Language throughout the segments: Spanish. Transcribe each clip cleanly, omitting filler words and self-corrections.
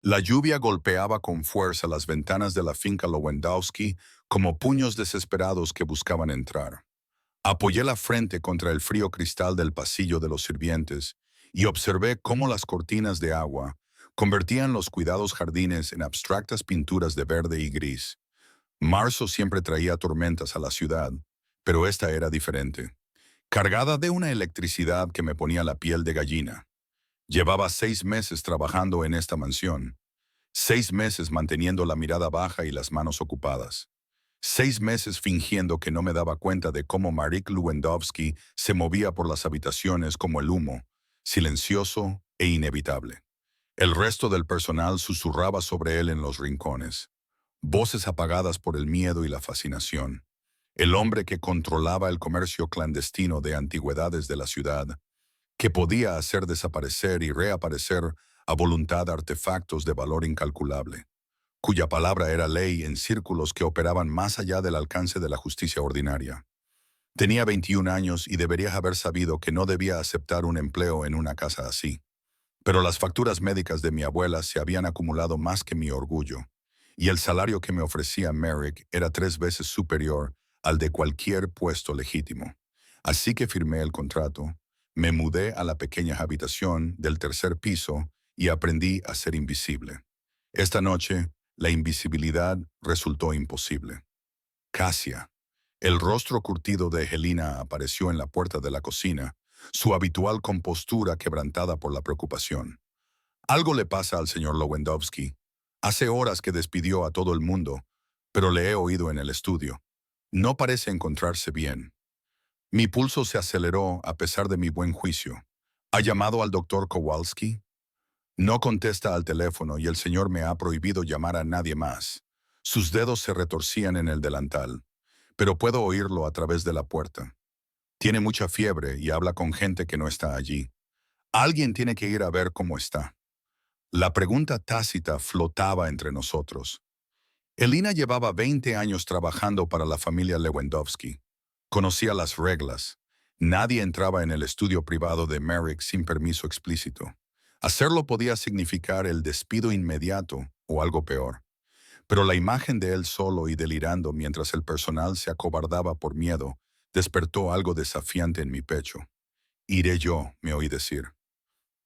La lluvia golpeaba con fuerza las ventanas de la finca Lewandowski como puños desesperados que buscaban entrar. Apoyé la frente contra el frío cristal del pasillo de los sirvientes y observé cómo las cortinas de agua convertían los cuidados jardines en abstractas pinturas de verde y gris. Marzo siempre traía tormentas a la ciudad, pero esta era diferente, cargada de una electricidad que me ponía la piel de gallina. Llevaba 6 meses trabajando en esta mansión, 6 meses manteniendo la mirada baja y las manos ocupadas. 6 meses fingiendo que no me daba cuenta de cómo Marik Lewandowski se movía por las habitaciones como el humo, silencioso e inevitable. El resto del personal susurraba sobre él en los rincones, voces apagadas por el miedo y la fascinación. El hombre que controlaba el comercio clandestino de antigüedades de la ciudad, que podía hacer desaparecer y reaparecer a voluntad artefactos de valor incalculable, cuya palabra era ley en círculos que operaban más allá del alcance de la justicia ordinaria. Tenía 21 años y debería haber sabido que no debía aceptar un empleo en una casa así. Pero las facturas médicas de mi abuela se habían acumulado más que mi orgullo, y el salario que me ofrecía Merrick era 3 veces superior al de cualquier puesto legítimo. Así que firmé el contrato, me mudé a la pequeña habitación del tercer piso y aprendí a ser invisible. Esta noche, la invisibilidad resultó imposible. Casia. El rostro curtido de Helena apareció en la puerta de la cocina, su habitual compostura quebrantada por la preocupación. Algo le pasa al señor Lewandowski. Hace horas que despidió a todo el mundo, pero le he oído en el estudio. No parece encontrarse bien. Mi pulso se aceleró a pesar de mi buen juicio. ¿Ha llamado al doctor Kowalski? No contesta al teléfono y el señor me ha prohibido llamar a nadie más. Sus dedos se retorcían en el delantal, pero puedo oírlo a través de la puerta. Tiene mucha fiebre y habla con gente que no está allí. Alguien tiene que ir a ver cómo está. La pregunta tácita flotaba entre nosotros. Elina llevaba 20 años trabajando para la familia Lewandowski. Conocía las reglas. Nadie entraba en el estudio privado de Merrick sin permiso explícito. Hacerlo podía significar el despido inmediato o algo peor. Pero la imagen de él solo y delirando mientras el personal se acobardaba por miedo despertó algo desafiante en mi pecho. Iré yo, me oí decir.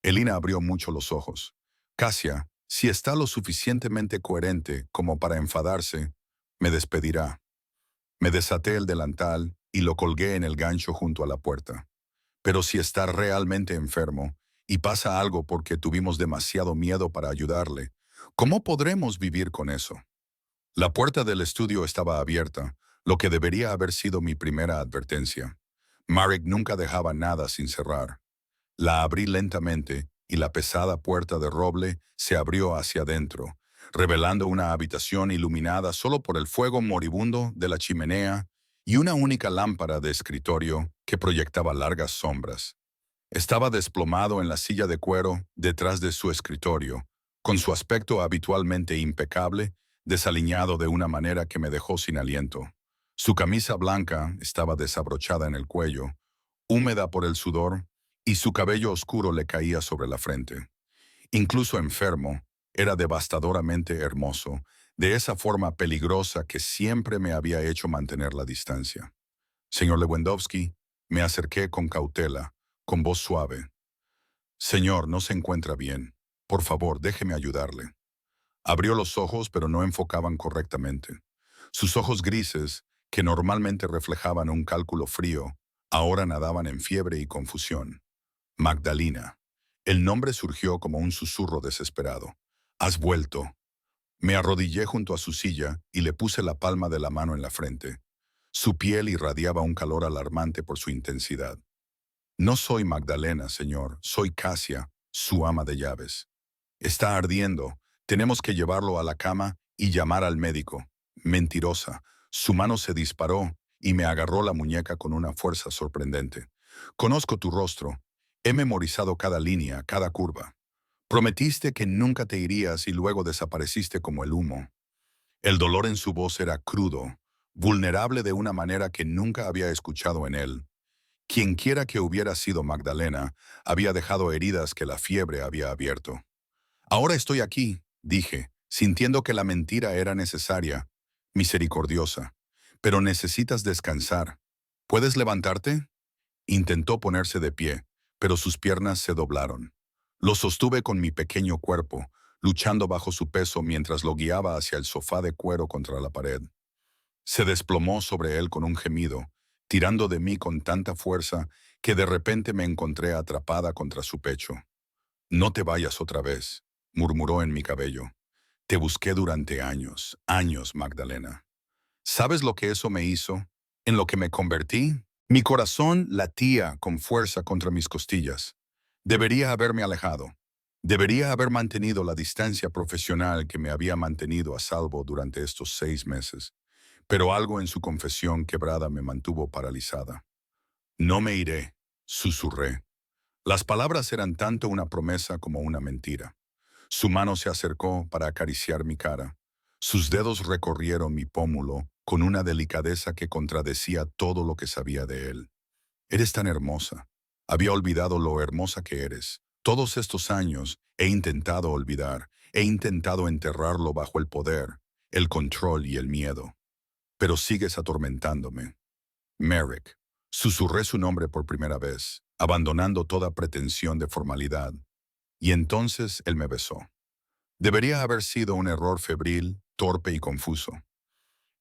Elina abrió mucho los ojos. Casia, si está lo suficientemente coherente como para enfadarse, me despedirá. Me desaté el delantal y lo colgué en el gancho junto a la puerta. Pero si está realmente enfermo y pasa algo porque tuvimos demasiado miedo para ayudarle, ¿cómo podremos vivir con eso? La puerta del estudio estaba abierta, lo que debería haber sido mi primera advertencia. Marek nunca dejaba nada sin cerrar. La abrí lentamente y la pesada puerta de roble se abrió hacia adentro, revelando una habitación iluminada solo por el fuego moribundo de la chimenea y una única lámpara de escritorio que proyectaba largas sombras. Estaba desplomado en la silla de cuero detrás de su escritorio, con su aspecto habitualmente impecable, desaliñado de una manera que me dejó sin aliento. Su camisa blanca estaba desabrochada en el cuello, húmeda por el sudor, y su cabello oscuro le caía sobre la frente. Incluso enfermo, era devastadoramente hermoso, de esa forma peligrosa que siempre me había hecho mantener la distancia. Señor Lewandowski, me acerqué con cautela, con voz suave. Señor, no se encuentra bien. Por favor, déjeme ayudarle. Abrió los ojos, pero no enfocaban correctamente. Sus ojos grises, que normalmente reflejaban un cálculo frío, ahora nadaban en fiebre y confusión. Magdalena. El nombre surgió como un susurro desesperado. Has vuelto. Me arrodillé junto a su silla y le puse la palma de la mano en la frente. Su piel irradiaba un calor alarmante por su intensidad. No soy Magdalena, señor, soy Casia, su ama de llaves. Está ardiendo. Tenemos que llevarlo a la cama y llamar al médico. Mentirosa. Su mano se disparó y me agarró la muñeca con una fuerza sorprendente. Conozco tu rostro. He memorizado cada línea, cada curva. Prometiste que nunca te irías y luego desapareciste como el humo. El dolor en su voz era crudo, vulnerable de una manera que nunca había escuchado en él. Quienquiera que hubiera sido Magdalena, había dejado heridas que la fiebre había abierto. Ahora estoy aquí, dije, sintiendo que la mentira era necesaria, misericordiosa. Pero necesitas descansar. ¿Puedes levantarte? Intentó ponerse de pie, pero sus piernas se doblaron. Lo sostuve con mi pequeño cuerpo, luchando bajo su peso mientras lo guiaba hacia el sofá de cuero contra la pared. Se desplomó sobre él con un gemido, tirando de mí con tanta fuerza que de repente me encontré atrapada contra su pecho. No te vayas otra vez, murmuró en mi cabello. Te busqué durante años, años, Magdalena. ¿Sabes lo que eso me hizo? ¿En lo que me convertí? Mi corazón latía con fuerza contra mis costillas. Debería haberme alejado. Debería haber mantenido la distancia profesional que me había mantenido a salvo durante estos 6 meses. Pero algo en su confesión quebrada me mantuvo paralizada. No me iré, susurré. Las palabras eran tanto una promesa como una mentira. Su mano se acercó para acariciar mi cara. Sus dedos recorrieron mi pómulo con una delicadeza que contradecía todo lo que sabía de él. Eres tan hermosa. Había olvidado lo hermosa que eres. Todos estos años he intentado olvidar, he intentado enterrarlo bajo el poder, el control y el miedo. Pero sigues atormentándome. Merrick. Susurré su nombre por primera vez, abandonando toda pretensión de formalidad. Y entonces él me besó. Debería haber sido un error febril, torpe y confuso.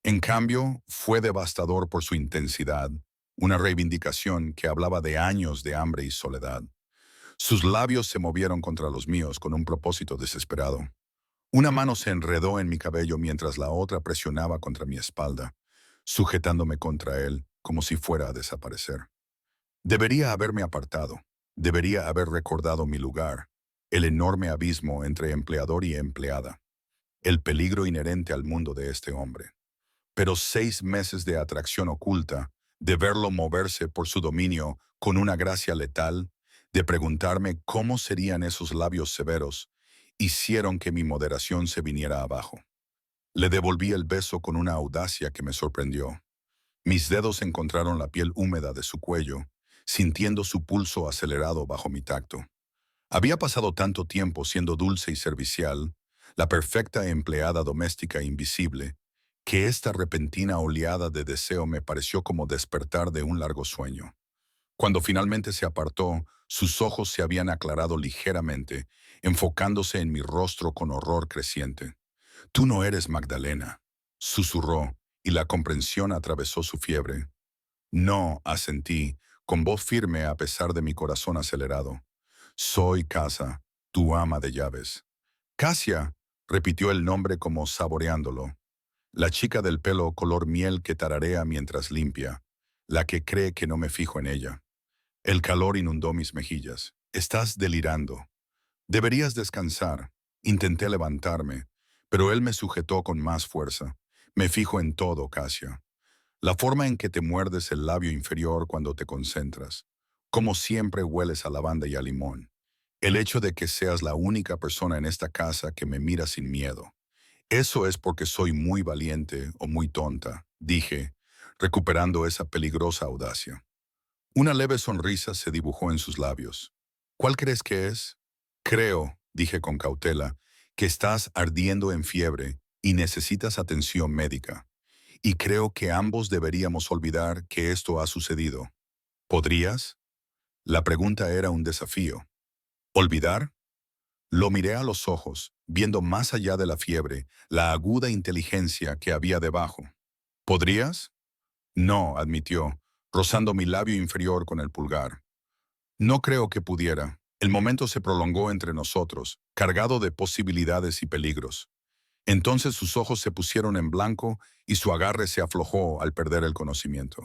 En cambio, fue devastador por su intensidad, una reivindicación que hablaba de años de hambre y soledad. Sus labios se movieron contra los míos con un propósito desesperado. Una mano se enredó en mi cabello mientras la otra presionaba contra mi espalda, sujetándome contra él como si fuera a desaparecer. Debería haberme apartado, debería haber recordado mi lugar, el enorme abismo entre empleador y empleada, el peligro inherente al mundo de este hombre. Pero 6 meses de atracción oculta, de verlo moverse por su dominio con una gracia letal, de preguntarme cómo serían esos labios severos, hicieron que mi moderación se viniera abajo. Le devolví el beso con una audacia que me sorprendió. Mis dedos encontraron la piel húmeda de su cuello, sintiendo su pulso acelerado bajo mi tacto. Había pasado tanto tiempo siendo dulce y servicial, la perfecta empleada doméstica invisible, que esta repentina oleada de deseo me pareció como despertar de un largo sueño. Cuando finalmente se apartó, sus ojos se habían aclarado ligeramente, enfocándose en mi rostro con horror creciente. «Tú no eres Magdalena», susurró, y la comprensión atravesó su fiebre. «No», asentí, con voz firme a pesar de mi corazón acelerado. «Soy Casa, tu ama de llaves». «Casia», repitió el nombre como saboreándolo. La chica del pelo color miel que tararea mientras limpia, la que cree que no me fijo en ella. El calor inundó mis mejillas. «Estás delirando. Deberías descansar». Intenté levantarme, pero él me sujetó con más fuerza. «Me fijo en todo, Casia. La forma en que te muerdes el labio inferior cuando te concentras. Como siempre hueles a lavanda y a limón. El hecho de que seas la única persona en esta casa que me mira sin miedo. Eso es porque soy muy valiente o muy tonta», dije, recuperando esa peligrosa audacia. Una leve sonrisa se dibujó en sus labios. «¿Cuál crees que es?» «Creo», dije con cautela, «que estás ardiendo en fiebre y necesitas atención médica. Y creo que ambos deberíamos olvidar que esto ha sucedido. ¿Podrías?» La pregunta era un desafío. ¿Olvidar? Lo miré a los ojos, viendo más allá de la fiebre, la aguda inteligencia que había debajo. ¿Podrías? «No», admitió, rozando mi labio inferior con el pulgar. «No creo que pudiera». El momento se prolongó entre nosotros, cargado de posibilidades y peligros. Entonces sus ojos se pusieron en blanco y su agarre se aflojó al perder el conocimiento.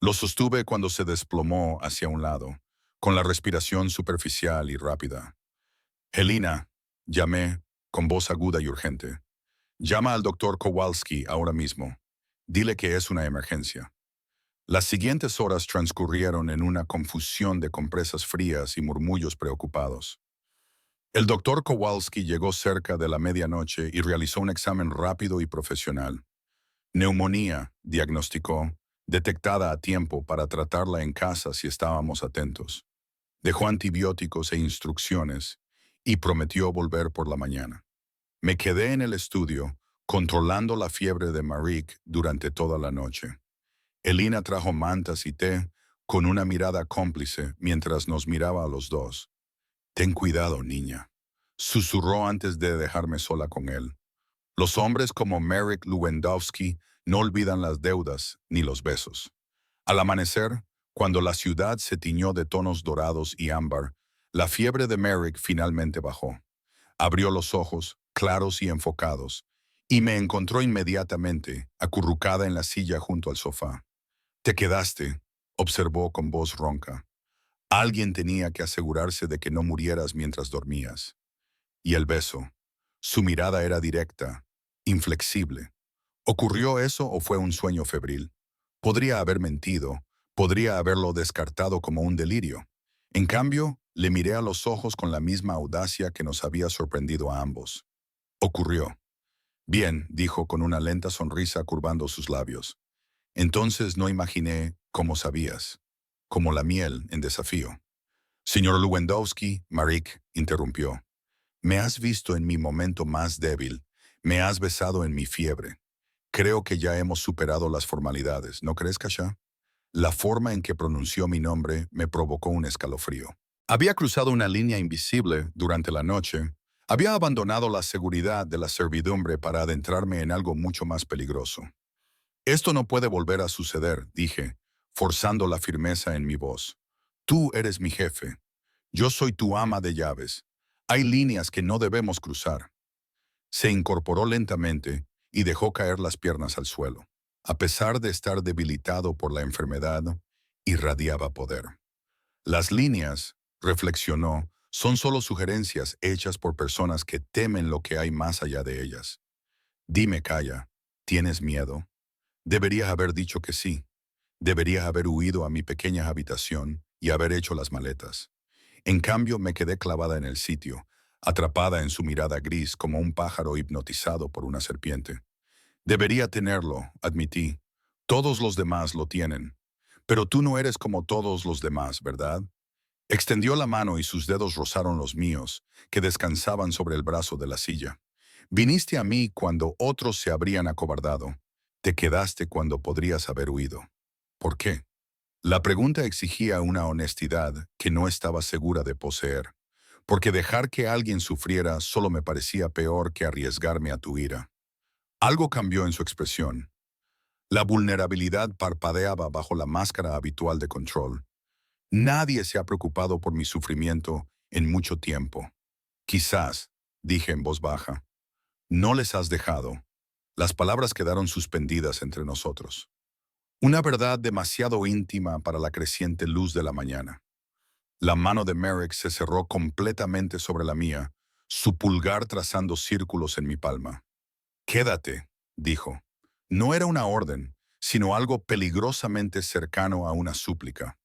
Lo sostuve cuando se desplomó hacia un lado, con la respiración superficial y rápida. «Helena», llamé, con voz aguda y urgente. «Llama al doctor Kowalski ahora mismo. Dile que es una emergencia». Las siguientes horas transcurrieron en una confusión de compresas frías y murmullos preocupados. El doctor Kowalski llegó cerca de la medianoche y realizó un examen rápido y profesional. «Neumonía», diagnosticó, detectada a tiempo para tratarla en casa si estábamos atentos. Dejó antibióticos e instrucciones y prometió volver por la mañana. Me quedé en el estudio, controlando la fiebre de Marik durante toda la noche. Elina trajo mantas y té, con una mirada cómplice mientras nos miraba a los dos. «Ten cuidado, niña», susurró antes de dejarme sola con él. Los hombres como Merrick Lewandowski no olvidan las deudas ni los besos. Al amanecer, cuando la ciudad se tiñó de tonos dorados y ámbar, la fiebre de Merrick finalmente bajó. Abrió los ojos, claros y enfocados, y me encontró inmediatamente, acurrucada en la silla junto al sofá. «Te quedaste», observó con voz ronca. «Alguien tenía que asegurarse de que no murieras mientras dormías». Y el beso. Su mirada era directa, inflexible. ¿Ocurrió eso o fue un sueño febril? Podría haber mentido, podría haberlo descartado como un delirio. En cambio, le miré a los ojos con la misma audacia que nos había sorprendido a ambos. Ocurrió. «Bien», dijo con una lenta sonrisa curvando sus labios. «Entonces no imaginé cómo sabías, como la miel en desafío». «Señor Lewandowski», Marik interrumpió. «Me has visto en mi momento más débil, me has besado en mi fiebre. Creo que ya hemos superado las formalidades, ¿no crees, Kasha?» La forma en que pronunció mi nombre me provocó un escalofrío. Había cruzado una línea invisible durante la noche. Había abandonado la seguridad de la servidumbre para adentrarme en algo mucho más peligroso. «Esto no puede volver a suceder», dije, forzando la firmeza en mi voz. «Tú eres mi jefe. Yo soy tu ama de llaves. Hay líneas que no debemos cruzar». Se incorporó lentamente y dejó caer las piernas al suelo. A pesar de estar debilitado por la enfermedad, irradiaba poder. «Las líneas», reflexionó, «son solo sugerencias hechas por personas que temen lo que hay más allá de ellas. Dime, Kaya, ¿tienes miedo?» Deberías haber dicho que sí. Deberías haber huido a mi pequeña habitación y haber hecho las maletas. En cambio, me quedé clavada en el sitio, atrapada en su mirada gris como un pájaro hipnotizado por una serpiente. «Debería tenerlo», admití. «Todos los demás lo tienen. Pero tú no eres como todos los demás, ¿verdad?» Extendió la mano y sus dedos rozaron los míos, que descansaban sobre el brazo de la silla. «Viniste a mí cuando otros se habrían acobardado. Te quedaste cuando podrías haber huido. ¿Por qué?» La pregunta exigía una honestidad que no estaba segura de poseer, porque dejar que alguien sufriera solo me parecía peor que arriesgarme a tu ira. Algo cambió en su expresión. La vulnerabilidad parpadeaba bajo la máscara habitual de control. «Nadie se ha preocupado por mi sufrimiento en mucho tiempo. Quizás», dije en voz baja, «no les has dejado». Las palabras quedaron suspendidas entre nosotros. Una verdad demasiado íntima para la creciente luz de la mañana. La mano de Merrick se cerró completamente sobre la mía, su pulgar trazando círculos en mi palma. «Quédate», dijo. No era una orden, sino algo peligrosamente cercano a una súplica.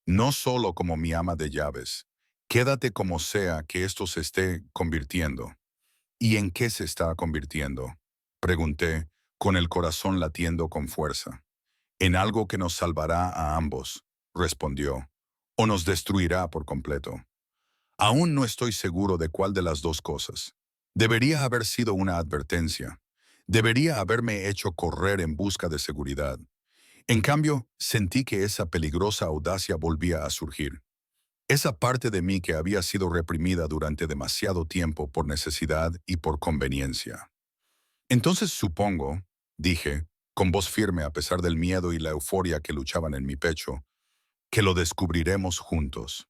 «No solo como mi ama de llaves. Quédate como sea que esto se esté convirtiendo». «¿Y en qué se está convirtiendo?», pregunté, con el corazón latiendo con fuerza. «En algo que nos salvará a ambos», respondió, «o nos destruirá por completo. Aún no estoy seguro de cuál de las dos cosas. Debería haber sido una advertencia. Debería haberme hecho correr en busca de seguridad. En cambio, sentí que esa peligrosa audacia volvía a surgir. Esa parte de mí que había sido reprimida durante demasiado tiempo por necesidad y por conveniencia. «Entonces supongo», dije, con voz firme a pesar del miedo y la euforia que luchaban en mi pecho, «que lo descubriremos juntos».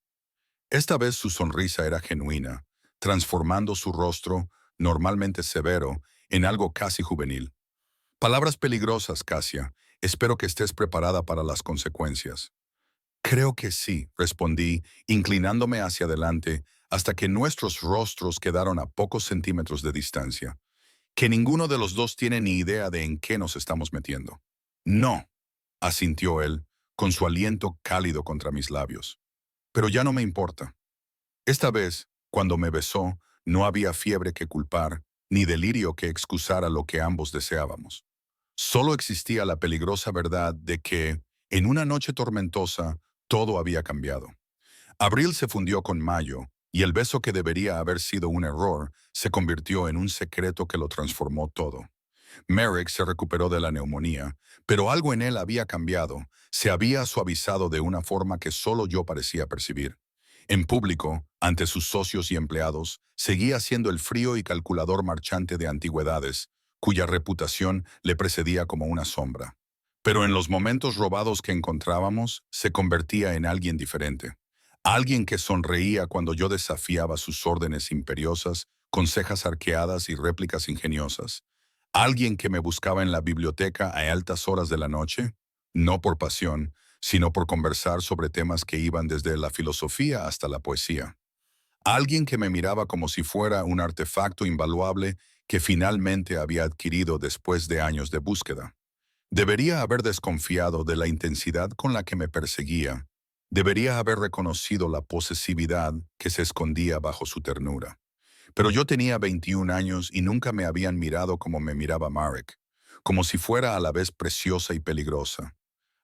Esta vez su sonrisa era genuina, transformando su rostro, normalmente severo, en algo casi juvenil. «Palabras peligrosas, Casia. Espero que estés preparada para las consecuencias». «Creo que sí», respondí, inclinándome hacia adelante hasta que nuestros rostros quedaron a pocos centímetros de distancia. «Que ninguno de los dos tiene ni idea de en qué nos estamos metiendo». «No», asintió él, con su aliento cálido contra mis labios. «Pero ya no me importa». Esta vez, cuando me besó, no había fiebre que culpar, ni delirio que excusara lo que ambos deseábamos. Solo existía la peligrosa verdad de que, en una noche tormentosa, todo había cambiado. Abril se fundió con mayo, Y el beso que debería haber sido un error se convirtió en un secreto que lo transformó todo. Merrick se recuperó de la neumonía, pero algo en él había cambiado, se había suavizado de una forma que solo yo parecía percibir. En público, ante sus socios y empleados, seguía siendo el frío y calculador marchante de antigüedades, cuya reputación le precedía como una sombra. Pero en los momentos robados que encontrábamos, se convertía en alguien diferente. Alguien que sonreía cuando yo desafiaba sus órdenes imperiosas, con cejas arqueadas y réplicas ingeniosas. Alguien que me buscaba en la biblioteca a altas horas de la noche, no por pasión, sino por conversar sobre temas que iban desde la filosofía hasta la poesía. Alguien que me miraba como si fuera un artefacto invaluable que finalmente había adquirido después de años de búsqueda. Debería haber desconfiado de la intensidad con la que me perseguía. Debería haber reconocido la posesividad que se escondía bajo su ternura. Pero yo tenía 21 años y nunca me habían mirado como me miraba Marek, como si fuera a la vez preciosa y peligrosa,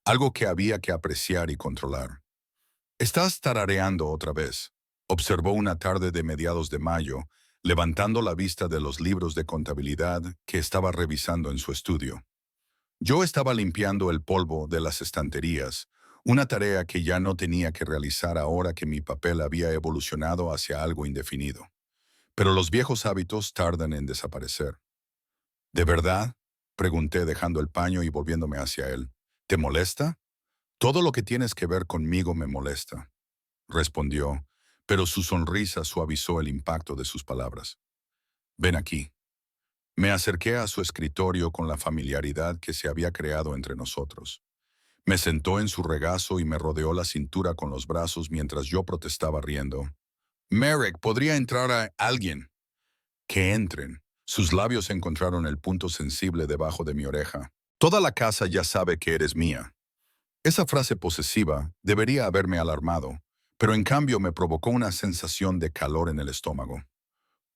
algo que había que apreciar y controlar. «Estás tarareando otra vez», observó una tarde de mediados de mayo, levantando la vista de los libros de contabilidad que estaba revisando en su estudio. Yo estaba limpiando el polvo de las estanterías, una tarea que ya no tenía que realizar ahora que mi papel había evolucionado hacia algo indefinido. Pero los viejos hábitos tardan en desaparecer. ¿De verdad?, pregunté dejando el paño y volviéndome hacia él. ¿Te molesta? Todo lo que tienes que ver conmigo me molesta, respondió, pero su sonrisa suavizó el impacto de sus palabras. Ven aquí. Me acerqué a su escritorio con la familiaridad que se había creado entre nosotros. Me sentó en su regazo y me rodeó la cintura con los brazos mientras yo protestaba riendo. Merrick, ¿podría entrar a alguien? Que entren. Sus labios encontraron el punto sensible debajo de mi oreja. Toda la casa ya sabe que eres mía. Esa frase posesiva debería haberme alarmado, pero en cambio me provocó una sensación de calor en el estómago.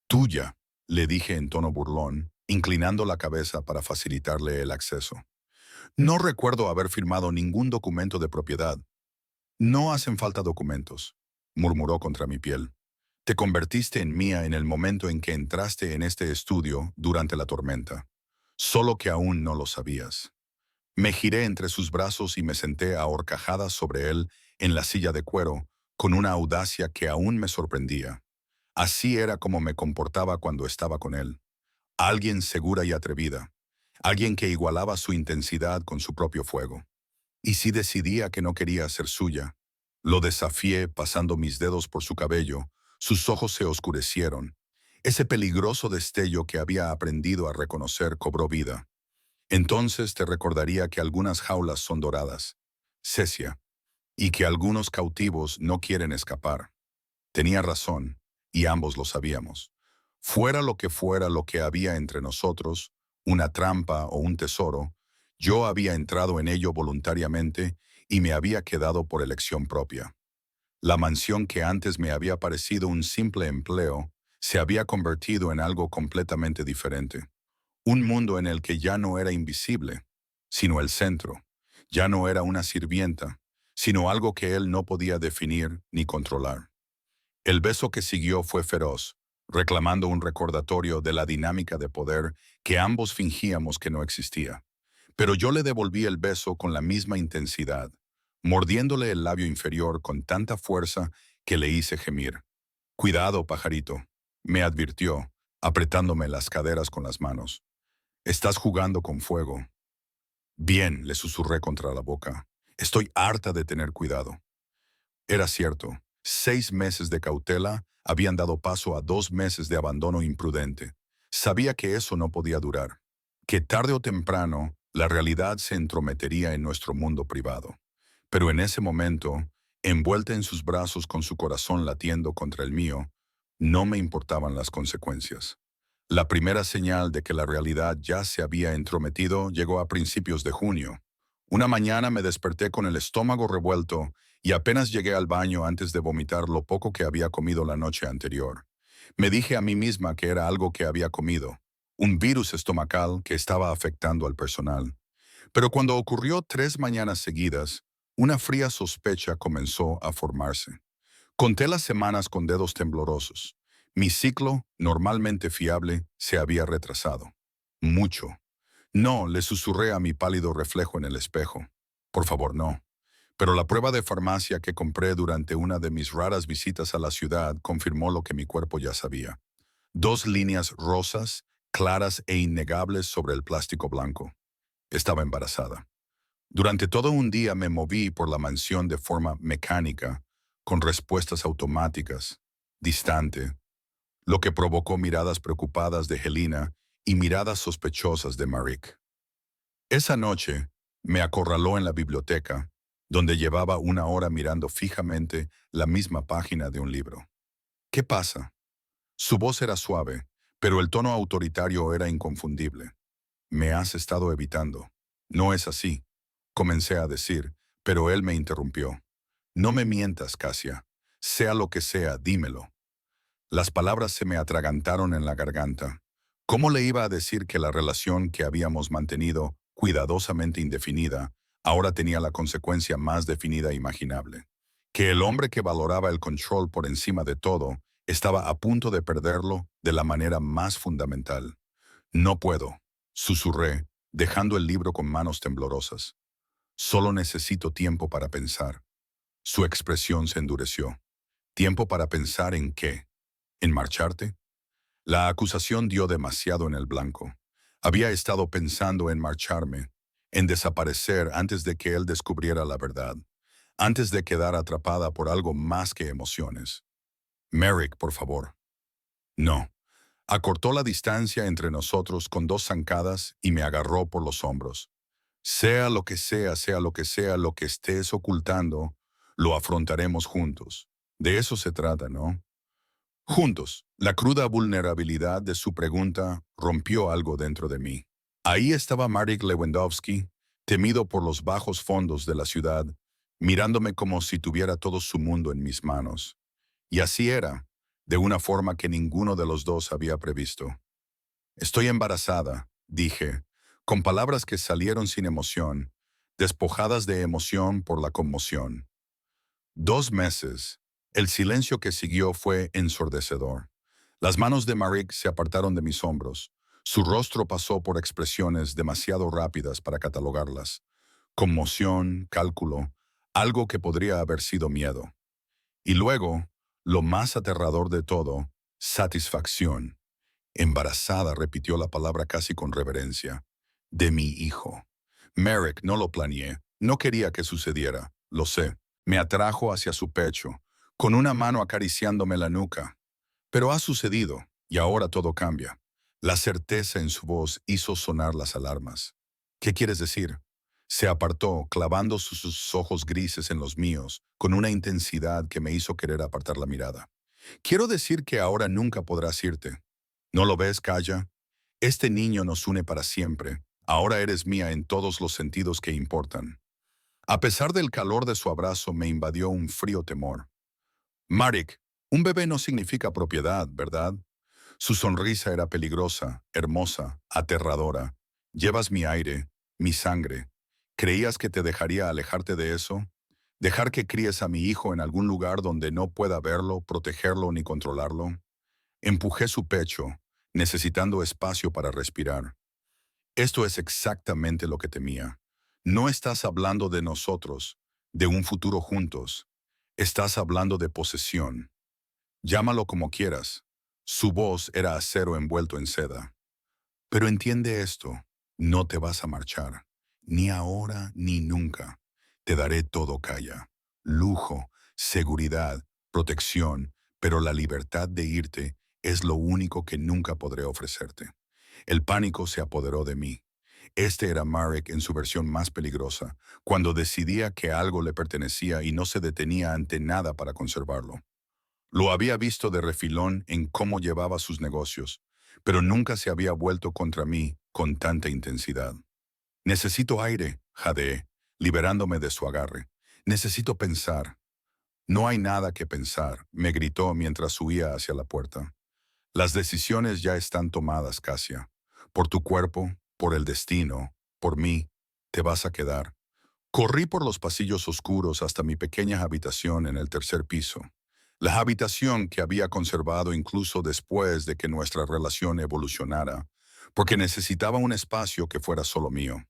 Tuya, le dije en tono burlón, inclinando la cabeza para facilitarle el acceso. No recuerdo haber firmado ningún documento de propiedad. No hacen falta documentos, murmuró contra mi piel. Te convertiste en mía en el momento en que entraste en este estudio durante la tormenta. Solo que aún no lo sabías. Me giré entre sus brazos y me senté a horcajadas sobre él en la silla de cuero, con una audacia que aún me sorprendía. Así era como me comportaba cuando estaba con él. Alguien segura y atrevida. Alguien que igualaba su intensidad con su propio fuego. Y si decidía que no quería ser suya, lo desafié pasando mis dedos por su cabello, sus ojos se oscurecieron. Ese peligroso destello que había aprendido a reconocer cobró vida. Entonces te recordaría que algunas jaulas son doradas, Cecia, y que algunos cautivos no quieren escapar. Tenía razón, y ambos lo sabíamos. Fuera lo que había entre nosotros, una trampa o un tesoro, yo había entrado en ello voluntariamente y me había quedado por elección propia. La mansión que antes me había parecido un simple empleo, se había convertido en algo completamente diferente. Un mundo en el que ya no era invisible, sino el centro. Ya no era una sirvienta, sino algo que él no podía definir ni controlar. El beso que siguió fue feroz, reclamando un recordatorio de la dinámica de poder que ambos fingíamos que no existía. Pero yo le devolví el beso con la misma intensidad, mordiéndole el labio inferior con tanta fuerza que le hice gemir. «Cuidado, pajarito», me advirtió, apretándome las caderas con las manos. «Estás jugando con fuego». «Bien», le susurré contra la boca. «Estoy harta de tener cuidado». Era cierto. 6 meses de cautela habían dado paso a 2 meses de abandono imprudente. Sabía que eso no podía durar, que tarde o temprano la realidad se entrometería en nuestro mundo privado. Pero en ese momento, envuelta en sus brazos con su corazón latiendo contra el mío, no me importaban las consecuencias. La primera señal de que la realidad ya se había entrometido llegó a principios de junio. Una mañana me desperté con el estómago revuelto y apenas llegué al baño antes de vomitar lo poco que había comido la noche anterior. Me dije a mí misma que era algo que había comido, un virus estomacal que estaba afectando al personal. Pero cuando ocurrió 3 mañanas seguidas, una fría sospecha comenzó a formarse. Conté las semanas con dedos temblorosos. Mi ciclo, normalmente fiable, se había retrasado. Mucho. No, le susurré a mi pálido reflejo en el espejo. Por favor, no. Pero la prueba de farmacia que compré durante una de mis raras visitas a la ciudad confirmó lo que mi cuerpo ya sabía. 2 líneas rosas, claras e innegables sobre el plástico blanco. Estaba embarazada. Durante todo un día me moví por la mansión de forma mecánica, con respuestas automáticas, distante, lo que provocó miradas preocupadas de Helena y miradas sospechosas de Marik. Esa noche me acorraló en la biblioteca, donde llevaba una hora mirando fijamente la misma página de un libro. ¿Qué pasa? Su voz era suave, pero el tono autoritario era inconfundible. Me has estado evitando. No es así, comencé a decir, pero él me interrumpió. No me mientas, Casia. Sea lo que sea, dímelo. Las palabras se me atragantaron en la garganta. ¿Cómo le iba a decir que la relación que habíamos mantenido, cuidadosamente indefinida, ahora tenía la consecuencia más definida imaginable? Que el hombre que valoraba el control por encima de todo estaba a punto de perderlo de la manera más fundamental. No puedo, susurré, dejando el libro con manos temblorosas. Solo necesito tiempo para pensar. Su expresión se endureció. ¿Tiempo para pensar en qué? ¿En marcharte? La acusación dio demasiado en el blanco. Había estado pensando en marcharme, en desaparecer antes de que él descubriera la verdad, antes de quedar atrapada por algo más que emociones. Merrick, por favor. No. Acortó la distancia entre nosotros con 2 zancadas y me agarró por los hombros. Sea lo que sea, sea lo que sea lo que estés ocultando, lo afrontaremos juntos. De eso se trata, ¿no? Juntos. La cruda vulnerabilidad de su pregunta rompió algo dentro de mí. Ahí estaba Marek Lewandowski, temido por los bajos fondos de la ciudad, mirándome como si tuviera todo su mundo en mis manos. Y así era, de una forma que ninguno de los dos había previsto. Estoy embarazada, dije, con palabras que salieron sin emoción, despojadas de emoción por la conmoción. 2 meses. El silencio que siguió fue ensordecedor. Las manos de Marik se apartaron de mis hombros. Su rostro pasó por expresiones demasiado rápidas para catalogarlas. Conmoción, cálculo, algo que podría haber sido miedo. Y luego, lo más aterrador de todo, satisfacción. Embarazada, repitió la palabra casi con reverencia. De mi hijo. Merrick, no lo planeé. No quería que sucediera. Lo sé. Me atrajo hacia su pecho, con una mano acariciándome la nuca. Pero ha sucedido, y ahora todo cambia. La certeza en su voz hizo sonar las alarmas. ¿Qué quieres decir? Se apartó, clavando sus ojos grises en los míos, con una intensidad que me hizo querer apartar la mirada. Quiero decir que ahora nunca podrás irte. ¿No lo ves, Kaya? Este niño nos une para siempre. Ahora eres mía en todos los sentidos que importan. A pesar del calor de su abrazo, me invadió un frío temor. Marek, un bebé no significa propiedad, ¿verdad? Su sonrisa era peligrosa, hermosa, aterradora. Llevas mi aire, mi sangre. ¿Creías que te dejaría alejarte de eso? ¿Dejar que críes a mi hijo en algún lugar donde no pueda verlo, protegerlo ni controlarlo? Empujé su pecho, necesitando espacio para respirar. Esto es exactamente lo que temía. No estás hablando de nosotros, de un futuro juntos. Estás hablando de posesión. Llámalo como quieras. Su voz era acero envuelto en seda. Pero entiende esto, no te vas a marchar. Ni ahora ni nunca. Te daré todo, Kaya. Lujo, seguridad, protección, pero la libertad de irte es lo único que nunca podré ofrecerte. El pánico se apoderó de mí. Este era Marek en su versión más peligrosa, cuando decidía que algo le pertenecía y no se detenía ante nada para conservarlo. Lo había visto de refilón en cómo llevaba sus negocios, pero nunca se había vuelto contra mí con tanta intensidad. Necesito aire, jadeé, liberándome de su agarre. Necesito pensar. No hay nada que pensar, me gritó mientras huía hacia la puerta. Las decisiones ya están tomadas, Casia. Por tu cuerpo, por el destino, por mí, te vas a quedar. Corrí por los pasillos oscuros hasta mi pequeña habitación en el tercer piso. La habitación que había conservado incluso después de que nuestra relación evolucionara, porque necesitaba un espacio que fuera solo mío.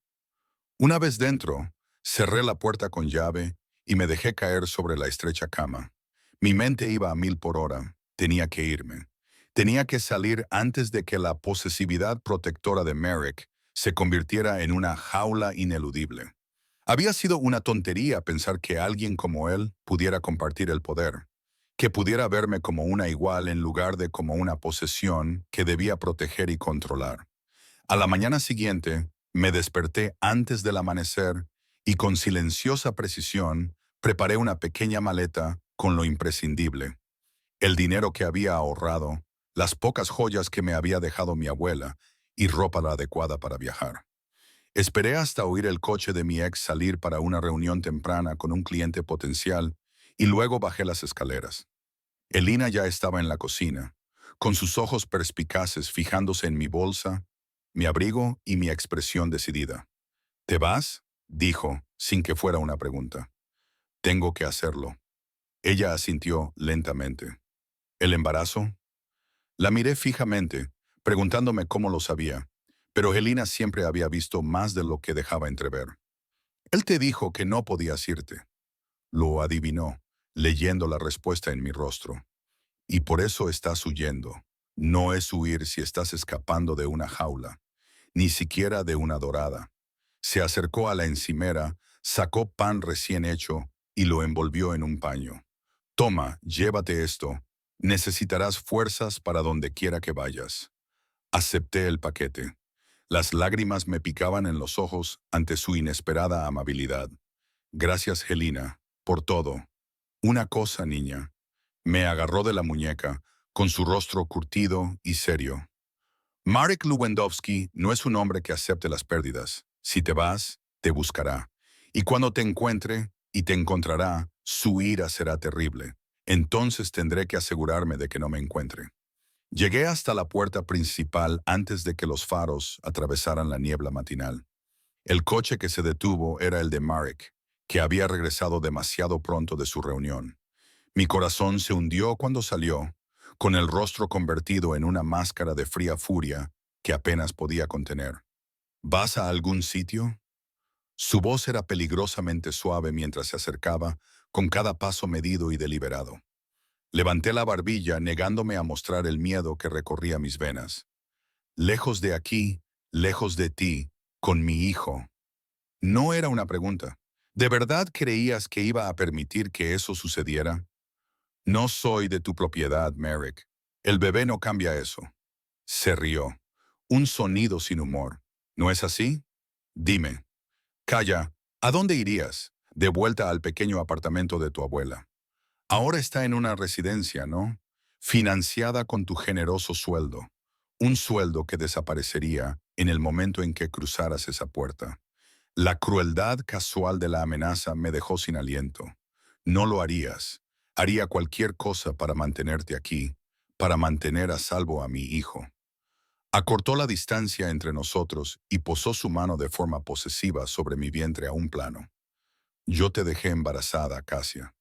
Una vez dentro, cerré la puerta con llave y me dejé caer sobre la estrecha cama. Mi mente iba a 1000 por hora. Tenía que irme. Tenía que salir antes de que la posesividad protectora de Merrick se convirtiera en una jaula ineludible. Había sido una tontería pensar que alguien como él pudiera compartir el poder, que pudiera verme como una igual en lugar de como una posesión que debía proteger y controlar. A la mañana siguiente, me desperté antes del amanecer y con silenciosa precisión preparé una pequeña maleta con lo imprescindible, el dinero que había ahorrado, las pocas joyas que me había dejado mi abuela y ropa la adecuada para viajar. Esperé hasta oír el coche de mi ex salir para una reunión temprana con un cliente potencial y luego bajé las escaleras. Elina ya estaba en la cocina, con sus ojos perspicaces fijándose en mi bolsa, mi abrigo y mi expresión decidida. ¿Te vas?, dijo, sin que fuera una pregunta. Tengo que hacerlo. Ella asintió lentamente. ¿El embarazo? La miré fijamente, preguntándome cómo lo sabía, pero Elina siempre había visto más de lo que dejaba entrever. Él te dijo que no podías irte. Lo adivinó, leyendo la respuesta en mi rostro. Y por eso estás huyendo. No es huir si estás escapando de una jaula, ni siquiera de una dorada. Se acercó a la encimera, sacó pan recién hecho y lo envolvió en un paño. Toma, llévate esto. Necesitarás fuerzas para donde quiera que vayas. Acepté el paquete. Las lágrimas me picaban en los ojos ante su inesperada amabilidad. Gracias, Helena, por todo. Una cosa, niña. Me agarró de la muñeca, con su rostro curtido y serio. Marek Lewandowski no es un hombre que acepte las pérdidas. Si te vas, te buscará. Y cuando te encuentre, y te encontrará, su ira será terrible. Entonces tendré que asegurarme de que no me encuentre. Llegué hasta la puerta principal antes de que los faros atravesaran la niebla matinal. El coche que se detuvo era el de Marek, que había regresado demasiado pronto de su reunión. Mi corazón se hundió cuando salió, con el rostro convertido en una máscara de fría furia que apenas podía contener. ¿Vas a algún sitio? Su voz era peligrosamente suave mientras se acercaba, con cada paso medido y deliberado. Levanté la barbilla negándome a mostrar el miedo que recorría mis venas. Lejos de aquí, lejos de ti, con mi hijo. No era una pregunta. ¿De verdad creías que iba a permitir que eso sucediera? No soy de tu propiedad, Merrick. El bebé no cambia eso. Se rió. Un sonido sin humor. ¿No es así? Dime. Calla, ¿a dónde irías? De vuelta al pequeño apartamento de tu abuela. Ahora está en una residencia, ¿no? Financiada con tu generoso sueldo. Un sueldo que desaparecería en el momento en que cruzaras esa puerta. La crueldad casual de la amenaza me dejó sin aliento. No lo harías. Haría cualquier cosa para mantenerte aquí, para mantener a salvo a mi hijo. Acortó la distancia entre nosotros y posó su mano de forma posesiva sobre mi vientre a un plano. Yo te dejé embarazada, Casia.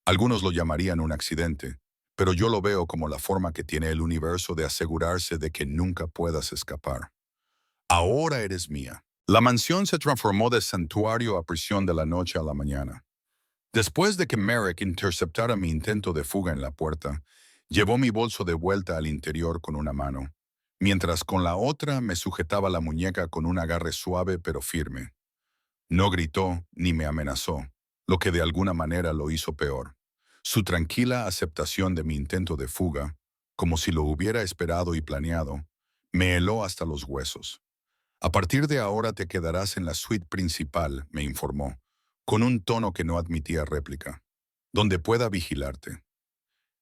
Algunos lo llamarían un accidente, pero yo lo veo como la forma que tiene el universo de asegurarse de que nunca puedas escapar. Ahora eres mía. La mansión se transformó de santuario a prisión de la noche a la mañana. Después de que Merrick interceptara mi intento de fuga en la puerta, llevó mi bolso de vuelta al interior con una mano, mientras con la otra me sujetaba la muñeca con un agarre suave pero firme. No gritó ni me amenazó, lo que de alguna manera lo hizo peor. Su tranquila aceptación de mi intento de fuga, como si lo hubiera esperado y planeado, me heló hasta los huesos. A partir de ahora te quedarás en la suite principal, me informó, con un tono que no admitía réplica, donde pueda vigilarte.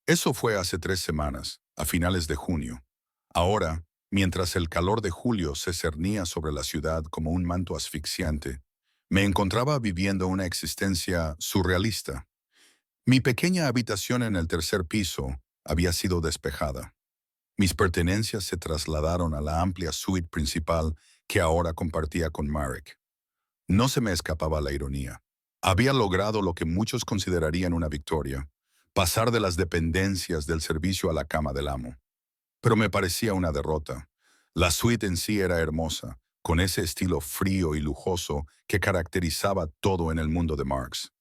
Eso fue hace 3 semanas, a finales de junio. Ahora, mientras el calor de julio se cernía sobre la ciudad como un manto asfixiante, me encontraba viviendo una existencia surrealista. Mi pequeña habitación en el tercer piso había sido despejada. Mis pertenencias se trasladaron a la amplia suite principal que ahora compartía con Marek. No se me escapaba la ironía. Había logrado lo que muchos considerarían una victoria, pasar de las dependencias del servicio a la cama del amo. Pero me parecía una derrota. La suite en sí era hermosa, con ese estilo frío y lujoso que caracterizaba todo en el mundo de Marx.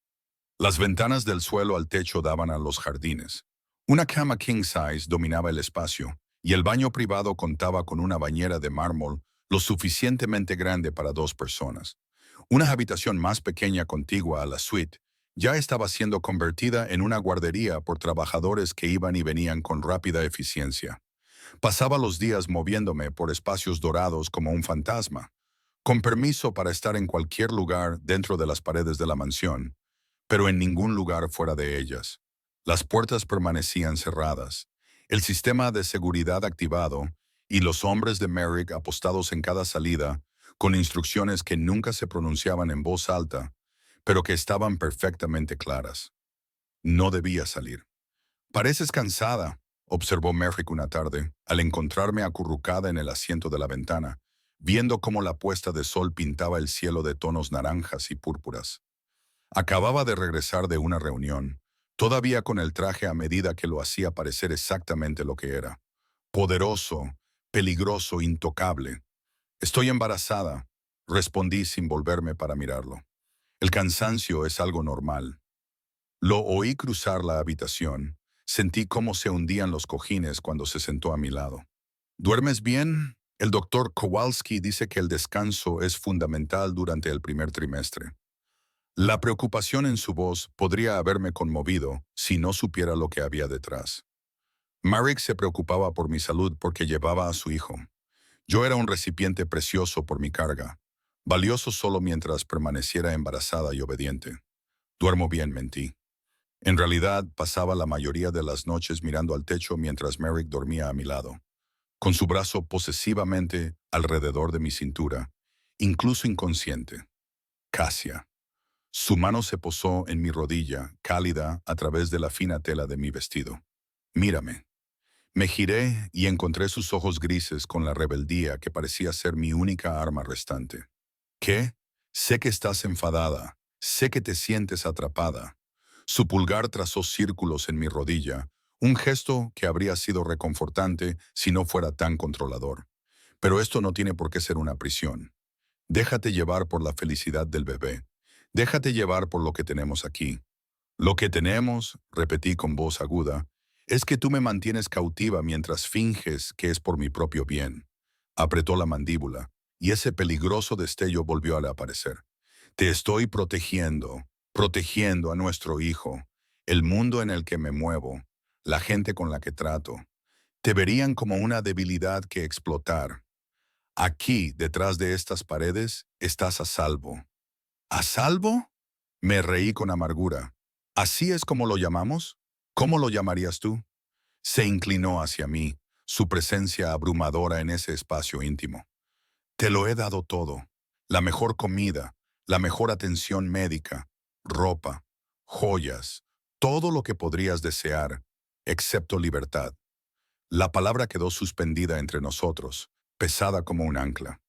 Las ventanas del suelo al techo daban a los jardines. Una cama king size dominaba el espacio, y el baño privado contaba con una bañera de mármol lo suficientemente grande para 2 personas. Una habitación más pequeña contigua a la suite ya estaba siendo convertida en una guardería por trabajadores que iban y venían con rápida eficiencia. Pasaba los días moviéndome por espacios dorados como un fantasma, con permiso para estar en cualquier lugar dentro de las paredes de la mansión, pero en ningún lugar fuera de ellas. Las puertas permanecían cerradas, el sistema de seguridad activado y los hombres de Merrick apostados en cada salida, con instrucciones que nunca se pronunciaban en voz alta, pero que estaban perfectamente claras. No debía salir. «Pareces cansada», observó Merrick una tarde, al encontrarme acurrucada en el asiento de la ventana, viendo cómo la puesta de sol pintaba el cielo de tonos naranjas y púrpuras. Acababa de regresar de una reunión, todavía con el traje a medida que lo hacía parecer exactamente lo que era. Poderoso, peligroso, intocable. «Estoy embarazada», respondí sin volverme para mirarlo. «El cansancio es algo normal». Lo oí cruzar la habitación. Sentí cómo se hundían los cojines cuando se sentó a mi lado. «¿Duermes bien?» El doctor Kowalski dice que el descanso es fundamental durante el primer trimestre. La preocupación en su voz podría haberme conmovido si no supiera lo que había detrás. Marek se preocupaba por mi salud porque llevaba a su hijo. Yo era un recipiente precioso por mi carga, valioso solo mientras permaneciera embarazada y obediente. «Duermo bien», mentí. En realidad, pasaba la mayoría de las noches mirando al techo mientras Merrick dormía a mi lado, con su brazo posesivamente alrededor de mi cintura, incluso inconsciente. Casia. Su mano se posó en mi rodilla, cálida a través de la fina tela de mi vestido. «Mírame». Me giré y encontré sus ojos grises con la rebeldía que parecía ser mi única arma restante. «¿Qué? Sé que estás enfadada. Sé que te sientes atrapada». Su pulgar trazó círculos en mi rodilla, un gesto que habría sido reconfortante si no fuera tan controlador. «Pero esto no tiene por qué ser una prisión. Déjate llevar por la felicidad del bebé. Déjate llevar por lo que tenemos aquí». «Lo que tenemos», repetí con voz aguda, «es que tú me mantienes cautiva mientras finges que es por mi propio bien». Apretó la mandíbula, y ese peligroso destello volvió a aparecer. «Te estoy protegiendo, protegiendo a nuestro hijo, el mundo en el que me muevo, la gente con la que trato. Te verían como una debilidad que explotar. Aquí, detrás de estas paredes, estás a salvo». «¿A salvo?». Me reí con amargura. «¿Así es como lo llamamos? ¿Cómo lo llamarías tú?». Se inclinó hacia mí, su presencia abrumadora en ese espacio íntimo. «Te lo he dado todo. La mejor comida, la mejor atención médica, ropa, joyas, todo lo que podrías desear, excepto libertad». La palabra quedó suspendida entre nosotros, pesada como un ancla.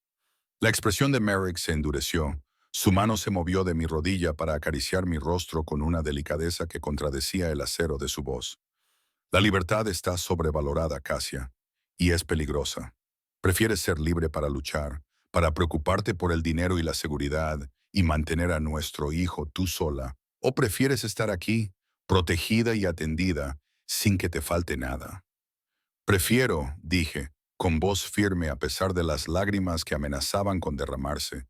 La expresión de Merrick se endureció. Su mano se movió de mi rodilla para acariciar mi rostro con una delicadeza que contradecía el acero de su voz. «La libertad está sobrevalorada, Casia, y es peligrosa. Prefieres ser libre para luchar, para preocuparte por el dinero y la seguridad, y mantener a nuestro hijo tú sola, o prefieres estar aquí, protegida y atendida, sin que te falte nada». «Prefiero», dije, con voz firme a pesar de las lágrimas que amenazaban con derramarse,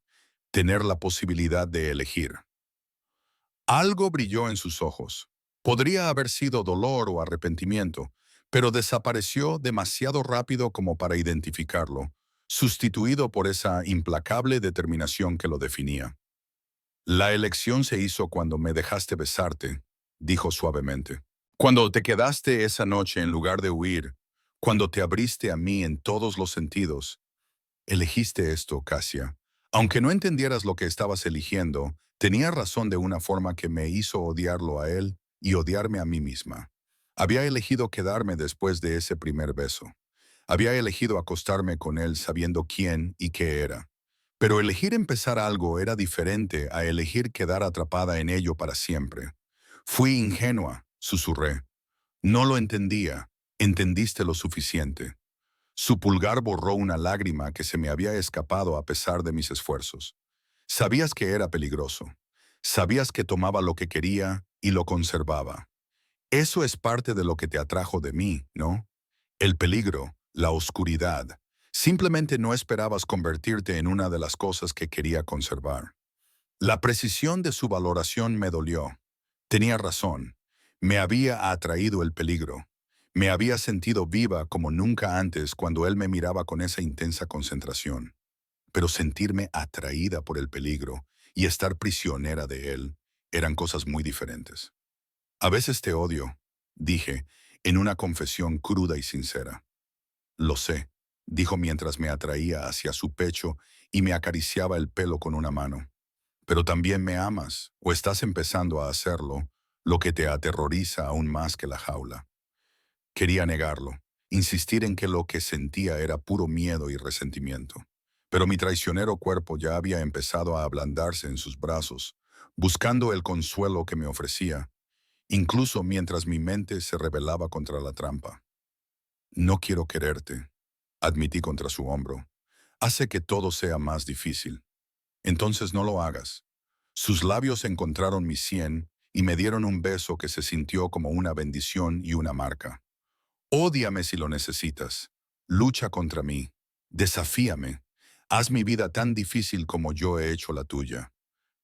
«tener la posibilidad de elegir». Algo brilló en sus ojos. Podría haber sido dolor o arrepentimiento, pero desapareció demasiado rápido como para identificarlo, sustituido por esa implacable determinación que lo definía. «La elección se hizo cuando me dejaste besarte», dijo suavemente. «Cuando te quedaste esa noche en lugar de huir, cuando te abriste a mí en todos los sentidos. Elegiste esto, Casia. Aunque no entendieras lo que estabas eligiendo, tenía razón de una forma que me hizo odiarlo a él y odiarme a mí misma. Había elegido quedarme después de ese primer beso. Había elegido acostarme con él sabiendo quién y qué era. Pero elegir empezar algo era diferente a elegir quedar atrapada en ello para siempre. Fui ingenua, susurré. No lo entendía. Entendiste lo suficiente. Su pulgar borró una lágrima que se me había escapado a pesar de mis esfuerzos. Sabías que era peligroso. Sabías que tomaba lo que quería y lo conservaba. Eso es parte de lo que te atrajo de mí, ¿no? El peligro, la oscuridad. Simplemente no esperabas convertirte en una de las cosas que quería conservar. La precisión de su valoración me dolió. Tenía razón. Me había atraído el peligro. Me había sentido viva como nunca antes cuando él me miraba con esa intensa concentración. Pero sentirme atraída por el peligro y estar prisionera de él eran cosas muy diferentes. A veces te odio, dije, en una confesión cruda y sincera. Lo sé, dijo mientras me atraía hacia su pecho y me acariciaba el pelo con una mano. Pero también me amas, o estás empezando a hacerlo, lo que te aterroriza aún más que la jaula. Quería negarlo, insistir en que lo que sentía era puro miedo y resentimiento. Pero mi traicionero cuerpo ya había empezado a ablandarse en sus brazos, buscando el consuelo que me ofrecía, incluso mientras mi mente se rebelaba contra la trampa. No quiero quererte, admití contra su hombro. Hace que todo sea más difícil. Entonces no lo hagas. Sus labios encontraron mi sien y me dieron un beso que se sintió como una bendición y una marca. Ódiame si lo necesitas. Lucha contra mí. Desafíame. Haz mi vida tan difícil como yo he hecho la tuya.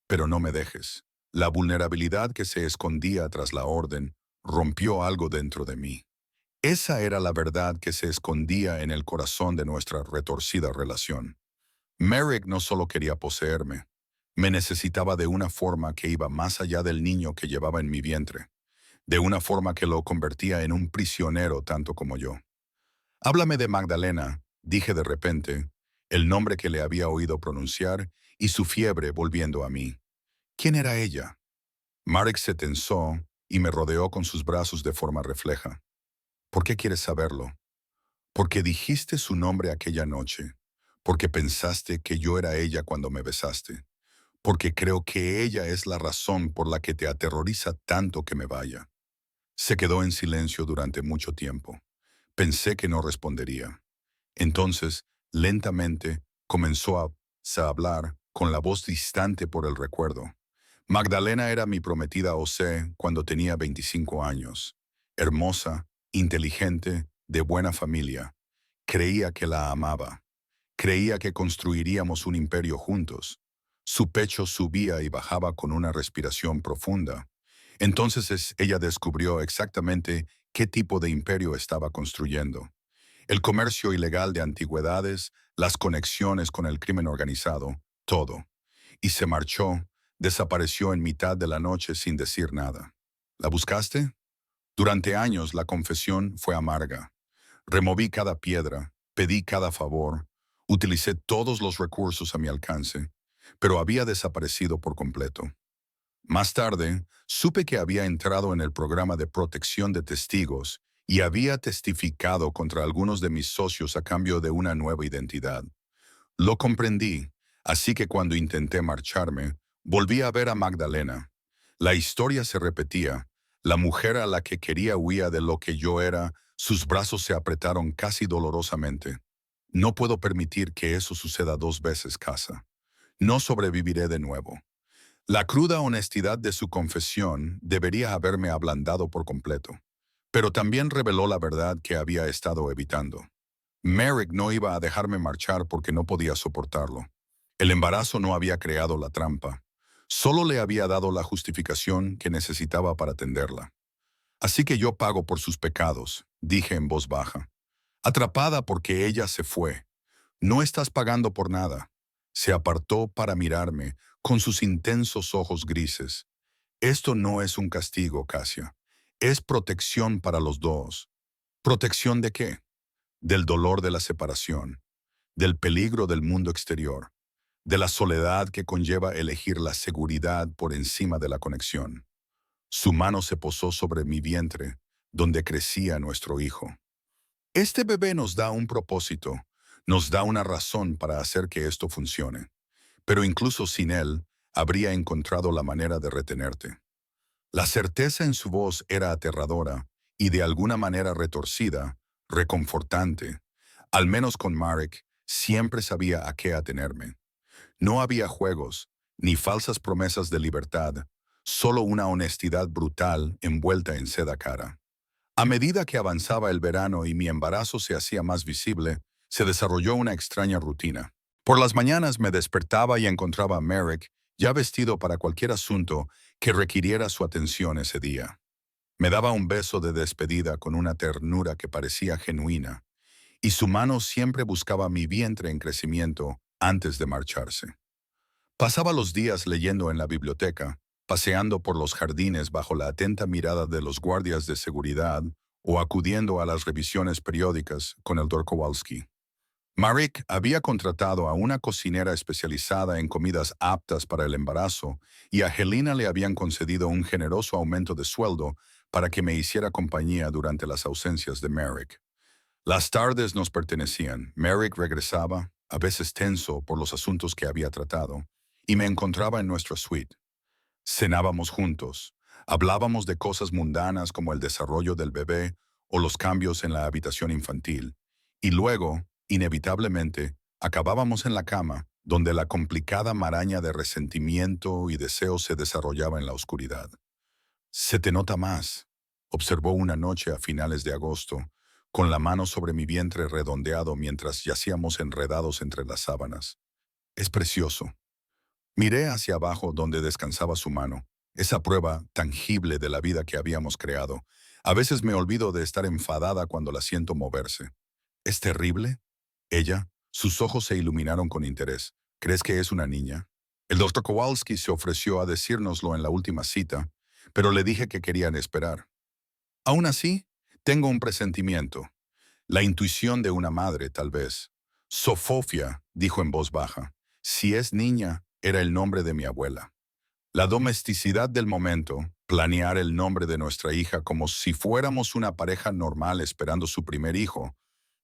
Pero no me dejes. La vulnerabilidad que se escondía tras la orden rompió algo dentro de mí. Esa era la verdad que se escondía en el corazón de nuestra retorcida relación. Merrick no solo quería poseerme, me necesitaba de una forma que iba más allá del niño que llevaba en mi vientre, de una forma que lo convertía en un prisionero tanto como yo. Háblame de Magdalena, dije de repente, el nombre que le había oído pronunciar y su fiebre volviendo a mí. ¿Quién era ella? Marek se tensó y me rodeó con sus brazos de forma refleja. ¿Por qué quieres saberlo? Porque dijiste su nombre aquella noche, porque pensaste que yo era ella cuando me besaste, porque creo que ella es la razón por la que te aterroriza tanto que me vaya. Se quedó en silencio durante mucho tiempo. Pensé que no respondería. Entonces, lentamente, comenzó a hablar con la voz distante por el recuerdo. Magdalena era mi prometida José cuando tenía 25 años. Hermosa, inteligente, de buena familia. Creía que la amaba. Creía que construiríamos un imperio juntos. Su pecho subía y bajaba con una respiración profunda. Entonces ella descubrió exactamente qué tipo de imperio estaba construyendo. El comercio ilegal de antigüedades, las conexiones con el crimen organizado, todo. Y se marchó, desapareció en mitad de la noche sin decir nada. ¿La buscaste? Durante años la confesión fue amarga. Removí cada piedra, pedí cada favor, utilicé todos los recursos a mi alcance, pero había desaparecido por completo. Más tarde, supe que había entrado en el programa de protección de testigos y había testificado contra algunos de mis socios a cambio de una nueva identidad. Lo comprendí, así que cuando intenté marcharme, volví a ver a Magdalena. La historia se repetía. La mujer a la que quería huía de lo que yo era, sus brazos se apretaron casi dolorosamente. No puedo permitir que eso suceda dos veces, Casa. No sobreviviré de nuevo. La cruda honestidad de su confesión debería haberme ablandado por completo, pero también reveló la verdad que había estado evitando. Merrick no iba a dejarme marchar porque no podía soportarlo. El embarazo no había creado la trampa, solo le había dado la justificación que necesitaba para atenderla. Así que yo pago por sus pecados, dije en voz baja. Atrapada porque ella se fue. No estás pagando por nada. Se apartó para mirarme con sus intensos ojos grises. Esto no es un castigo, Casia. Es protección para los dos. ¿Protección de qué? Del dolor de la separación, del peligro del mundo exterior, de la soledad que conlleva elegir la seguridad por encima de la conexión. Su mano se posó sobre mi vientre, donde crecía nuestro hijo. Este bebé nos da un propósito, nos da una razón para hacer que esto funcione, pero incluso sin él, habría encontrado la manera de retenerte. La certeza en su voz era aterradora y de alguna manera retorcida, reconfortante. Al menos con Marek, siempre sabía a qué atenerme. No había juegos, ni falsas promesas de libertad, solo una honestidad brutal envuelta en seda cara. A medida que avanzaba el verano y mi embarazo se hacía más visible, se desarrolló una extraña rutina. Por las mañanas me despertaba y encontraba a Merrick ya vestido para cualquier asunto que requiriera su atención ese día. Me daba un beso de despedida con una ternura que parecía genuina, y su mano siempre buscaba mi vientre en crecimiento antes de marcharse. Pasaba los días leyendo en la biblioteca, paseando por los jardines bajo la atenta mirada de los guardias de seguridad o acudiendo a las revisiones periódicas con el Dr. Kowalski. Marek había contratado a una cocinera especializada en comidas aptas para el embarazo y a Helena le habían concedido un generoso aumento de sueldo para que me hiciera compañía durante las ausencias de Marek. Las tardes nos pertenecían. Merrick regresaba, a veces tenso por los asuntos que había tratado, y me encontraba en nuestra suite. Cenábamos juntos, hablábamos de cosas mundanas como el desarrollo del bebé o los cambios en la habitación infantil, y luego, inevitablemente, acabábamos en la cama, donde la complicada maraña de resentimiento y deseo se desarrollaba en la oscuridad. Se te nota más, observó una noche a finales de agosto, con la mano sobre mi vientre redondeado mientras yacíamos enredados entre las sábanas. Es precioso. Miré hacia abajo donde descansaba su mano, esa prueba tangible de la vida que habíamos creado. A veces me olvido de estar enfadada cuando la siento moverse. ¿Es terrible? Ella, sus ojos se iluminaron con interés. ¿Crees que es una niña? El doctor Kowalski se ofreció a decírnoslo en la última cita, pero le dije que querían esperar. Aún así, tengo un presentimiento. La intuición de una madre, tal vez. Sofofia, dijo en voz baja. Si es niña, era el nombre de mi abuela. La domesticidad del momento, planear el nombre de nuestra hija como si fuéramos una pareja normal esperando su primer hijo,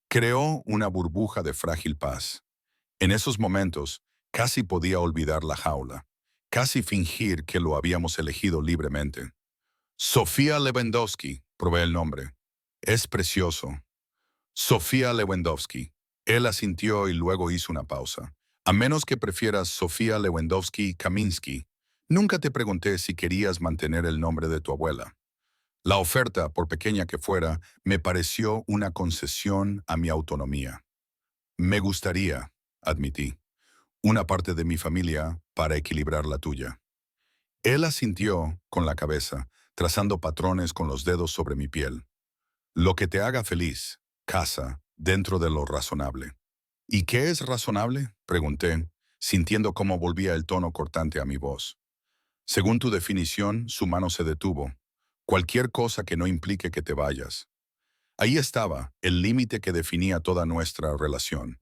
creó una burbuja de frágil paz. En esos momentos, casi podía olvidar la jaula, casi fingir que lo habíamos elegido libremente. Sofía Lewandowski, probé el nombre. Es precioso. Sofía Lewandowski. Él asintió y luego hizo una pausa. A menos que prefieras Sofía Lewandowski Kaminsky, nunca te pregunté si querías mantener el nombre de tu abuela. La oferta, por pequeña que fuera, me pareció una concesión a mi autonomía. Me gustaría, admití, una parte de mi familia para equilibrar la tuya. Él asintió con la cabeza, trazando patrones con los dedos sobre mi piel. Lo que te haga feliz, casa, dentro de lo razonable. ¿Y qué es razonable? Pregunté, sintiendo cómo volvía el tono cortante a mi voz. Según tu definición, su mano se detuvo. Cualquier cosa que no implique que te vayas. Ahí estaba, el límite que definía toda nuestra relación.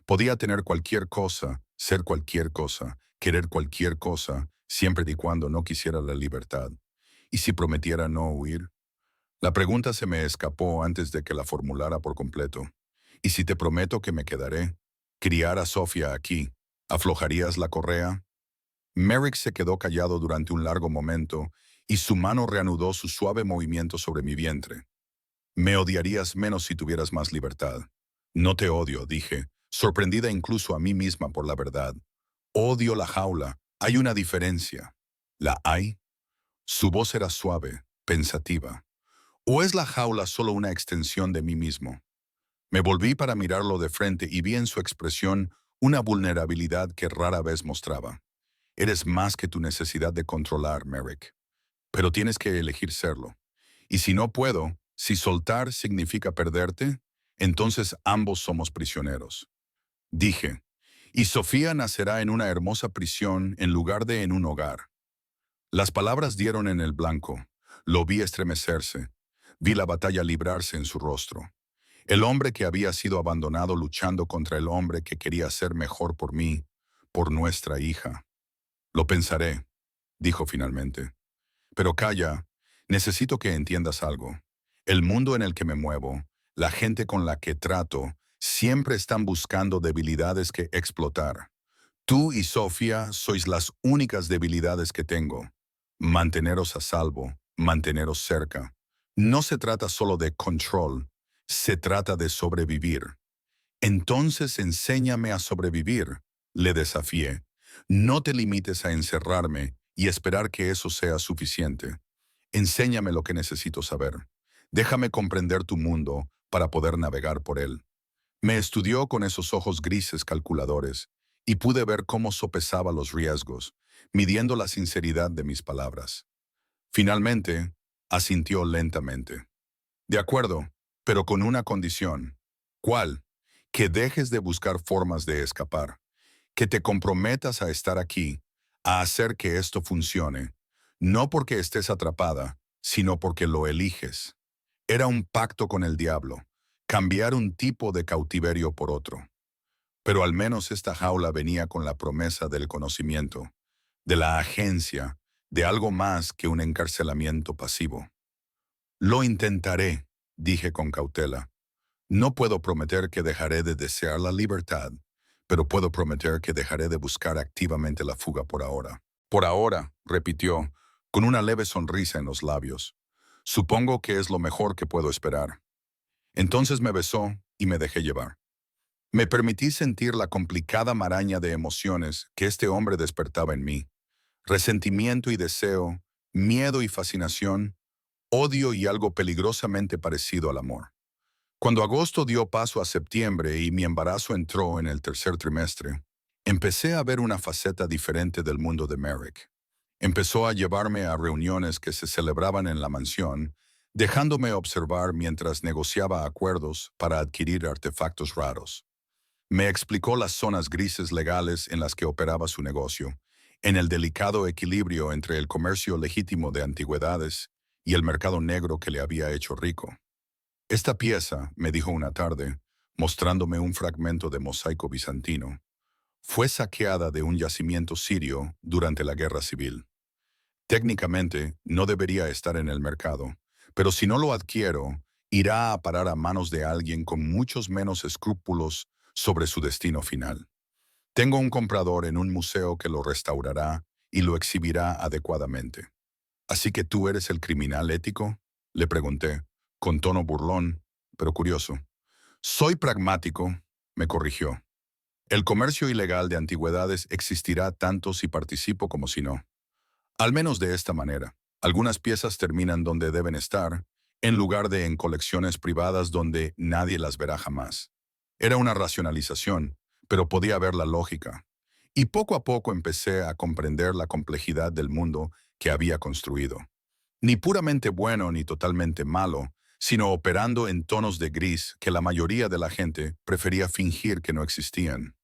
Podía tener cualquier cosa, ser cualquier cosa, querer cualquier cosa, siempre y cuando no quisiera la libertad. ¿Y si prometiera no huir? La pregunta se me escapó antes de que la formulara por completo. ¿Y si te prometo que me quedaré? Criar a Sofía aquí. ¿Aflojarías la correa? Merrick se quedó callado durante un largo momento y su mano reanudó su suave movimiento sobre mi vientre. Me odiarías menos si tuvieras más libertad. No te odio, dije, sorprendida incluso a mí misma por la verdad. Odio la jaula. Hay una diferencia. ¿La hay? Su voz era suave, pensativa. ¿O es la jaula solo una extensión de mí mismo? Me volví para mirarlo de frente y vi en su expresión una vulnerabilidad que rara vez mostraba. Eres más que tu necesidad de controlar, Merrick. Pero tienes que elegir serlo. Y si no puedo, si soltar significa perderte, entonces ambos somos prisioneros. Dije, y Sofía nacerá en una hermosa prisión en lugar de en un hogar. Las palabras dieron en el blanco. Lo vi estremecerse. Vi la batalla librarse en su rostro. El hombre que había sido abandonado luchando contra el hombre que quería ser mejor por mí, por nuestra hija. Lo pensaré, dijo finalmente. Pero calla, necesito que entiendas algo. El mundo en el que me muevo, la gente con la que trato, siempre están buscando debilidades que explotar. Tú y Sofía sois las únicas debilidades que tengo. manteneros a salvo, manteneros cerca. No se trata solo de control, se trata de sobrevivir. Entonces enséñame a sobrevivir, le desafié. No te limites a encerrarme y esperar que eso sea suficiente. Enséñame lo que necesito saber. Déjame comprender tu mundo para poder navegar por él. Me estudió con esos ojos grises calculadores y pude ver cómo sopesaba los riesgos, midiendo la sinceridad de mis palabras. Finalmente, asintió lentamente. De acuerdo, pero con una condición. ¿Cuál? Que dejes de buscar formas de escapar, que te comprometas a estar aquí, a hacer que esto funcione, no porque estés atrapada, sino porque lo eliges. Era un pacto con el diablo, cambiar un tipo de cautiverio por otro. Pero al menos esta jaula venía con la promesa del conocimiento, de la agencia, de algo más que un encarcelamiento pasivo. Lo intentaré, dije con cautela. No puedo prometer que dejaré de desear la libertad, pero puedo prometer que dejaré de buscar activamente la fuga por ahora. Por ahora, repitió, con una leve sonrisa en los labios. Supongo que es lo mejor que puedo esperar. Entonces me besó y me dejé llevar. Me permití sentir la complicada maraña de emociones que este hombre despertaba en mí. Resentimiento y deseo, miedo y fascinación, odio y algo peligrosamente parecido al amor. Cuando agosto dio paso a septiembre y mi embarazo entró en el tercer trimestre, empecé a ver una faceta diferente del mundo de Merrick. Empezó a llevarme a reuniones que se celebraban en la mansión, dejándome observar mientras negociaba acuerdos para adquirir artefactos raros. Me explicó las zonas grises legales en las que operaba su negocio, en el delicado equilibrio entre el comercio legítimo de antigüedades y el mercado negro que le había hecho rico. Esta pieza, me dijo una tarde, mostrándome un fragmento de mosaico bizantino, fue saqueada de un yacimiento sirio durante la Guerra Civil. Técnicamente, no debería estar en el mercado, pero si no lo adquiero, irá a parar a manos de alguien con muchos menos escrúpulos sobre su destino final. Tengo un comprador en un museo que lo restaurará y lo exhibirá adecuadamente. ¿Así que tú eres el criminal ético?, le pregunté, con tono burlón, pero curioso. Soy pragmático, me corrigió. El comercio ilegal de antigüedades existirá tanto si participo como si no. Al menos de esta manera. Algunas piezas terminan donde deben estar, en lugar de en colecciones privadas donde nadie las verá jamás. Era una racionalización, pero podía ver la lógica. Y poco a poco empecé a comprender la complejidad del mundo que había construido. Ni puramente bueno ni totalmente malo, sino operando en tonos de gris que la mayoría de la gente prefería fingir que no existían.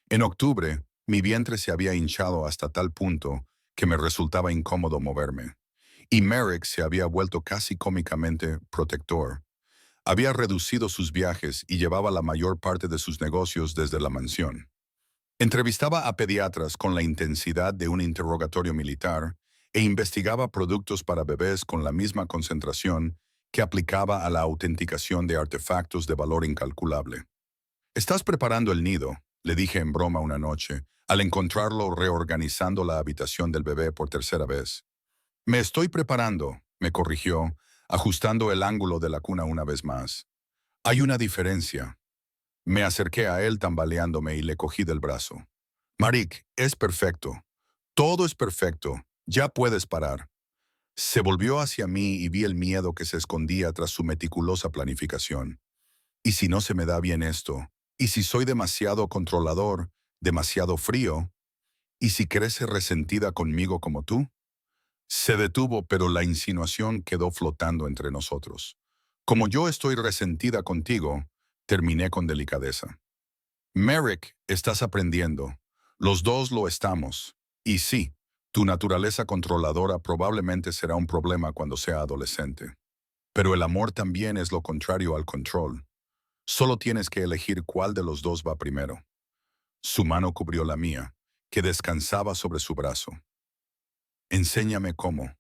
En octubre, mi vientre se había hinchado hasta tal punto que me resultaba incómodo moverme. Y Merrick se había vuelto casi cómicamente protector. Había reducido sus viajes y llevaba la mayor parte de sus negocios desde la mansión. Entrevistaba a pediatras con la intensidad de un interrogatorio militar e investigaba productos para bebés con la misma concentración que aplicaba a la autenticación de artefactos de valor incalculable. «Estás preparando el nido», le dije en broma una noche, al encontrarlo reorganizando la habitación del bebé por tercera vez. «Me estoy preparando», me corrigió, ajustando el ángulo de la cuna una vez más. «Hay una diferencia». Me acerqué a él tambaleándome y le cogí del brazo. «Marik, es perfecto. Todo es perfecto. Ya puedes parar». Se volvió hacia mí y vi el miedo que se escondía tras su meticulosa planificación. ¿Y si no se me da bien esto? ¿Y si soy demasiado controlador, demasiado frío? ¿Y si crece resentida conmigo como tú? Se detuvo, pero la insinuación quedó flotando entre nosotros. Como yo estoy resentida contigo, terminé con delicadeza. Merrick, estás aprendiendo. Los dos lo estamos. Y sí, tu naturaleza controladora probablemente será un problema cuando sea adolescente. Pero el amor también es lo contrario al control. Solo tienes que elegir cuál de los dos va primero. Su mano cubrió la mía, que descansaba sobre su brazo. Enséñame cómo.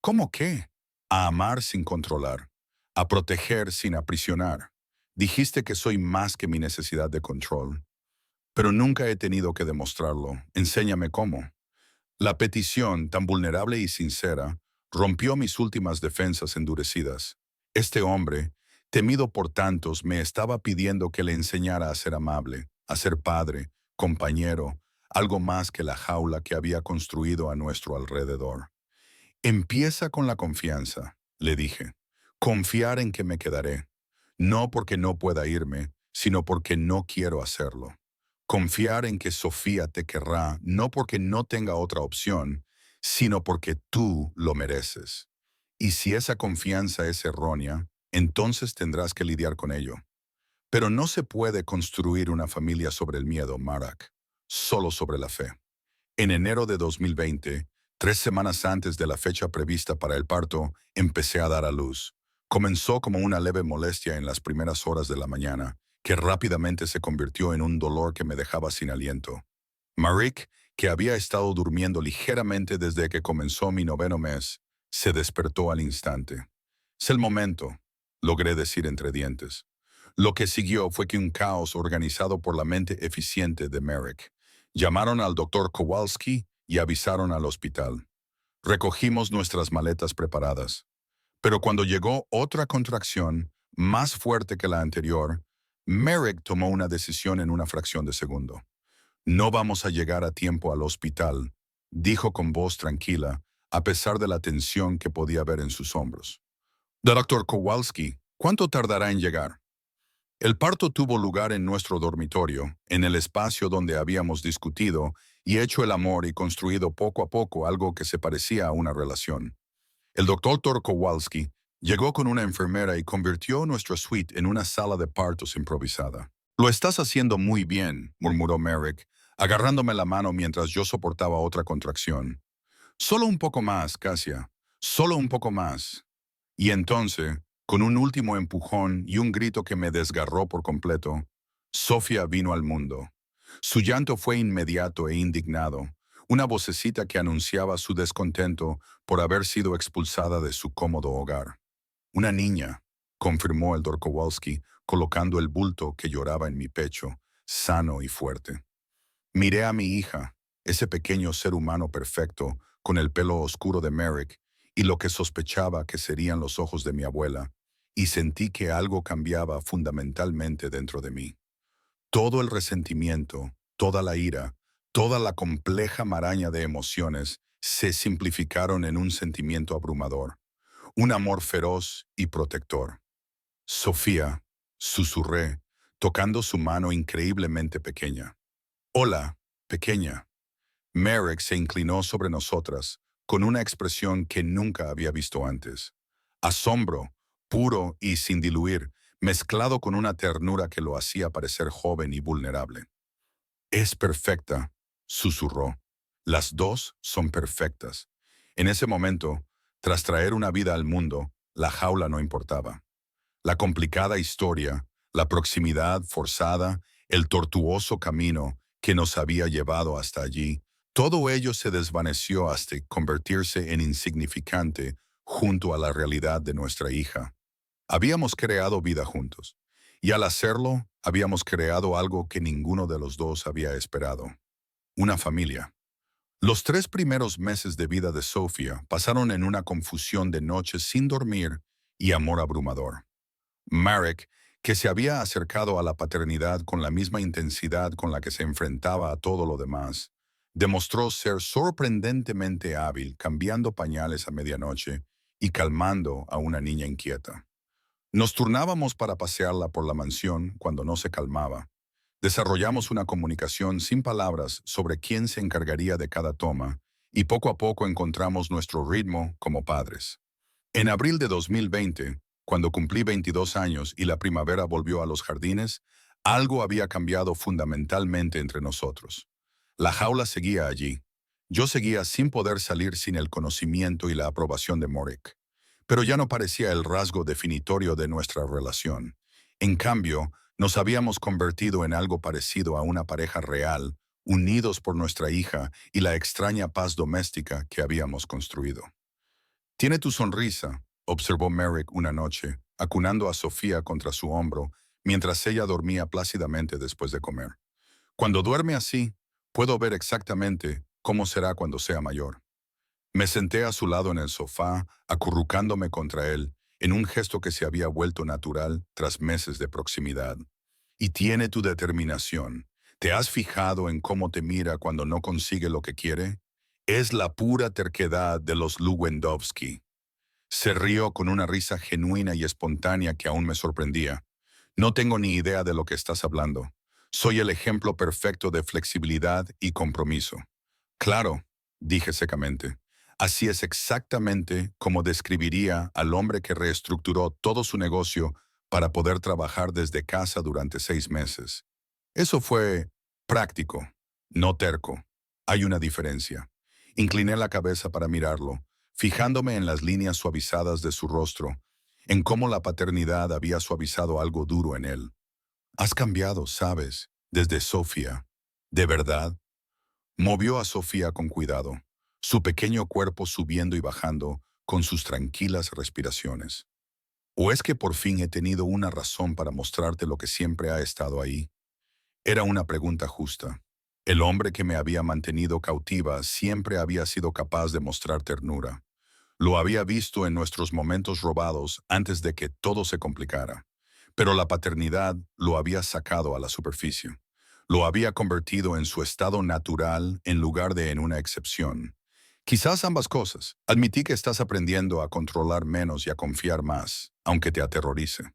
¿Cómo qué? A amar sin controlar, a proteger sin aprisionar. Dijiste que soy más que mi necesidad de control, pero nunca he tenido que demostrarlo. Enséñame cómo. La petición, tan vulnerable y sincera, rompió mis últimas defensas endurecidas. Este hombre, temido por tantos, me estaba pidiendo que le enseñara a ser amable, a ser padre, compañero, algo más que la jaula que había construido a nuestro alrededor. Empieza con la confianza, le dije. Confiar en que me quedaré. No porque no pueda irme, sino porque no quiero hacerlo. Confiar en que Sofía te querrá, no porque no tenga otra opción, sino porque tú lo mereces. Y si esa confianza es errónea, entonces tendrás que lidiar con ello. Pero no se puede construir una familia sobre el miedo, Marak, solo sobre la fe. En enero de 2020, 3 semanas antes de la fecha prevista para el parto, empecé a dar a luz. Comenzó como una leve molestia en las primeras horas de la mañana, que rápidamente se convirtió en un dolor que me dejaba sin aliento. Marik, que había estado durmiendo ligeramente desde que comenzó mi 9º mes, se despertó al instante. Es el momento, logré decir entre dientes. Lo que siguió fue que un caos organizado por la mente eficiente de Merrick. Llamaron al doctor Kowalski y avisaron al hospital. Recogimos nuestras maletas preparadas. Pero cuando llegó otra contracción, más fuerte que la anterior, Merrick tomó una decisión en una fracción de segundo. No vamos a llegar a tiempo al hospital, dijo con voz tranquila, a pesar de la tensión que podía ver en sus hombros. Doctor Kowalski, ¿cuánto tardará en llegar? El parto tuvo lugar en nuestro dormitorio, en el espacio donde habíamos discutido y hecho el amor y construido poco a poco algo que se parecía a una relación. El doctor Kowalski llegó con una enfermera y convirtió nuestra suite en una sala de partos improvisada. Lo estás haciendo muy bien, murmuró Merrick, agarrándome la mano mientras yo soportaba otra contracción. Solo un poco más, Cassia. Solo un poco más. Y entonces, con un último empujón y un grito que me desgarró por completo, Sofía vino al mundo. Su llanto fue inmediato e indignado, una vocecita que anunciaba su descontento por haber sido expulsada de su cómodo hogar. Una niña, confirmó el Dr. Kowalski, colocando el bulto que lloraba en mi pecho, sano y fuerte. Miré a mi hija, ese pequeño ser humano perfecto, con el pelo oscuro de Merrick, y lo que sospechaba que serían los ojos de mi abuela, y sentí que algo cambiaba fundamentalmente dentro de mí. Todo el resentimiento, toda la ira, toda la compleja maraña de emociones se simplificaron en un sentimiento abrumador, un amor feroz y protector. Sofía, susurré, tocando su mano increíblemente pequeña. Hola, pequeña. Merrick se inclinó sobre nosotras, con una expresión que nunca había visto antes. Asombro, puro y sin diluir, mezclado con una ternura que lo hacía parecer joven y vulnerable. Es perfecta, susurró. Las dos son perfectas. En ese momento, tras traer una vida al mundo, la jaula no importaba. La complicada historia, la proximidad forzada, el tortuoso camino que nos había llevado hasta allí, todo ello se desvaneció hasta convertirse en insignificante junto a la realidad de nuestra hija. Habíamos creado vida juntos, y al hacerlo, habíamos creado algo que ninguno de los dos había esperado: una familia. Los 3 primeros meses de vida de Sofía pasaron en una confusión de noches sin dormir y amor abrumador. Marek, que se había acercado a la paternidad con la misma intensidad con la que se enfrentaba a todo lo demás, demostró ser sorprendentemente hábil cambiando pañales a medianoche y calmando a una niña inquieta. Nos turnábamos para pasearla por la mansión cuando no se calmaba. Desarrollamos una comunicación sin palabras sobre quién se encargaría de cada toma y poco a poco encontramos nuestro ritmo como padres. En abril de 2020, cuando cumplí 22 años y la primavera volvió a los jardines, algo había cambiado fundamentalmente entre nosotros. La jaula seguía allí. Yo seguía sin poder salir sin el conocimiento y la aprobación de Morik. Pero ya no parecía el rasgo definitorio de nuestra relación. En cambio, nos habíamos convertido en algo parecido a una pareja real, unidos por nuestra hija y la extraña paz doméstica que habíamos construido. Tiene tu sonrisa, observó Merrick una noche, acunando a Sofía contra su hombro, mientras ella dormía plácidamente después de comer. Cuando duerme así, puedo ver exactamente cómo será cuando sea mayor. Me senté a su lado en el sofá, acurrucándome contra él, en un gesto que se había vuelto natural tras meses de proximidad. Y tiene tu determinación. ¿Te has fijado en cómo te mira cuando no consigue lo que quiere? Es la pura terquedad de los Lewandowski. Se rió con una risa genuina y espontánea que aún me sorprendía. No tengo ni idea de lo que estás hablando. Soy el ejemplo perfecto de flexibilidad y compromiso. Claro, dije secamente. Así es exactamente como describiría al hombre que reestructuró todo su negocio para poder trabajar desde casa durante 6 meses. Eso fue práctico, no terco. Hay una diferencia. Incliné la cabeza para mirarlo, fijándome en las líneas suavizadas de su rostro, en cómo la paternidad había suavizado algo duro en él. Has cambiado, sabes, desde Sofía. ¿De verdad? Movió a Sofía con cuidado, su pequeño cuerpo subiendo y bajando con sus tranquilas respiraciones. ¿O es que por fin he tenido una razón para mostrarte lo que siempre ha estado ahí? Era una pregunta justa. El hombre que me había mantenido cautiva siempre había sido capaz de mostrar ternura. Lo había visto en nuestros momentos robados antes de que todo se complicara. Pero la paternidad lo había sacado a la superficie. Lo había convertido en su estado natural en lugar de en una excepción. Quizás ambas cosas. Admití que estás aprendiendo a controlar menos y a confiar más, aunque te aterrorice.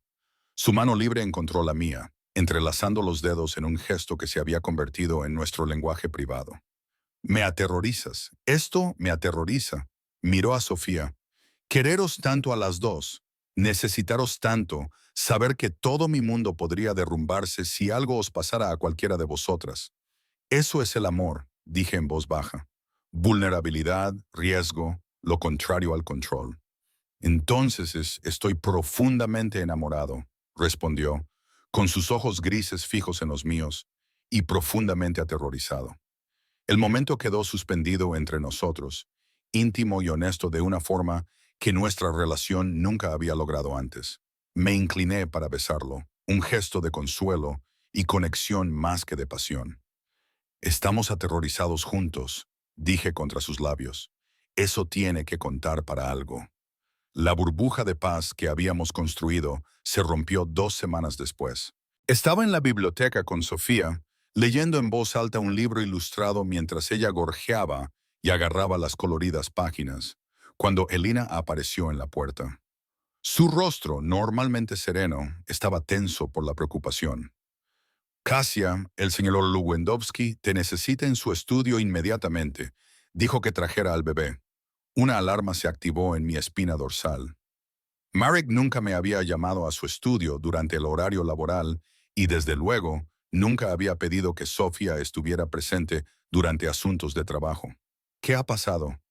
Su mano libre encontró la mía, entrelazando los dedos en un gesto que se había convertido en nuestro lenguaje privado. Me aterrorizas. Esto me aterroriza. Miró a Sofía. Quereros tanto a las dos, necesitaros tanto, saber que todo mi mundo podría derrumbarse si algo os pasara a cualquiera de vosotras. Eso es el amor, dije en voz baja. Vulnerabilidad, riesgo, lo contrario al control. Entonces estoy profundamente enamorado, respondió, con sus ojos grises fijos en los míos, y profundamente aterrorizado. El momento quedó suspendido entre nosotros, íntimo y honesto de una forma que nuestra relación nunca había logrado antes. Me incliné para besarlo, un gesto de consuelo y conexión más que de pasión. Estamos aterrorizados juntos, dije contra sus labios. Eso tiene que contar para algo. La burbuja de paz que habíamos construido se rompió 2 semanas después. Estaba en la biblioteca con Sofía, leyendo en voz alta un libro ilustrado mientras ella gorjeaba y agarraba las coloridas páginas, cuando Elina apareció en la puerta. Su rostro, normalmente sereno, estaba tenso por la preocupación. Kasia, el señor Lewandowski, te necesita en su estudio inmediatamente. Dijo que trajera al bebé. Una alarma se activó en mi espina dorsal. Marek nunca me había llamado a su estudio durante el horario laboral y, desde luego, nunca había pedido que Sofía estuviera presente durante asuntos de trabajo. ¿Qué ha pasado?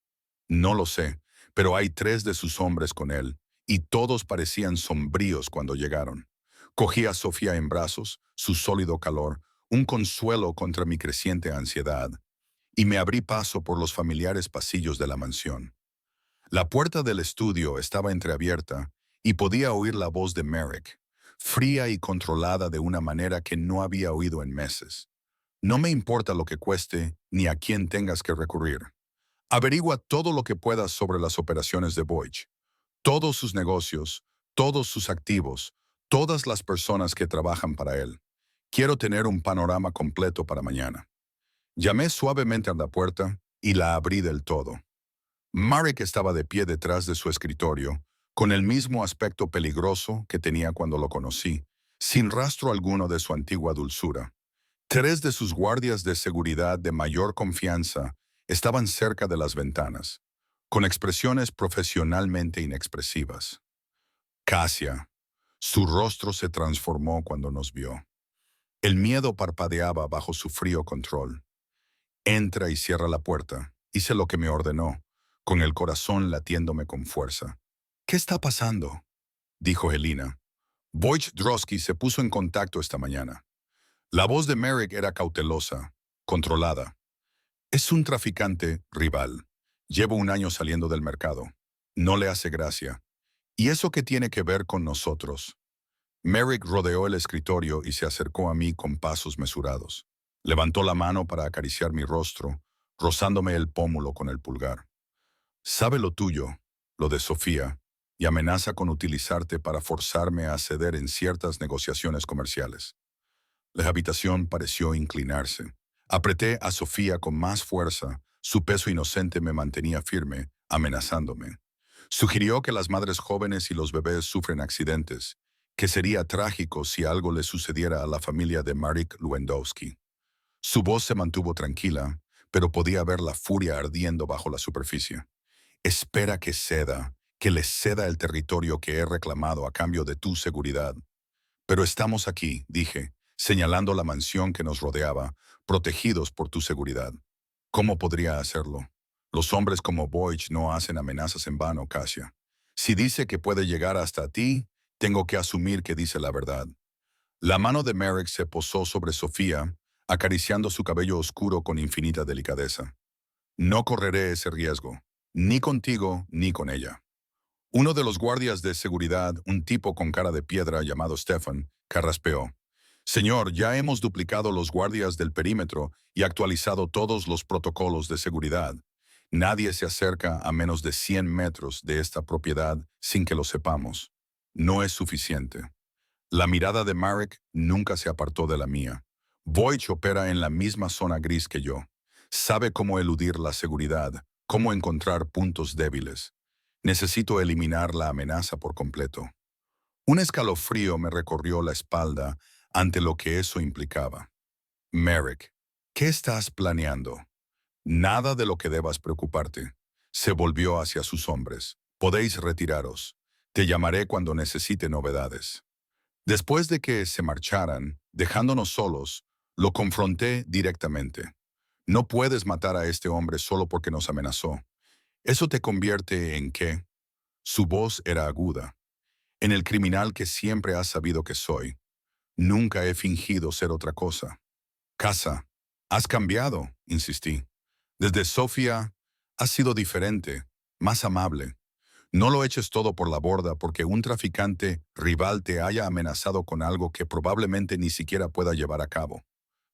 No lo sé, pero hay 3 de sus hombres con él, y todos parecían sombríos cuando llegaron. Cogí a Sofía en brazos, su sólido calor, un consuelo contra mi creciente ansiedad, y me abrí paso por los familiares pasillos de la mansión. La puerta del estudio estaba entreabierta y podía oír la voz de Marek, fría y controlada de una manera que no había oído en meses. No me importa lo que cueste ni a quién tengas que recurrir. Averigua todo lo que puedas sobre las operaciones de Boych, todos sus negocios, todos sus activos, todas las personas que trabajan para él. Quiero tener un panorama completo para mañana. Llamé suavemente a la puerta y la abrí del todo. Marek estaba de pie detrás de su escritorio, con el mismo aspecto peligroso que tenía cuando lo conocí, sin rastro alguno de su antigua dulzura. 3 de sus guardias de seguridad de mayor confianza estaban cerca de las ventanas, con expresiones profesionalmente inexpresivas. Kasia. Su rostro se transformó cuando nos vio. El miedo parpadeaba bajo su frío control. Entra y cierra la puerta. Hice lo que me ordenó, con el corazón latiéndome con fuerza. ¿Qué está pasando?, dijo Elina. Wojciechowski se puso en contacto esta mañana. La voz de Marek era cautelosa, controlada. Es un traficante rival. Llevo un año saliendo del mercado. No le hace gracia. ¿Y eso qué tiene que ver con nosotros? Marek rodeó el escritorio y se acercó a mí con pasos mesurados. Levantó la mano para acariciar mi rostro, rozándome el pómulo con el pulgar. Sabe lo tuyo, lo de Sofía, y amenaza con utilizarte para forzarme a ceder en ciertas negociaciones comerciales. La habitación pareció inclinarse. Apreté a Sofía con más fuerza. Su peso inocente me mantenía firme, amenazándome. Sugirió que las madres jóvenes y los bebés sufren accidentes, que sería trágico si algo le sucediera a la familia de Marek Lewandowski. Su voz se mantuvo tranquila, pero podía ver la furia ardiendo bajo la superficie. Espera que le ceda el territorio que he reclamado a cambio de tu seguridad. Pero estamos aquí, dije, señalando la mansión que nos rodeaba, protegidos por tu seguridad. ¿Cómo podría hacerlo? Los hombres como Boych no hacen amenazas en vano, Kasia. Si dice que puede llegar hasta ti, tengo que asumir que dice la verdad. La mano de Merrick se posó sobre Sofía, acariciando su cabello oscuro con infinita delicadeza. No correré ese riesgo, ni contigo ni con ella. Uno de los guardias de seguridad, un tipo con cara de piedra llamado Stefan, carraspeó. Señor, ya hemos duplicado los guardias del perímetro y actualizado todos los protocolos de seguridad. Nadie se acerca a menos de 100 metros de esta propiedad sin que lo sepamos. No es suficiente. La mirada de Marek nunca se apartó de la mía. Voight opera en la misma zona gris que yo. Sabe cómo eludir la seguridad, cómo encontrar puntos débiles. Necesito eliminar la amenaza por completo. Un escalofrío me recorrió la espalda ante lo que eso implicaba. Merrick, ¿qué estás planeando? Nada de lo que debas preocuparte. Se volvió hacia sus hombres. Podéis retiraros. Te llamaré cuando necesite novedades. Después de que se marcharan, dejándonos solos, lo confronté directamente. No puedes matar a este hombre solo porque nos amenazó. ¿Eso te convierte en qué? Su voz era aguda. En el criminal que siempre has sabido que soy. Nunca he fingido ser otra cosa. Casa, has cambiado, insistí. Desde Sofía, has sido diferente, más amable. No lo eches todo por la borda porque un traficante rival te haya amenazado con algo que probablemente ni siquiera pueda llevar a cabo.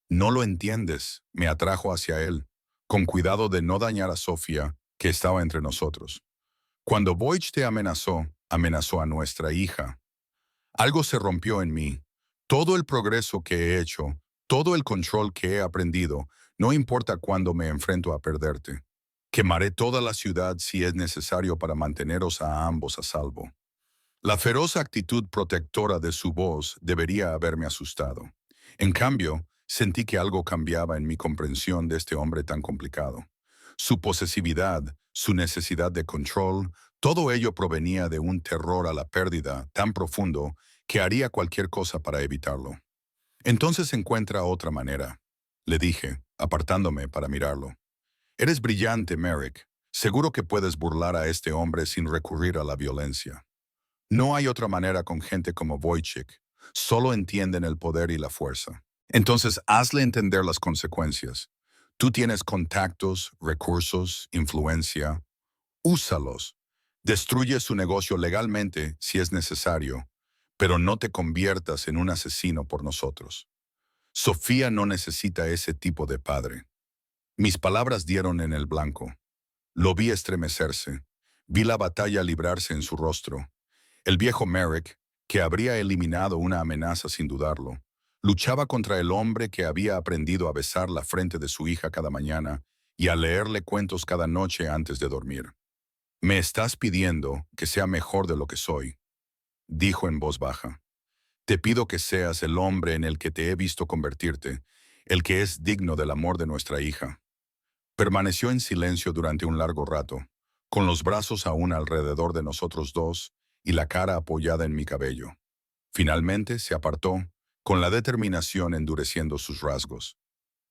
No lo entiendes, me atrajo hacia él, con cuidado de no dañar a Sofía, que estaba entre nosotros. Cuando Voight te amenazó, amenazó a nuestra hija. Algo se rompió en mí. Todo el progreso que he hecho, todo el control que he aprendido, no importa cuándo me enfrento a perderte. Quemaré toda la ciudad si es necesario para manteneros a ambos a salvo. La feroz actitud protectora de su voz debería haberme asustado. En cambio, sentí que algo cambiaba en mi comprensión de este hombre tan complicado. Su posesividad, su necesidad de control, todo ello provenía de un terror a la pérdida tan profundo que haría cualquier cosa para evitarlo. Entonces encuentra otra manera, le dije, apartándome para mirarlo. Eres brillante, Merrick. Seguro que puedes burlar a este hombre sin recurrir a la violencia. No hay otra manera con gente como Wojciech. Solo entienden el poder y la fuerza. Entonces hazle entender las consecuencias. Tú tienes contactos, recursos, influencia. Úsalos. Destruye su negocio legalmente si es necesario, pero no te conviertas en un asesino por nosotros. Sofía no necesita ese tipo de padre. Mis palabras dieron en el blanco. Lo vi estremecerse. Vi la batalla librarse en su rostro. El viejo Merrick, que habría eliminado una amenaza sin dudarlo, luchaba contra el hombre que había aprendido a besar la frente de su hija cada mañana y a leerle cuentos cada noche antes de dormir. Me estás pidiendo que sea mejor de lo que soy, dijo en voz baja. Te pido que seas el hombre en el que te he visto convertirte, el que es digno del amor de nuestra hija. Permaneció en silencio durante un largo rato, con los brazos aún alrededor de nosotros dos y la cara apoyada en mi cabello. Finalmente se apartó, con la determinación endureciendo sus rasgos.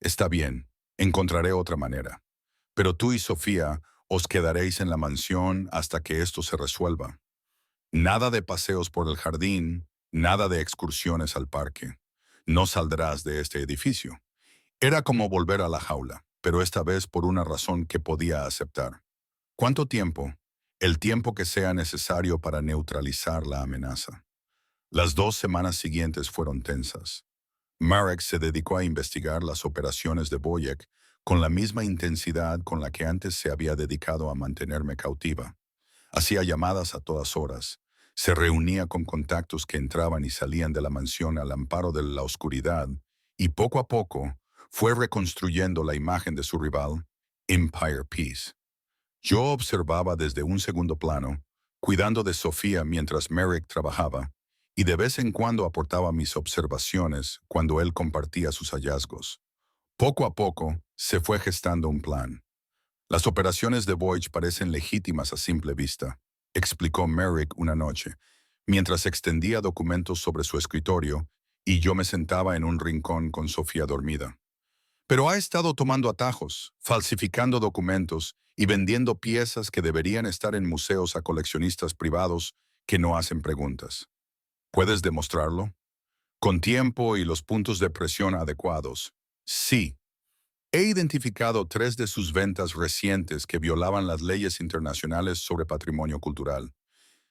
Está bien, encontraré otra manera. Pero tú y Sofía os quedaréis en la mansión hasta que esto se resuelva. Nada de paseos por el jardín, nada de excursiones al parque. No saldrás de este edificio. Era como volver a la jaula, pero esta vez por una razón que podía aceptar. ¿Cuánto tiempo? El tiempo que sea necesario para neutralizar la amenaza. Las 2 semanas siguientes fueron tensas. Marek se dedicó a investigar las operaciones de Boyek con la misma intensidad con la que antes se había dedicado a mantenerme cautiva. Hacía llamadas a todas horas. Se reunía con contactos que entraban y salían de la mansión al amparo de la oscuridad, y poco a poco fue reconstruyendo la imagen de su rival, Empire Peace. Yo observaba desde un segundo plano, cuidando de Sofía mientras Merrick trabajaba, y de vez en cuando aportaba mis observaciones cuando él compartía sus hallazgos. Poco a poco se fue gestando un plan. Las operaciones de Voight parecen legítimas a simple vista, explicó Merrick una noche, mientras extendía documentos sobre su escritorio y yo me sentaba en un rincón con Sofía dormida. Pero ha estado tomando atajos, falsificando documentos y vendiendo piezas que deberían estar en museos a coleccionistas privados que no hacen preguntas. ¿Puedes demostrarlo? Con tiempo y los puntos de presión adecuados. Sí. He identificado 3 de sus ventas recientes que violaban las leyes internacionales sobre patrimonio cultural.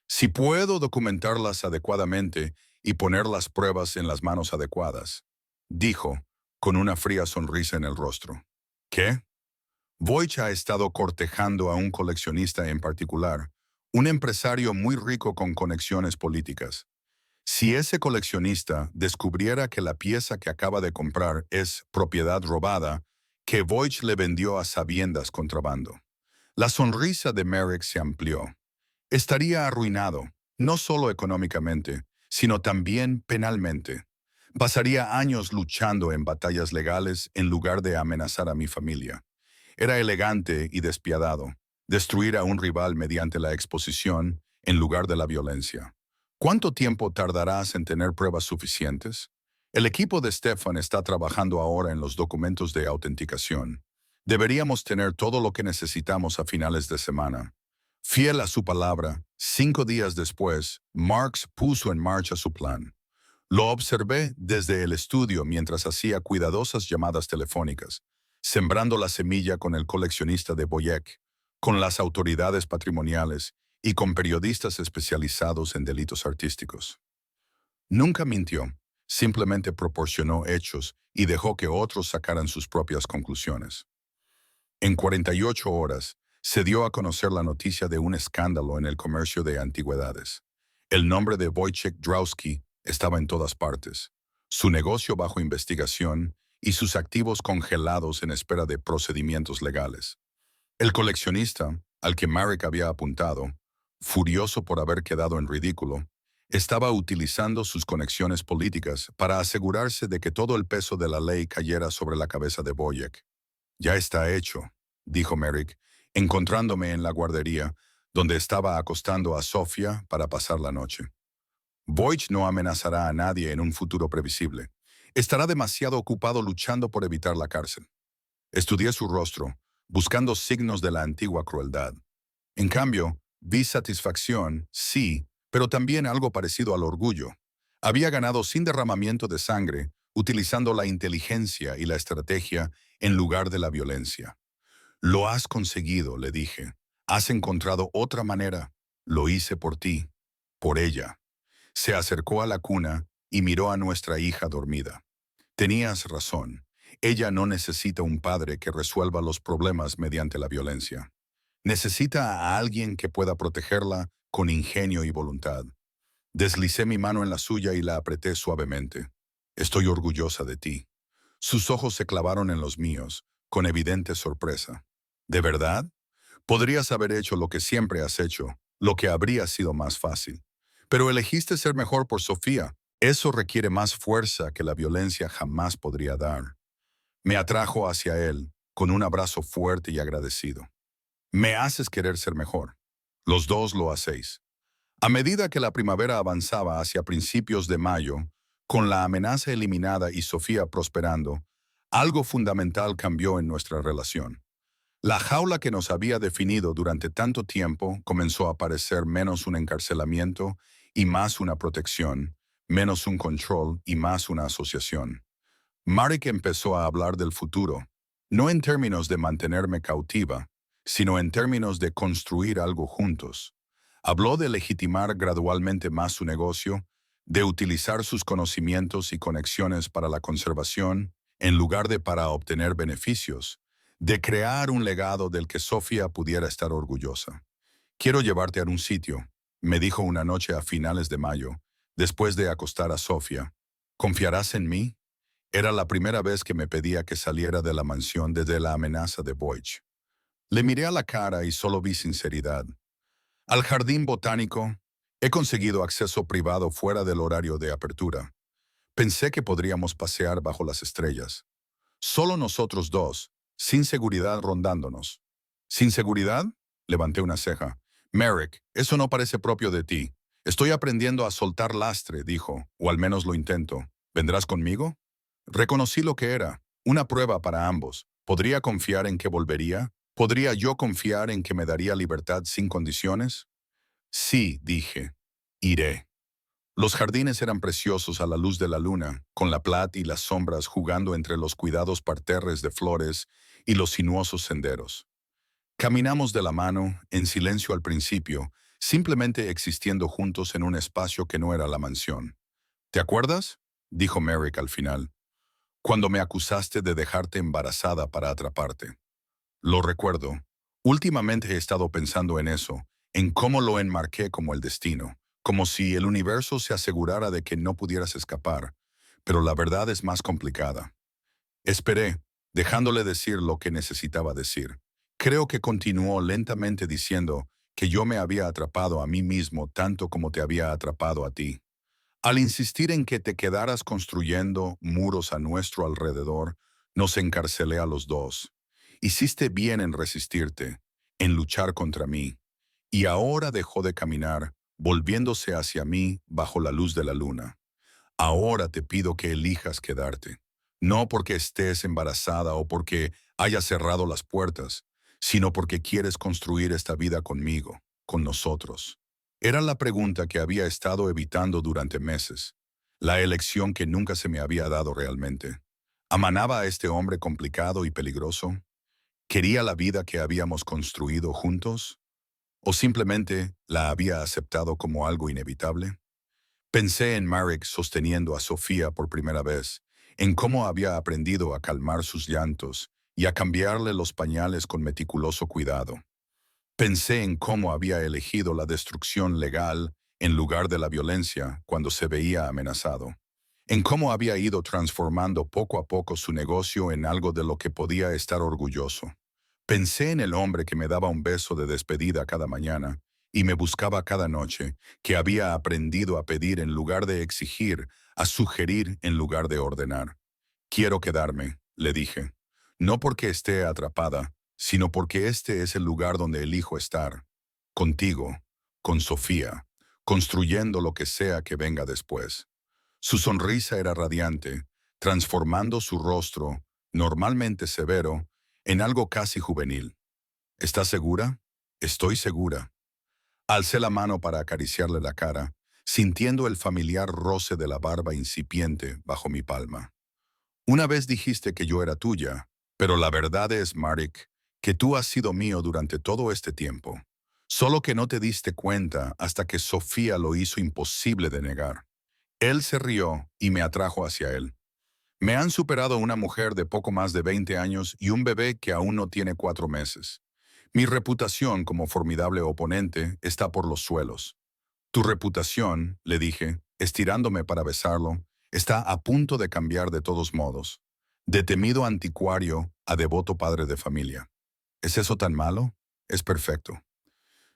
Si puedo documentarlas adecuadamente y poner las pruebas en las manos adecuadas, dijo, con una fría sonrisa en el rostro. ¿Qué? Voight ha estado cortejando a un coleccionista en particular, un empresario muy rico con conexiones políticas. Si ese coleccionista descubriera que la pieza que acaba de comprar es propiedad robada, que Voight le vendió a sabiendas contrabando. La sonrisa de Merrick se amplió. Estaría arruinado, no solo económicamente, sino también penalmente. Pasaría años luchando en batallas legales en lugar de amenazar a mi familia. Era elegante y despiadado, destruir a un rival mediante la exposición en lugar de la violencia. ¿Cuánto tiempo tardarás en tener pruebas suficientes? El equipo de Stefan está trabajando ahora en los documentos de autenticación. Deberíamos tener todo lo que necesitamos a finales de semana. Fiel a su palabra, 5 días después, Marks puso en marcha su plan. Lo observé desde el estudio mientras hacía cuidadosas llamadas telefónicas, sembrando la semilla con el coleccionista de Boyek, con las autoridades patrimoniales y con periodistas especializados en delitos artísticos. Nunca mintió, simplemente proporcionó hechos y dejó que otros sacaran sus propias conclusiones. En 48 horas, se dio a conocer la noticia de un escándalo en el comercio de antigüedades. El nombre de Wojciech Drawski estaba en todas partes, su negocio bajo investigación y sus activos congelados en espera de procedimientos legales. El coleccionista, al que Marek había apuntado, furioso por haber quedado en ridículo, estaba utilizando sus conexiones políticas para asegurarse de que todo el peso de la ley cayera sobre la cabeza de Boyek. Ya está hecho, dijo Merrick, encontrándome en la guardería, donde estaba acostando a Sofía para pasar la noche. Voight no amenazará a nadie en un futuro previsible. Estará demasiado ocupado luchando por evitar la cárcel. Estudié su rostro, buscando signos de la antigua crueldad. En cambio, vi satisfacción, sí, pero también algo parecido al orgullo. Había ganado sin derramamiento de sangre, utilizando la inteligencia y la estrategia en lugar de la violencia. Lo has conseguido, le dije. Has encontrado otra manera. Lo hice por ti, por ella. Se acercó a la cuna y miró a nuestra hija dormida. Tenías razón. Ella no necesita un padre que resuelva los problemas mediante la violencia. Necesita a alguien que pueda protegerla con ingenio y voluntad. Deslicé mi mano en la suya y la apreté suavemente. Estoy orgullosa de ti. Sus ojos se clavaron en los míos, con evidente sorpresa. ¿De verdad? Podrías haber hecho lo que siempre has hecho, lo que habría sido más fácil. Pero elegiste ser mejor por Sofía. Eso requiere más fuerza que la violencia jamás podría dar. Me atrajo hacia él, con un abrazo fuerte y agradecido. Me haces querer ser mejor. Los dos lo hacéis. A medida que la primavera avanzaba hacia principios de mayo, con la amenaza eliminada y Sofía prosperando, algo fundamental cambió en nuestra relación. La jaula que nos había definido durante tanto tiempo comenzó a parecer menos un encarcelamiento y más una protección, menos un control y más una asociación. Marek empezó a hablar del futuro, no en términos de mantenerme cautiva, sino en términos de construir algo juntos. Habló de legitimar gradualmente más su negocio, de utilizar sus conocimientos y conexiones para la conservación, en lugar de para obtener beneficios, de crear un legado del que Sofía pudiera estar orgullosa. Quiero llevarte a un sitio, me dijo una noche a finales de mayo, después de acostar a Sofía. ¿Confiarás en mí? Era la primera vez que me pedía que saliera de la mansión desde la amenaza de Boych. Le miré a la cara y solo vi sinceridad. Al jardín botánico, he conseguido acceso privado fuera del horario de apertura. Pensé que podríamos pasear bajo las estrellas. Solo nosotros dos, sin seguridad rondándonos. ¿Sin seguridad? Levanté una ceja. Merrick, eso no parece propio de ti. Estoy aprendiendo a soltar lastre, dijo, o al menos lo intento. ¿Vendrás conmigo? Reconocí lo que era, una prueba para ambos. ¿Podría confiar en que volvería? ¿Podría yo confiar en que me daría libertad sin condiciones? Sí, dije. Iré. Los jardines eran preciosos a la luz de la luna, con la plata y las sombras jugando entre los cuidados parterres de flores y los sinuosos senderos. Caminamos de la mano, en silencio al principio, simplemente existiendo juntos en un espacio que no era la mansión. ¿Te acuerdas? Dijo Merrick al final, cuando me acusaste de dejarte embarazada para atraparte. Lo recuerdo. Últimamente he estado pensando en eso, en cómo lo enmarqué como el destino, como si el universo se asegurara de que no pudieras escapar, pero la verdad es más complicada. Esperé, dejándole decir lo que necesitaba decir. Creo que continuó lentamente diciendo que yo me había atrapado a mí mismo tanto como te había atrapado a ti. Al insistir en que te quedaras construyendo muros a nuestro alrededor, nos encarcelé a los dos. Hiciste bien en resistirte, en luchar contra mí. Y ahora dejó de caminar, volviéndose hacia mí bajo la luz de la luna. Ahora te pido que elijas quedarte. No porque estés embarazada o porque hayas cerrado las puertas, sino porque quieres construir esta vida conmigo, con nosotros. Era la pregunta que había estado evitando durante meses, la elección que nunca se me había dado realmente. ¿Amanaba a este hombre complicado y peligroso? ¿Quería la vida que habíamos construido juntos? ¿O simplemente la había aceptado como algo inevitable? Pensé en Marek sosteniendo a Sofía por primera vez, en cómo había aprendido a calmar sus llantos y a cambiarle los pañales con meticuloso cuidado. Pensé en cómo había elegido la destrucción legal en lugar de la violencia cuando se veía amenazado. En cómo había ido transformando poco a poco su negocio en algo de lo que podía estar orgulloso. Pensé en el hombre que me daba un beso de despedida cada mañana y me buscaba cada noche, que había aprendido a pedir en lugar de exigir, a sugerir en lugar de ordenar. Quiero quedarme, le dije. No porque esté atrapada, sino porque este es el lugar donde elijo estar. Contigo, con Sofía, construyendo lo que sea que venga después. Su sonrisa era radiante, transformando su rostro, normalmente severo, en algo casi juvenil. ¿Estás segura? Estoy segura. Alcé la mano para acariciarle la cara, sintiendo el familiar roce de la barba incipiente bajo mi palma. Una vez dijiste que yo era tuya, pero la verdad es, Marek, que tú has sido mío durante todo este tiempo. Solo que no te diste cuenta hasta que Sofía lo hizo imposible de negar. Él se rió y me atrajo hacia él. Me han superado una mujer de poco más de 20 años y un bebé que aún no tiene 4 meses. Mi reputación como formidable oponente está por los suelos. Tu reputación, le dije, estirándome para besarlo, está a punto de cambiar de todos modos. De temido anticuario a devoto padre de familia. ¿Es eso tan malo? Es perfecto.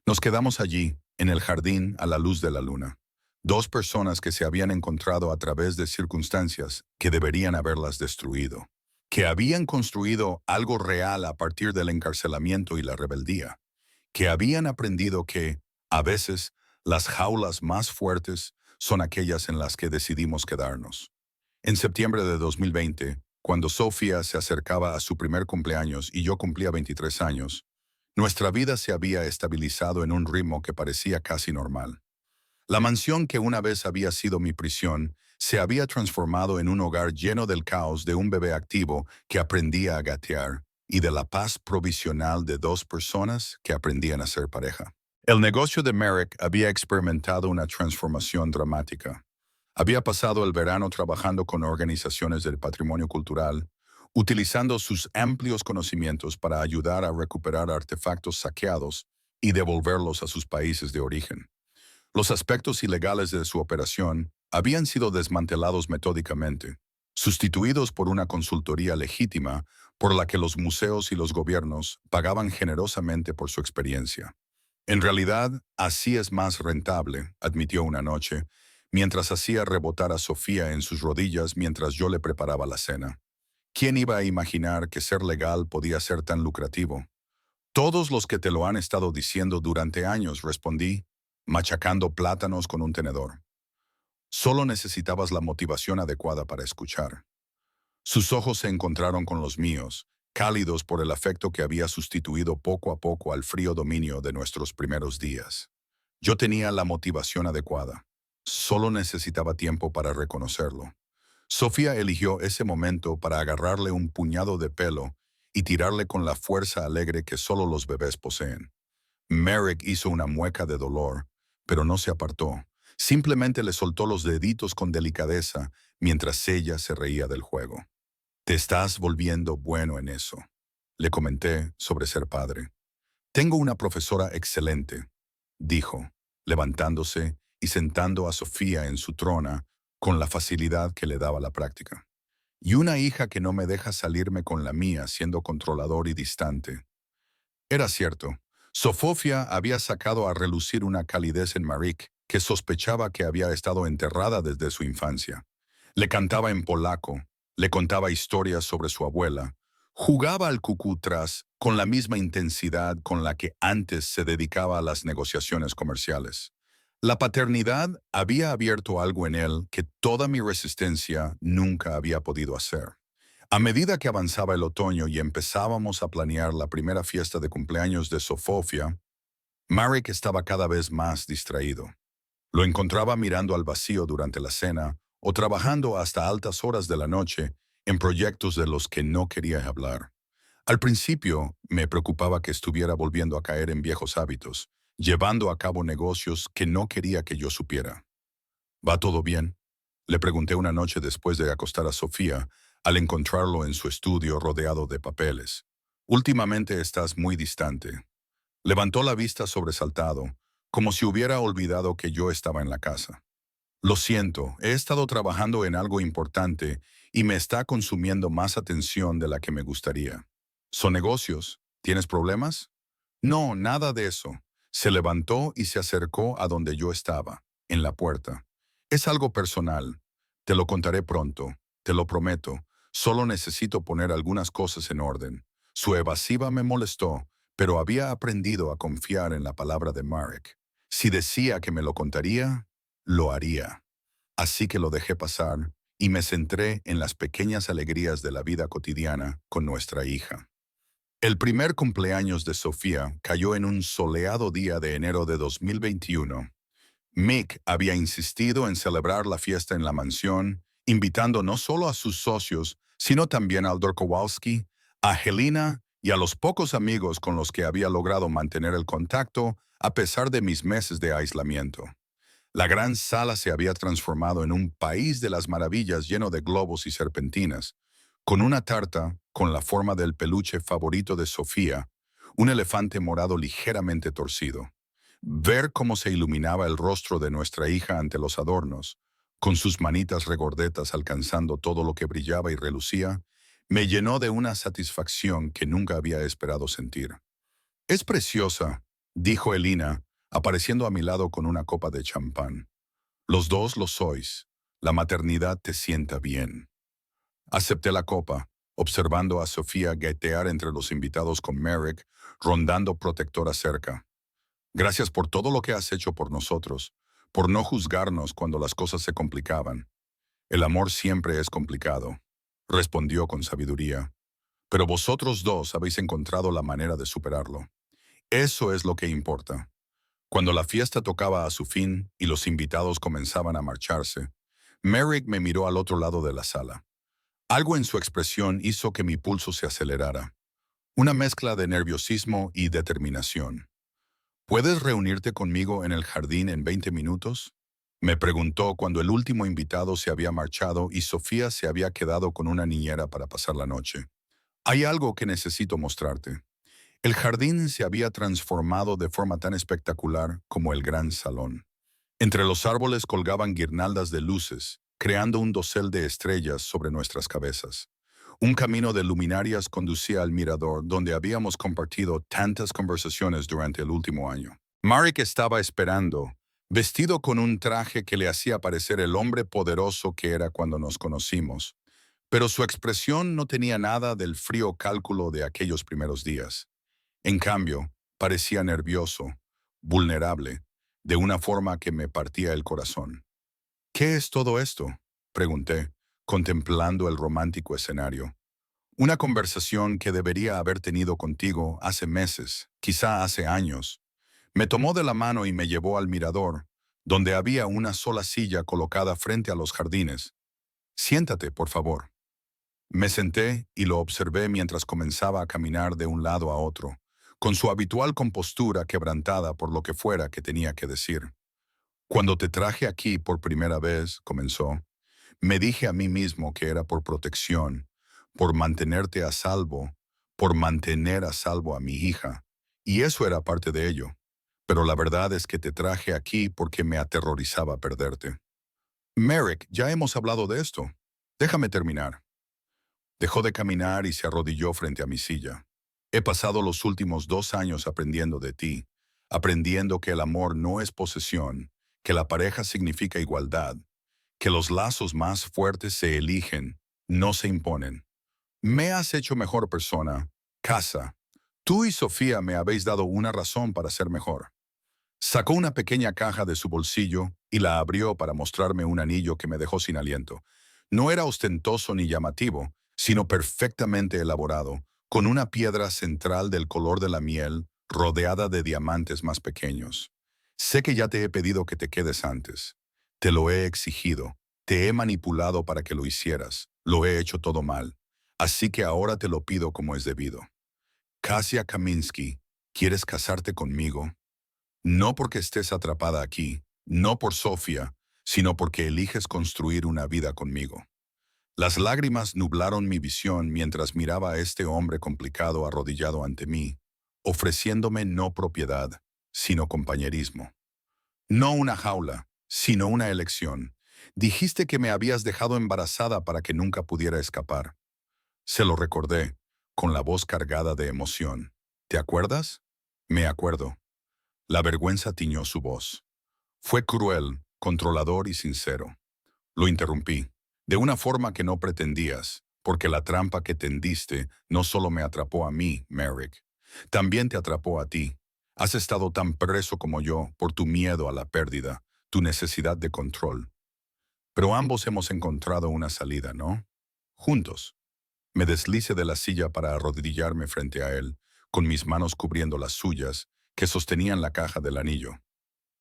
Nos quedamos allí, en el jardín a la luz de la luna. Dos personas que se habían encontrado a través de circunstancias que deberían haberlas destruido. Que habían construido algo real a partir del encarcelamiento y la rebeldía. Que habían aprendido que, a veces, las jaulas más fuertes son aquellas en las que decidimos quedarnos. En septiembre de 2020, cuando Sofía se acercaba a su primer cumpleaños y yo cumplía 23 años, nuestra vida se había estabilizado en un ritmo que parecía casi normal. La mansión que una vez había sido mi prisión se había transformado en un hogar lleno del caos de un bebé activo que aprendía a gatear y de la paz provisional de dos personas que aprendían a ser pareja. El negocio de Merrick había experimentado una transformación dramática. Había pasado el verano trabajando con organizaciones del patrimonio cultural, utilizando sus amplios conocimientos para ayudar a recuperar artefactos saqueados y devolverlos a sus países de origen. Los aspectos ilegales de su operación habían sido desmantelados metódicamente, sustituidos por una consultoría legítima por la que los museos y los gobiernos pagaban generosamente por su experiencia. En realidad, así es más rentable, admitió una noche, mientras hacía rebotar a Sofía en sus rodillas mientras yo le preparaba la cena. ¿Quién iba a imaginar que ser legal podía ser tan lucrativo? Todos los que te lo han estado diciendo durante años, respondí, machacando plátanos con un tenedor. Solo necesitabas la motivación adecuada para escuchar. Sus ojos se encontraron con los míos, cálidos por el afecto que había sustituido poco a poco al frío dominio de nuestros primeros días. Yo tenía la motivación adecuada. Solo necesitaba tiempo para reconocerlo. Sofía eligió ese momento para agarrarle un puñado de pelo y tirarle con la fuerza alegre que solo los bebés poseen. Merrick hizo una mueca de dolor, pero no se apartó. Simplemente le soltó los deditos con delicadeza mientras ella se reía del juego. Te estás volviendo bueno en eso, le comenté sobre ser padre. Tengo una profesora excelente, dijo, levantándose y sentando a Sofía en su trona con la facilidad que le daba la práctica. Y una hija que no me deja salirme con la mía siendo controlador y distante. Era cierto. Sofía había sacado a relucir una calidez en Marik que sospechaba que había estado enterrada desde su infancia. Le cantaba en polaco, le contaba historias sobre su abuela, jugaba al cucutras con la misma intensidad con la que antes se dedicaba a las negociaciones comerciales. La paternidad había abierto algo en él que toda mi resistencia nunca había podido hacer. A medida que avanzaba el otoño y empezábamos a planear la primera fiesta de cumpleaños de Sofía, Marek estaba cada vez más distraído. Lo encontraba mirando al vacío durante la cena o trabajando hasta altas horas de la noche en proyectos de los que no quería hablar. Al principio me preocupaba que estuviera volviendo a caer en viejos hábitos, llevando a cabo negocios que no quería que yo supiera. ¿Va todo bien?, le pregunté una noche después de acostar a Sofía, al encontrarlo en su estudio rodeado de papeles. Últimamente estás muy distante. Levantó la vista sobresaltado, como si hubiera olvidado que yo estaba en la casa. Lo siento, he estado trabajando en algo importante y me está consumiendo más atención de la que me gustaría. ¿Son negocios? ¿Tienes problemas? No, nada de eso. Se levantó y se acercó a donde yo estaba, en la puerta. Es algo personal. Te lo contaré pronto, te lo prometo. Solo necesito poner algunas cosas en orden. Su evasiva me molestó, pero había aprendido a confiar en la palabra de Marek. Si decía que me lo contaría, lo haría. Así que lo dejé pasar y me centré en las pequeñas alegrías de la vida cotidiana con nuestra hija. El primer cumpleaños de Sofía cayó en un soleado día de enero de 2021. Mick había insistido en celebrar la fiesta en la mansión, invitando no solo a sus socios, sino también a Aldor Kowalski, a Helena y a los pocos amigos con los que había logrado mantener el contacto a pesar de mis meses de aislamiento. La gran sala se había transformado en un país de las maravillas lleno de globos y serpentinas, con una tarta con la forma del peluche favorito de Sofía, un elefante morado ligeramente torcido. Ver cómo se iluminaba el rostro de nuestra hija ante los adornos, con sus manitas regordetas alcanzando todo lo que brillaba y relucía, me llenó de una satisfacción que nunca había esperado sentir. «Es preciosa», dijo Elina, apareciendo a mi lado con una copa de champán. «Los dos lo sois. La maternidad te sienta bien». Acepté la copa, observando a Sofía gatear entre los invitados con Merrick, rondando protectora cerca. «Gracias por todo lo que has hecho por nosotros, por no juzgarnos cuando las cosas se complicaban. El amor siempre es complicado», respondió con sabiduría. «Pero vosotros dos habéis encontrado la manera de superarlo. Eso es lo que importa». Cuando la fiesta tocaba a su fin y los invitados comenzaban a marcharse, Merrick me miró al otro lado de la sala. Algo en su expresión hizo que mi pulso se acelerara. Una mezcla de nerviosismo y determinación. «¿Puedes reunirte conmigo en el jardín en 20 minutos?» Me preguntó cuando el último invitado se había marchado y Sofía se había quedado con una niñera para pasar la noche. Hay algo que necesito mostrarte. El jardín se había transformado de forma tan espectacular como el gran salón. Entre los árboles colgaban guirnaldas de luces, creando un dosel de estrellas sobre nuestras cabezas. Un camino de luminarias conducía al mirador donde habíamos compartido tantas conversaciones durante el último año. Marek estaba esperando, vestido con un traje que le hacía parecer el hombre poderoso que era cuando nos conocimos, pero su expresión no tenía nada del frío cálculo de aquellos primeros días. En cambio, parecía nervioso, vulnerable, de una forma que me partía el corazón. ¿Qué es todo esto?, pregunté, contemplando el romántico escenario. Una conversación que debería haber tenido contigo hace meses, quizá hace años. Me tomó de la mano y me llevó al mirador, donde había una sola silla colocada frente a los jardines. Siéntate, por favor. Me senté y lo observé mientras comenzaba a caminar de un lado a otro, con su habitual compostura quebrantada por lo que fuera que tenía que decir. Cuando te traje aquí por primera vez, comenzó, me dije a mí mismo que era por protección, por mantenerte a salvo, por mantener a salvo a mi hija, y eso era parte de ello. Pero la verdad es que te traje aquí porque me aterrorizaba perderte. Merrick, ya hemos hablado de esto. Déjame terminar. Dejó de caminar y se arrodilló frente a mi silla. He pasado los últimos 2 años aprendiendo de ti, aprendiendo que el amor no es posesión, que la pareja significa igualdad, que los lazos más fuertes se eligen, no se imponen. Me has hecho mejor persona. Casa. Tú y Sofía me habéis dado una razón para ser mejor. Sacó una pequeña caja de su bolsillo y la abrió para mostrarme un anillo que me dejó sin aliento. No era ostentoso ni llamativo, sino perfectamente elaborado, con una piedra central del color de la miel, rodeada de diamantes más pequeños. Sé que ya te he pedido que te quedes antes. Te lo he exigido, te he manipulado para que lo hicieras, lo he hecho todo mal. Así que ahora te lo pido como es debido. Kasia Kaminsky, ¿quieres casarte conmigo? No porque estés atrapada aquí, no por Sofía, sino porque eliges construir una vida conmigo. Las lágrimas nublaron mi visión mientras miraba a este hombre complicado arrodillado ante mí, ofreciéndome no propiedad, sino compañerismo. No una jaula, sino una elección. Dijiste que me habías dejado embarazada para que nunca pudiera escapar. Se lo recordé, con la voz cargada de emoción. ¿Te acuerdas? Me acuerdo. La vergüenza tiñó su voz. Fue cruel, controlador y sincero. Lo interrumpí, de una forma que no pretendías, porque la trampa que tendiste no solo me atrapó a mí, Merrick, también te atrapó a ti. Has estado tan preso como yo por tu miedo a la pérdida, tu necesidad de control. Pero ambos hemos encontrado una salida, ¿no? Juntos. Me deslice de la silla para arrodillarme frente a él, con mis manos cubriendo las suyas, que sostenían la caja del anillo.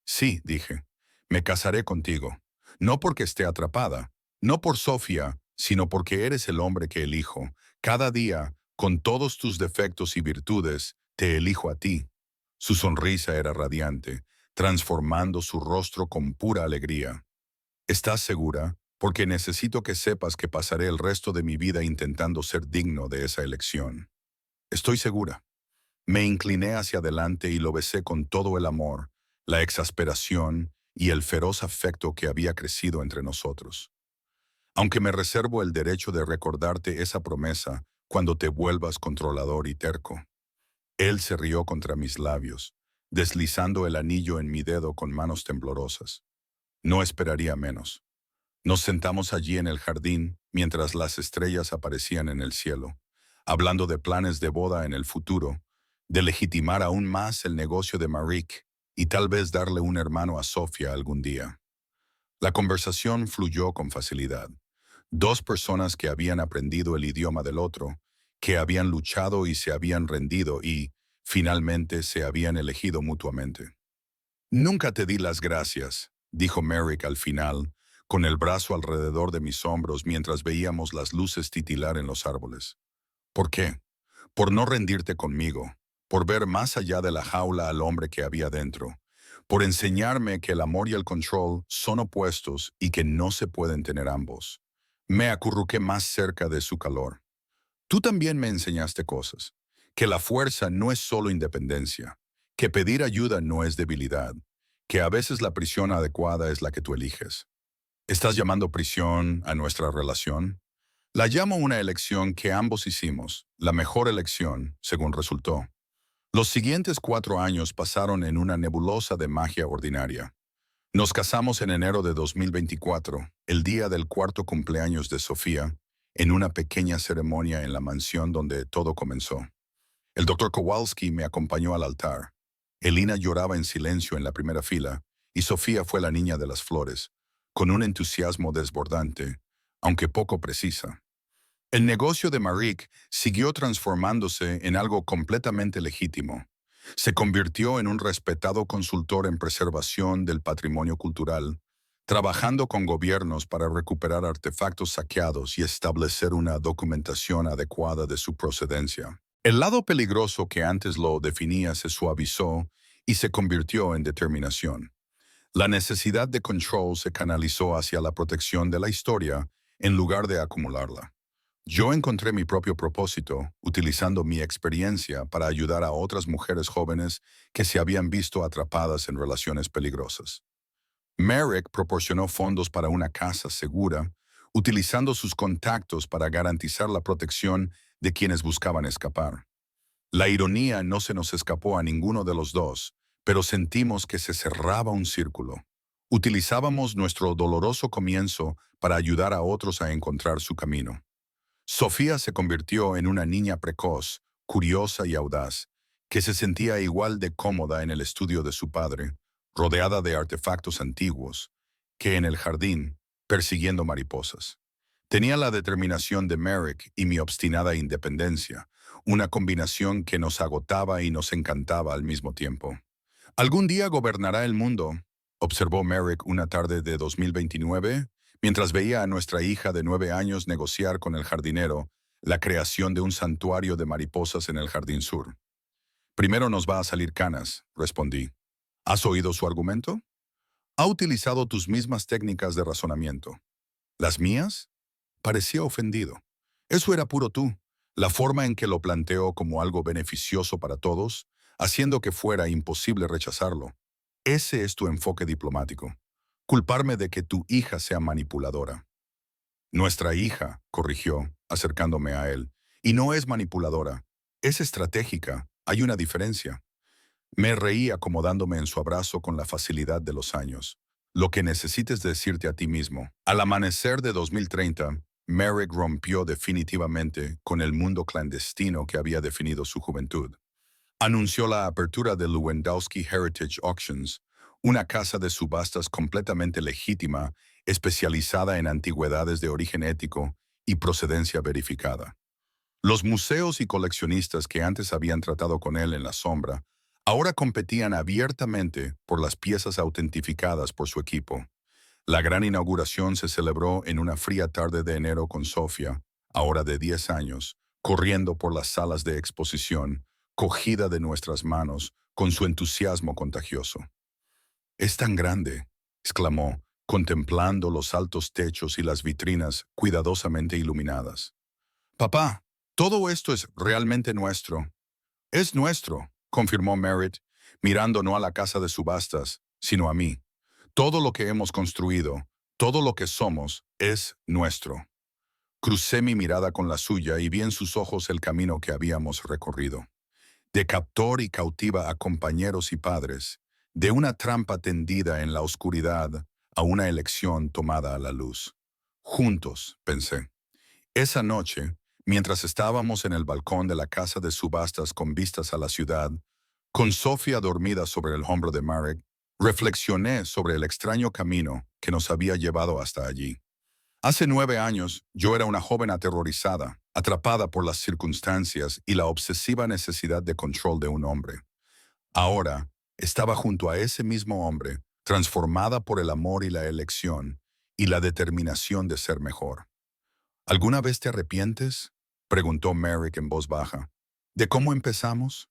Sí, dije, me casaré contigo, no porque esté atrapada, no por Sofía, sino porque eres el hombre que elijo. Cada día, con todos tus defectos y virtudes, te elijo a ti. Su sonrisa era radiante, transformando su rostro con pura alegría. ¿Estás segura? Porque necesito que sepas que pasaré el resto de mi vida intentando ser digno de esa elección. Estoy segura. Me incliné hacia adelante y lo besé con todo el amor, la exasperación y el feroz afecto que había crecido entre nosotros. Aunque me reservo el derecho de recordarte esa promesa cuando te vuelvas controlador y terco. Él se rió contra mis labios, deslizando el anillo en mi dedo con manos temblorosas. No esperaría menos. Nos sentamos allí en el jardín mientras las estrellas aparecían en el cielo, hablando de planes de boda en el futuro, de legitimar aún más el negocio de Marek y tal vez darle un hermano a Sofía algún día. La conversación fluyó con facilidad. Dos personas que habían aprendido el idioma del otro, que habían luchado y se habían rendido y, finalmente, se habían elegido mutuamente. Nunca te di las gracias, dijo Merrick al final, con el brazo alrededor de mis hombros mientras veíamos las luces titilar en los árboles. ¿Por qué? Por no rendirte conmigo, por ver más allá de la jaula al hombre que había dentro, por enseñarme que el amor y el control son opuestos y que no se pueden tener ambos. Me acurruqué más cerca de su calor. Tú también me enseñaste cosas, que la fuerza no es solo independencia, que pedir ayuda no es debilidad, que a veces la prisión adecuada es la que tú eliges. ¿Estás llamando prisión a nuestra relación? La llamo una elección que ambos hicimos, la mejor elección, según resultó. Los siguientes 4 años pasaron en una nebulosa de magia ordinaria. Nos casamos en enero de 2024, el día del cuarto cumpleaños de Sofía, en una pequeña ceremonia en la mansión donde todo comenzó. El doctor Kowalski me acompañó al altar. Elina lloraba en silencio en la primera fila, y Sofía fue la niña de las flores, con un entusiasmo desbordante, aunque poco precisa. El negocio de Marik siguió transformándose en algo completamente legítimo. Se convirtió en un respetado consultor en preservación del patrimonio cultural, trabajando con gobiernos para recuperar artefactos saqueados y establecer una documentación adecuada de su procedencia. El lado peligroso que antes lo definía se suavizó y se convirtió en determinación. La necesidad de control se canalizó hacia la protección de la historia en lugar de acumularla. Yo encontré mi propio propósito utilizando mi experiencia para ayudar a otras mujeres jóvenes que se habían visto atrapadas en relaciones peligrosas. Merrick proporcionó fondos para una casa segura, utilizando sus contactos para garantizar la protección de quienes buscaban escapar. La ironía no se nos escapó a ninguno de los dos, pero sentimos que se cerraba un círculo. Utilizábamos nuestro doloroso comienzo para ayudar a otros a encontrar su camino. Sofía se convirtió en una niña precoz, curiosa y audaz, que se sentía igual de cómoda en el estudio de su padre, rodeada de artefactos antiguos, que en el jardín, persiguiendo mariposas. Tenía la determinación de Merrick y mi obstinada independencia, una combinación que nos agotaba y nos encantaba al mismo tiempo. Algún día gobernará el mundo, observó Merrick una tarde de 2029, mientras veía a nuestra hija de 9 años negociar con el jardinero la creación de un santuario de mariposas en el jardín sur. Primero nos va a salir canas, respondí. ¿Has oído su argumento? Ha utilizado tus mismas técnicas de razonamiento. ¿Las mías? Parecía ofendido. Eso era puro tú, la forma en que lo planteó como algo beneficioso para todos, haciendo que fuera imposible rechazarlo. Ese es tu enfoque diplomático. Culparme de que tu hija sea manipuladora. Nuestra hija, corrigió, acercándome a él, y no es manipuladora, es estratégica, hay una diferencia. Me reí acomodándome en su abrazo con la facilidad de los años. Lo que necesites decirte a ti mismo. Al amanecer de 2030, Merrick rompió definitivamente con el mundo clandestino que había definido su juventud. Anunció la apertura de Lewandowski Heritage Auctions, una casa de subastas completamente legítima, especializada en antigüedades de origen ético y procedencia verificada. Los museos y coleccionistas que antes habían tratado con él en la sombra, ahora competían abiertamente por las piezas autentificadas por su equipo. La gran inauguración se celebró en una fría tarde de enero con Sofía, ahora de 10 años, corriendo por las salas de exposición, cogida de nuestras manos, con su entusiasmo contagioso. «Es tan grande», exclamó, contemplando los altos techos y las vitrinas cuidadosamente iluminadas. «Papá, todo esto es realmente nuestro». «Es nuestro», confirmó Merritt, mirando no a la casa de subastas, sino a mí. «Todo lo que hemos construido, todo lo que somos, es nuestro». Crucé mi mirada con la suya y vi en sus ojos el camino que habíamos recorrido. De captor y cautiva a compañeros y padres, de una trampa tendida en la oscuridad a una elección tomada a la luz. Juntos, pensé. Esa noche, mientras estábamos en el balcón de la casa de subastas con vistas a la ciudad, con Sofía dormida sobre el hombro de Marek, reflexioné sobre el extraño camino que nos había llevado hasta allí. Hace 9 años, yo era una joven aterrorizada, atrapada por las circunstancias y la obsesiva necesidad de control de un hombre. Ahora, estaba junto a ese mismo hombre, transformada por el amor y la elección, y la determinación de ser mejor. ¿Alguna vez te arrepientes?, preguntó Merrick en voz baja. ¿De cómo empezamos?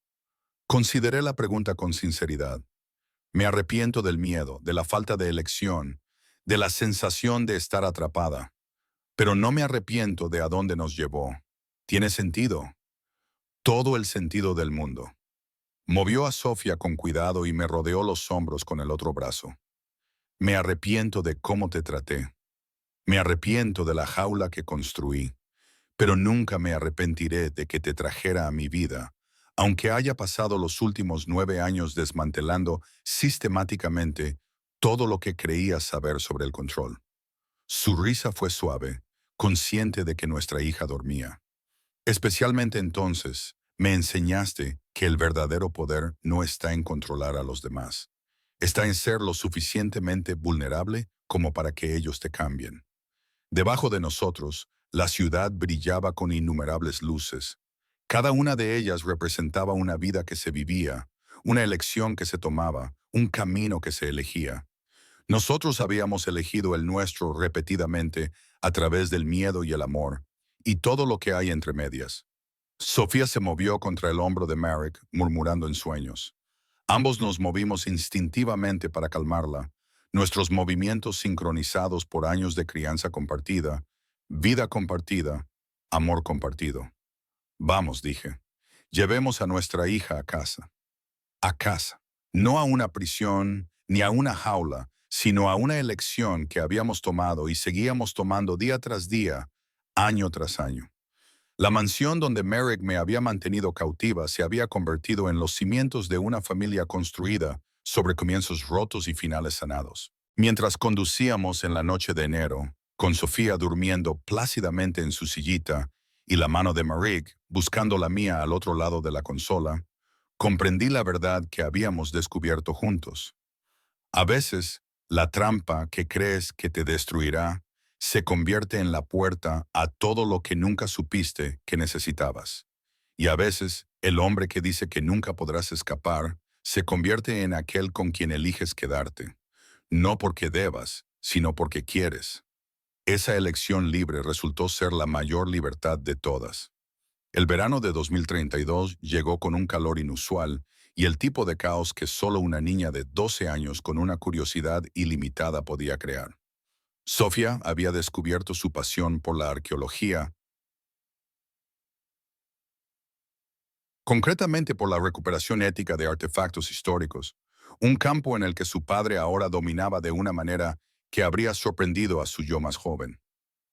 Consideré la pregunta con sinceridad. Me arrepiento del miedo, de la falta de elección, de la sensación de estar atrapada. Pero no me arrepiento de a dónde nos llevó. Tiene sentido, todo el sentido del mundo. Movió a Sofía con cuidado y me rodeó los hombros con el otro brazo. Me arrepiento de cómo te traté. Me arrepiento de la jaula que construí. Pero nunca me arrepentiré de que te trajera a mi vida, aunque haya pasado los últimos 9 años desmantelando sistemáticamente todo lo que creía saber sobre el control. Su risa fue suave, consciente de que nuestra hija dormía. Especialmente entonces, me enseñaste que el verdadero poder no está en controlar a los demás. Está en ser lo suficientemente vulnerable como para que ellos te cambien. Debajo de nosotros, la ciudad brillaba con innumerables luces. Cada una de ellas representaba una vida que se vivía, una elección que se tomaba, un camino que se elegía. Nosotros habíamos elegido el nuestro repetidamente a través del miedo y el amor, y todo lo que hay entre medias. Sofía se movió contra el hombro de Marek, murmurando en sueños. Ambos nos movimos instintivamente para calmarla, nuestros movimientos sincronizados por años de crianza compartida, vida compartida, amor compartido. Vamos, dije, llevemos a nuestra hija a casa. A casa. No a una prisión ni a una jaula, sino a una elección que habíamos tomado y seguíamos tomando día tras día, año tras año. La mansión donde Merrick me había mantenido cautiva se había convertido en los cimientos de una familia construida sobre comienzos rotos y finales sanados. Mientras conducíamos en la noche de enero, con Sofía durmiendo plácidamente en su sillita y la mano de Merrick buscando la mía al otro lado de la consola, comprendí la verdad que habíamos descubierto juntos. A veces, la trampa que crees que te destruirá se convierte en la puerta a todo lo que nunca supiste que necesitabas. Y a veces, el hombre que dice que nunca podrás escapar se convierte en aquel con quien eliges quedarte. No porque debas, sino porque quieres. Esa elección libre resultó ser la mayor libertad de todas. El verano de 2032 llegó con un calor inusual y el tipo de caos que solo una niña de 12 años con una curiosidad ilimitada podía crear. Sofía había descubierto su pasión por la arqueología, concretamente por la recuperación ética de artefactos históricos, un campo en el que su padre ahora dominaba de una manera que habría sorprendido a su yo más joven.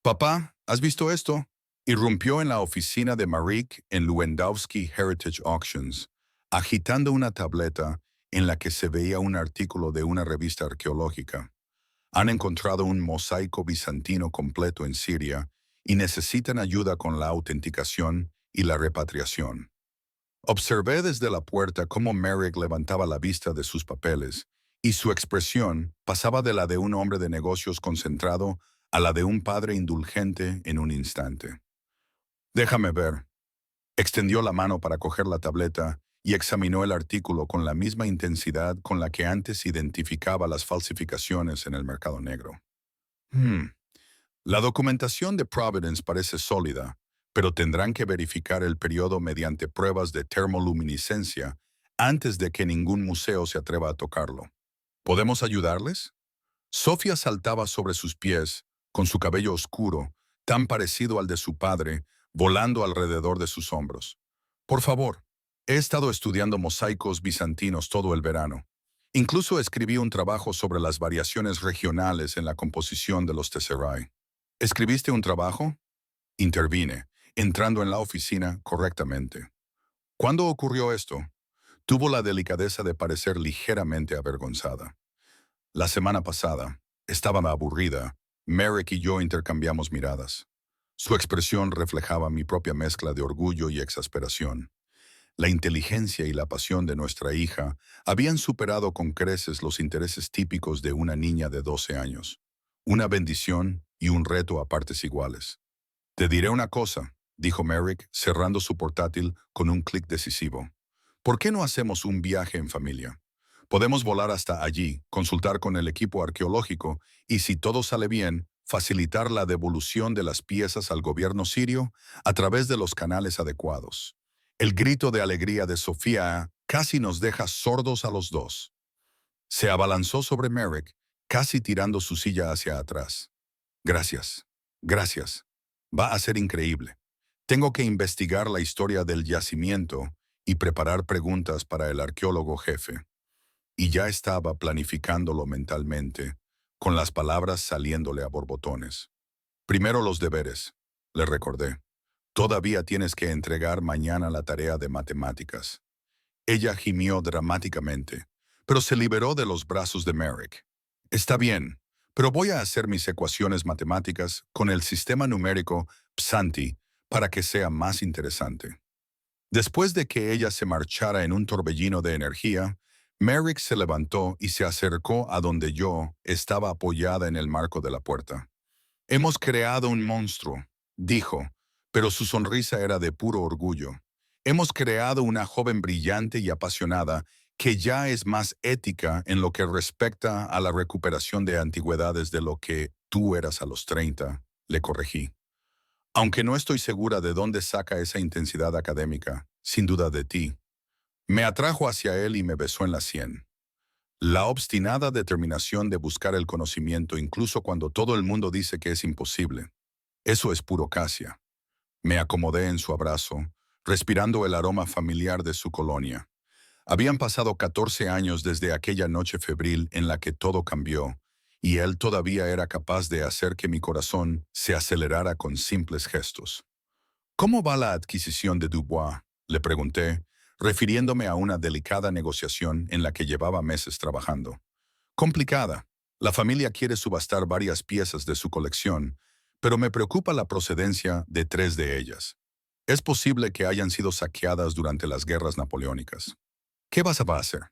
«Papá, ¿has visto esto?», irrumpió en la oficina de Marik en Lewandowski Heritage Auctions, agitando una tableta en la que se veía un artículo de una revista arqueológica. Han encontrado un mosaico bizantino completo en Siria y necesitan ayuda con la autenticación y la repatriación. Observé desde la puerta cómo Merrick levantaba la vista de sus papeles y su expresión pasaba de la de un hombre de negocios concentrado a la de un padre indulgente en un instante. «Déjame ver». Extendió la mano para coger la tableta y examinó el artículo con la misma intensidad con la que antes identificaba las falsificaciones en el mercado negro. La documentación de Providence parece sólida, pero tendrán que verificar el periodo mediante pruebas de termoluminiscencia antes de que ningún museo se atreva a tocarlo. ¿Podemos ayudarles? Sofía saltaba sobre sus pies, con su cabello oscuro, tan parecido al de su padre, volando alrededor de sus hombros. Por favor, he estado estudiando mosaicos bizantinos todo el verano. Incluso escribí un trabajo sobre las variaciones regionales en la composición de los tesserai. ¿Escribiste un trabajo? Intervine, entrando en la oficina correctamente. ¿Cuándo ocurrió esto? Tuvo la delicadeza de parecer ligeramente avergonzada. La semana pasada, estaba aburrida. Merrick y yo intercambiamos miradas. Su expresión reflejaba mi propia mezcla de orgullo y exasperación. La inteligencia y la pasión de nuestra hija habían superado con creces los intereses típicos de una niña de 12 años. Una bendición y un reto a partes iguales. «Te diré una cosa», dijo Merrick, cerrando su portátil con un clic decisivo. «¿Por qué no hacemos un viaje en familia? Podemos volar hasta allí, consultar con el equipo arqueológico y, si todo sale bien, facilitar la devolución de las piezas al gobierno sirio a través de los canales adecuados». El grito de alegría de Sofía casi nos deja sordos a los dos. Se abalanzó sobre Merrick, casi tirando su silla hacia atrás. Gracias. Gracias. Va a ser increíble. Tengo que investigar la historia del yacimiento y preparar preguntas para el arqueólogo jefe. Y ya estaba planificándolo mentalmente, con las palabras saliéndole a borbotones. Primero los deberes, le recordé. Todavía tienes que entregar mañana la tarea de matemáticas. Ella gimió dramáticamente, pero se liberó de los brazos de Merrick. Está bien, pero voy a hacer mis ecuaciones matemáticas con el sistema numérico Psanti para que sea más interesante. Después de que ella se marchara en un torbellino de energía, Merrick se levantó y se acercó a donde yo estaba apoyada en el marco de la puerta. Hemos creado un monstruo, dijo, pero su sonrisa era de puro orgullo. Hemos creado una joven brillante y apasionada que ya es más ética en lo que respecta a la recuperación de antigüedades de lo que tú eras a los 30, le corregí. Aunque no estoy segura de dónde saca esa intensidad académica, sin duda de ti. Me atrajo hacia él y me besó en la sien. La obstinada determinación de buscar el conocimiento incluso cuando todo el mundo dice que es imposible. Eso es puro Casia. Me acomodé en su abrazo, respirando el aroma familiar de su colonia. Habían pasado 14 años desde aquella noche febril en la que todo cambió, y él todavía era capaz de hacer que mi corazón se acelerara con simples gestos. ¿Cómo va la adquisición de Dubois?, le pregunté, refiriéndome a una delicada negociación en la que llevaba meses trabajando. Complicada. La familia quiere subastar varias piezas de su colección, pero me preocupa la procedencia de 3 de ellas. Es posible que hayan sido saqueadas durante las guerras napoleónicas. ¿Qué vas a hacer?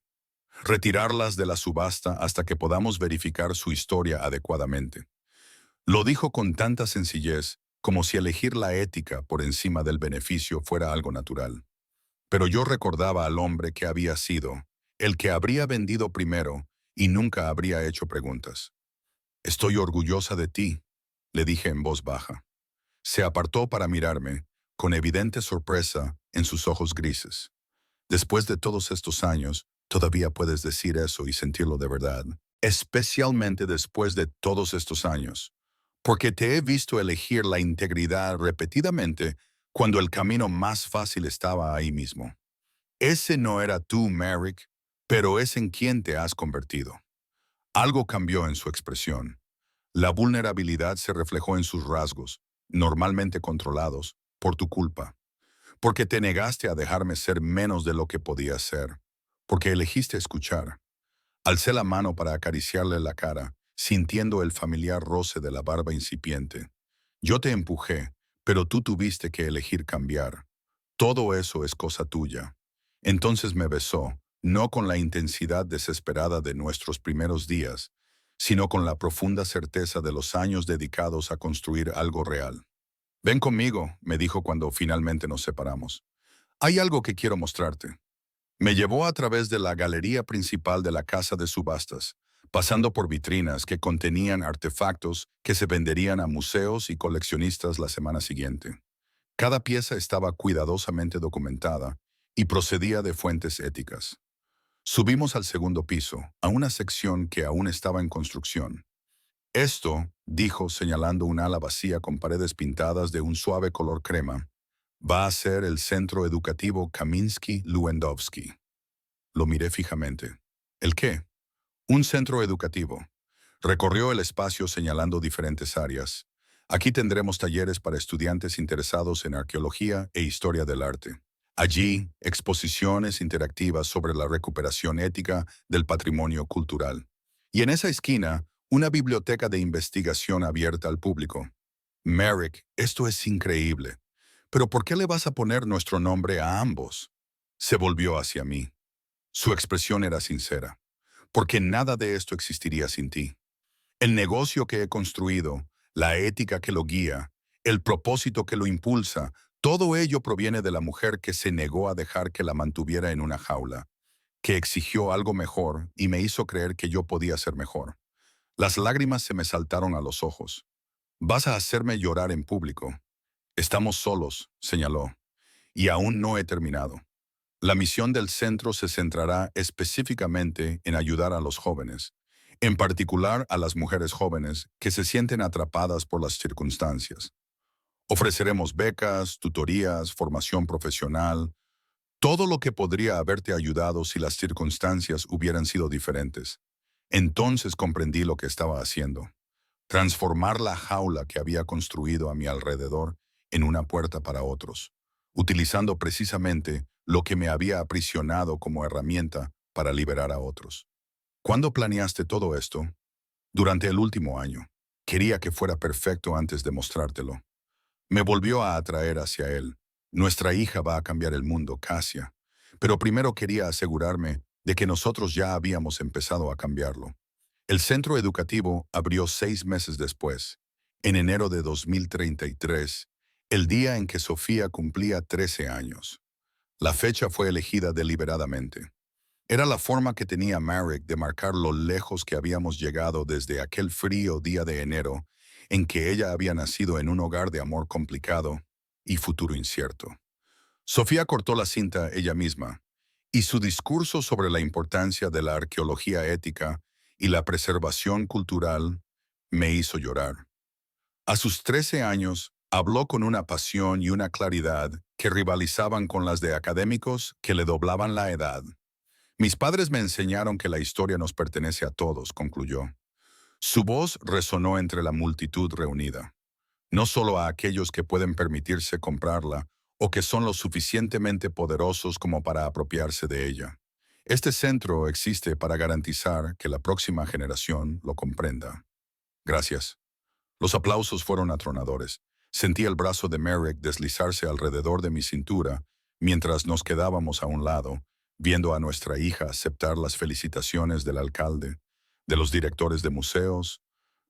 Retirarlas de la subasta hasta que podamos verificar su historia adecuadamente. Lo dijo con tanta sencillez, como si elegir la ética por encima del beneficio fuera algo natural. Pero yo recordaba al hombre que había sido, el que habría vendido primero y nunca habría hecho preguntas. Estoy orgullosa de ti, le dije en voz baja. Se apartó para mirarme, con evidente sorpresa en sus ojos grises. Después de todos estos años, todavía puedes decir eso y sentirlo de verdad. Especialmente después de todos estos años. Porque te he visto elegir la integridad repetidamente cuando el camino más fácil estaba ahí mismo. Ese no era tú, Merrick, pero es en quien te has convertido. Algo cambió en su expresión. La vulnerabilidad se reflejó en sus rasgos, normalmente controlados, por tu culpa. Porque te negaste a dejarme ser menos de lo que podía ser. Porque elegiste escuchar. Alcé la mano para acariciarle la cara, sintiendo el familiar roce de la barba incipiente. Yo te empujé, pero tú tuviste que elegir cambiar. Todo eso es cosa tuya. Entonces me besó, no con la intensidad desesperada de nuestros primeros días, sino con la profunda certeza de los años dedicados a construir algo real. Ven conmigo, me dijo cuando finalmente nos separamos. Hay algo que quiero mostrarte. Me llevó a través de la galería principal de la casa de subastas, pasando por vitrinas que contenían artefactos que se venderían a museos y coleccionistas la semana siguiente. Cada pieza estaba cuidadosamente documentada y procedía de fuentes éticas. Subimos al segundo piso, a una sección que aún estaba en construcción. Esto, dijo señalando un ala vacía con paredes pintadas de un suave color crema, va a ser el Centro Educativo Kaminsky-Lewandowski. Lo miré fijamente. ¿El qué? Un centro educativo. Recorrió el espacio señalando diferentes áreas. Aquí tendremos talleres para estudiantes interesados en arqueología e historia del arte. Allí, exposiciones interactivas sobre la recuperación ética del patrimonio cultural. Y en esa esquina, una biblioteca de investigación abierta al público. Merrick, esto es increíble. ¿Pero por qué le vas a poner nuestro nombre a ambos? Se volvió hacia mí. Su expresión era sincera. Porque nada de esto existiría sin ti. El negocio que he construido, la ética que lo guía, el propósito que lo impulsa, todo ello proviene de la mujer que se negó a dejar que la mantuviera en una jaula, que exigió algo mejor y me hizo creer que yo podía ser mejor. Las lágrimas se me saltaron a los ojos. Vas a hacerme llorar en público. Estamos solos, señaló, y aún no he terminado. La misión del centro se centrará específicamente en ayudar a los jóvenes, en particular a las mujeres jóvenes que se sienten atrapadas por las circunstancias. Ofreceremos becas, tutorías, formación profesional, todo lo que podría haberte ayudado si las circunstancias hubieran sido diferentes. Entonces comprendí lo que estaba haciendo: transformar la jaula que había construido a mi alrededor en una puerta para otros, utilizando precisamente lo que me había aprisionado como herramienta para liberar a otros. ¿Cuándo planeaste todo esto? Durante el último año. Quería que fuera perfecto antes de mostrártelo. Me volvió a atraer hacia él. Nuestra hija va a cambiar el mundo, Casia. Pero primero quería asegurarme de que nosotros ya habíamos empezado a cambiarlo. El centro educativo abrió 6 meses después, en enero de 2033, el día en que Sofía cumplía 13 años. La fecha fue elegida deliberadamente. Era la forma que tenía Marek de marcar lo lejos que habíamos llegado desde aquel frío día de enero en que ella había nacido en un hogar de amor complicado y futuro incierto. Sofía cortó la cinta ella misma, y su discurso sobre la importancia de la arqueología ética y la preservación cultural me hizo llorar. A sus 13 años, habló con una pasión y una claridad que rivalizaban con las de académicos que le doblaban la edad. Mis padres me enseñaron que la historia nos pertenece a todos, concluyó. Su voz resonó entre la multitud reunida, no solo a aquellos que pueden permitirse comprarla o que son lo suficientemente poderosos como para apropiarse de ella. Este centro existe para garantizar que la próxima generación lo comprenda. Gracias. Los aplausos fueron atronadores. Sentí el brazo de Merrick deslizarse alrededor de mi cintura mientras nos quedábamos a un lado, viendo a nuestra hija aceptar las felicitaciones del alcalde, de los directores de museos,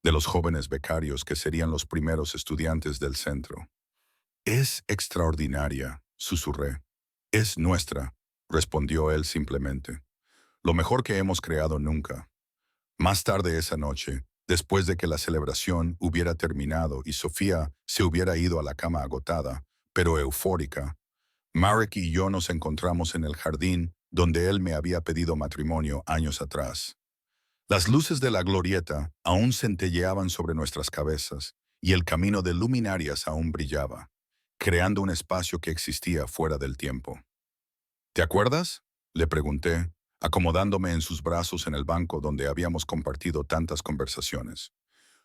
de los jóvenes becarios que serían los primeros estudiantes del centro. «Es extraordinaria», susurré. «Es nuestra», respondió él simplemente. «Lo mejor que hemos creado nunca». Más tarde esa noche, después de que la celebración hubiera terminado y Sofía se hubiera ido a la cama agotada, pero eufórica, Marek y yo nos encontramos en el jardín donde él me había pedido matrimonio años atrás. Las luces de la glorieta aún centelleaban sobre nuestras cabezas y el camino de luminarias aún brillaba, creando un espacio que existía fuera del tiempo. «¿Te acuerdas?», le pregunté, acomodándome en sus brazos en el banco donde habíamos compartido tantas conversaciones.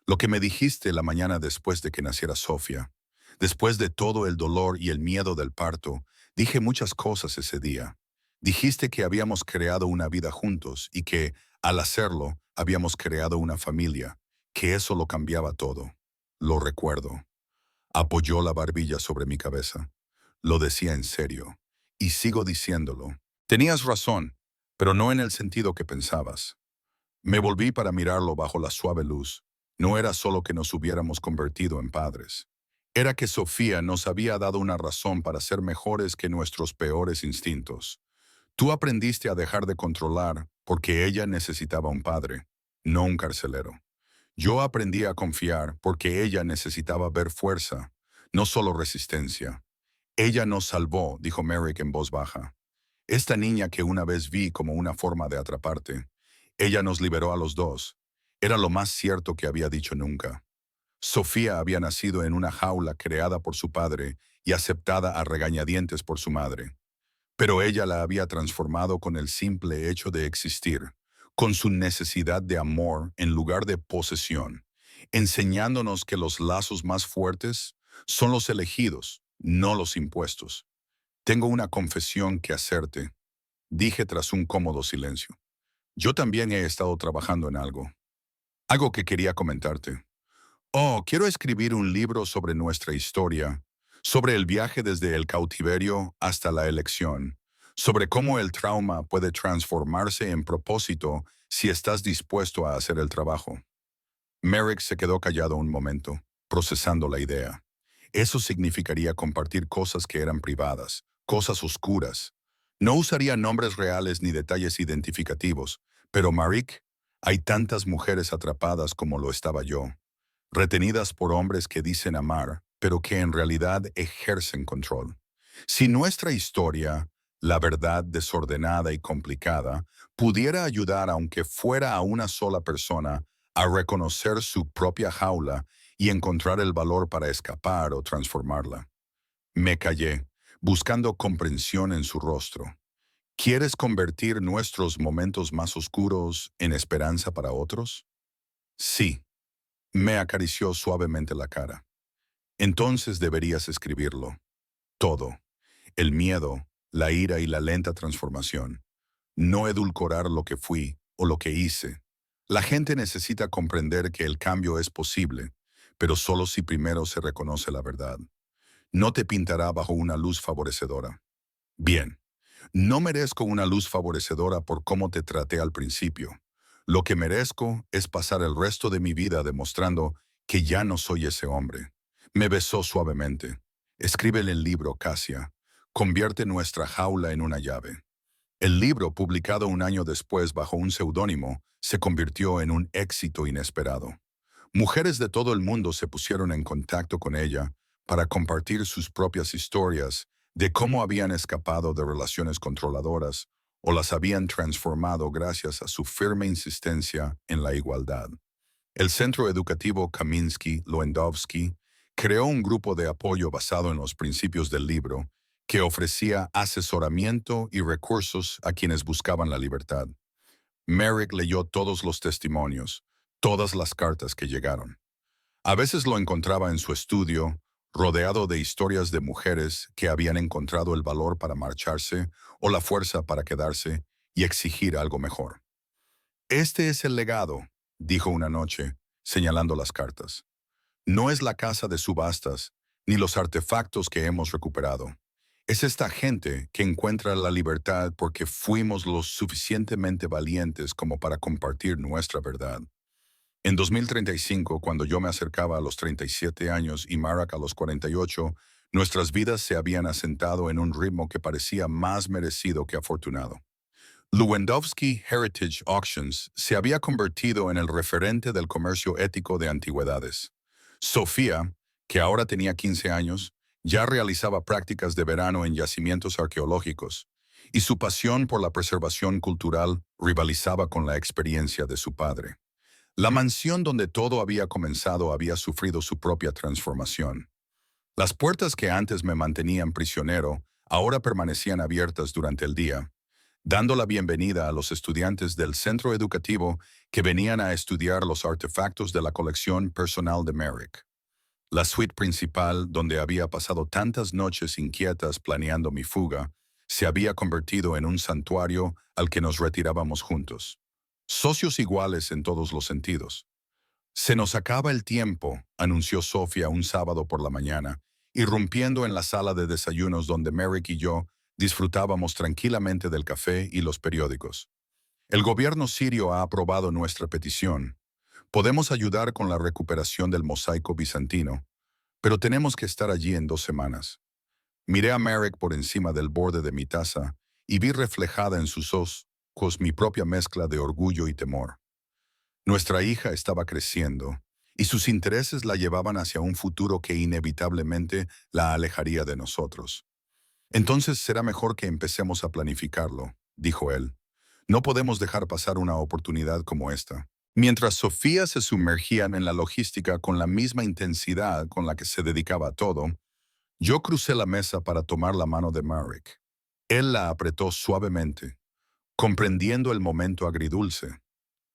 «Lo que me dijiste la mañana después de que naciera Sofía. Después de todo el dolor y el miedo del parto, dije muchas cosas ese día. Dijiste que habíamos creado una vida juntos y que, al hacerlo, habíamos creado una familia, que eso lo cambiaba todo. Lo recuerdo». Apoyó la barbilla sobre mi cabeza. «Lo decía en serio. Y sigo diciéndolo. Tenías razón, pero no en el sentido que pensabas». Me volví para mirarlo bajo la suave luz. No era solo que nos hubiéramos convertido en padres. Era que Sofía nos había dado una razón para ser mejores que nuestros peores instintos. Tú aprendiste a dejar de controlar porque ella necesitaba un padre, no un carcelero. Yo aprendí a confiar porque ella necesitaba ver fuerza, no solo resistencia. «Ella nos salvó», dijo Merrick en voz baja. «Esta niña que una vez vi como una forma de atraparte. Ella nos liberó a los dos». Era lo más cierto que había dicho nunca. Sofía había nacido en una jaula creada por su padre y aceptada a regañadientes por su madre. Pero ella la había transformado con el simple hecho de existir, con su necesidad de amor en lugar de posesión, enseñándonos que los lazos más fuertes son los elegidos, no los impuestos. «Tengo una confesión que hacerte», dije tras un cómodo silencio. «Yo también he estado trabajando en algo. Algo que quería comentarte. Quiero escribir un libro sobre nuestra historia, sobre el viaje desde el cautiverio hasta la elección, sobre cómo el trauma puede transformarse en propósito si estás dispuesto a hacer el trabajo». Merrick se quedó callado un momento, procesando la idea. Eso significaría compartir cosas que eran privadas, cosas oscuras. No usaría nombres reales ni detalles identificativos, pero Marek, hay tantas mujeres atrapadas como lo estaba yo, retenidas por hombres que dicen amar, pero que en realidad ejercen control. Si nuestra historia, La verdad desordenada y complicada pudiera ayudar, aunque fuera a una sola persona, a reconocer su propia jaula y encontrar el valor para escapar o transformarla. Me callé, buscando comprensión en su rostro. ¿Quieres convertir nuestros momentos más oscuros en esperanza para otros? Sí, me acarició suavemente la cara. Entonces deberías escribirlo. Todo. El miedo, la ira y la lenta transformación. No edulcorar lo que fui o lo que hice. La gente necesita comprender que el cambio es posible, pero solo si primero se reconoce la verdad. No te pintará bajo una luz favorecedora. Bien, no merezco una luz favorecedora por cómo te traté al principio. Lo que merezco es pasar el resto de mi vida demostrando que ya no soy ese hombre. Me besó suavemente. Escríbele el libro, Cassia. Convierte nuestra jaula en una llave. El libro, publicado un año después bajo un seudónimo, se convirtió en un éxito inesperado. Mujeres de todo el mundo se pusieron en contacto con ella para compartir sus propias historias de cómo habían escapado de relaciones controladoras o las habían transformado gracias a su firme insistencia en la igualdad. El Centro Educativo Kaminsky-Lewandowski creó un grupo de apoyo basado en los principios del libro que ofrecía asesoramiento y recursos a quienes buscaban la libertad. Merrick leyó todos los testimonios, todas las cartas que llegaron. A veces lo encontraba en su estudio, rodeado de historias de mujeres que habían encontrado el valor para marcharse o la fuerza para quedarse y exigir algo mejor. Este es el legado, dijo una noche, señalando las cartas. No es la casa de subastas, ni los artefactos que hemos recuperado. Es esta gente que encuentra la libertad porque fuimos lo suficientemente valientes como para compartir nuestra verdad. En 2035, cuando yo me acercaba a los 37 años y Marek a los 48, nuestras vidas se habían asentado en un ritmo que parecía más merecido que afortunado. Lewandowski Heritage Auctions se había convertido en el referente del comercio ético de antigüedades. Sofía, que ahora tenía 15 años, ya realizaba prácticas de verano en yacimientos arqueológicos, y su pasión por la preservación cultural rivalizaba con la experiencia de su padre. La mansión donde todo había comenzado había sufrido su propia transformación. Las puertas que antes me mantenían prisionero ahora permanecían abiertas durante el día, dando la bienvenida a los estudiantes del centro educativo que venían a estudiar los artefactos de la colección personal de Merrick. La suite principal, donde había pasado tantas noches inquietas planeando mi fuga, se había convertido en un santuario al que nos retirábamos juntos. Socios iguales en todos los sentidos. Se nos acaba el tiempo, anunció Sofía un sábado por la mañana, irrumpiendo en la sala de desayunos donde Merrick y yo disfrutábamos tranquilamente del café y los periódicos. El gobierno sirio ha aprobado nuestra petición. Podemos ayudar con la recuperación del mosaico bizantino, pero tenemos que estar allí en 2 semanas. Miré a Merrick por encima del borde de mi taza y vi reflejada en sus ojos mi propia mezcla de orgullo y temor. Nuestra hija estaba creciendo, y sus intereses la llevaban hacia un futuro que inevitablemente la alejaría de nosotros. Entonces será mejor que empecemos a planificarlo, dijo él. No podemos dejar pasar una oportunidad como esta. Mientras Sofía se sumergía en la logística con la misma intensidad con la que se dedicaba a todo, yo crucé la mesa para tomar la mano de Marek. Él la apretó suavemente, comprendiendo el momento agridulce.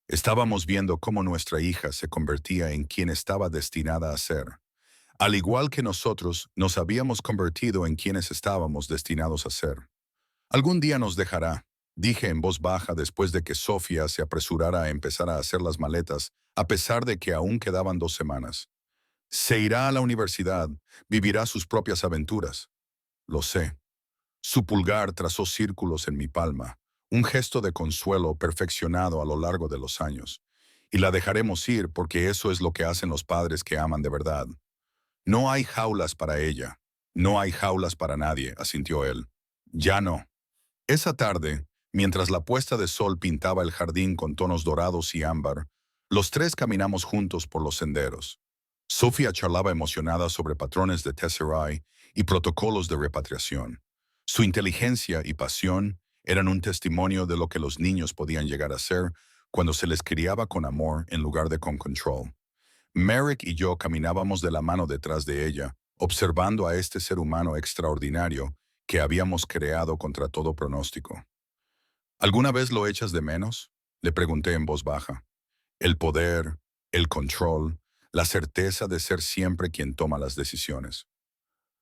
Estábamos viendo cómo nuestra hija se convertía en quien estaba destinada a ser. Al igual que nosotros, nos habíamos convertido en quienes estábamos destinados a ser. Algún día nos dejará, dije en voz baja después de que Sofía se apresurara a empezar a hacer las maletas, a pesar de que aún quedaban 2 semanas. Se irá a la universidad, vivirá sus propias aventuras. Lo sé. Su pulgar trazó círculos en mi palma, un gesto de consuelo perfeccionado a lo largo de los años. Y la dejaremos ir porque eso es lo que hacen los padres que aman de verdad. No hay jaulas para ella. No hay jaulas para nadie, asintió él. Ya no. Esa tarde, mientras la puesta de sol pintaba el jardín con tonos dorados y ámbar, los tres caminamos juntos por los senderos. Sofía charlaba emocionada sobre patrones de Tesserae y protocolos de repatriación. Su inteligencia y pasión eran un testimonio de lo que los niños podían llegar a ser cuando se les criaba con amor en lugar de con control. Merrick y yo caminábamos de la mano detrás de ella, observando a este ser humano extraordinario que habíamos creado contra todo pronóstico. ¿Alguna vez lo echas de menos?, le pregunté en voz baja. El poder, el control, la certeza de ser siempre quien toma las decisiones.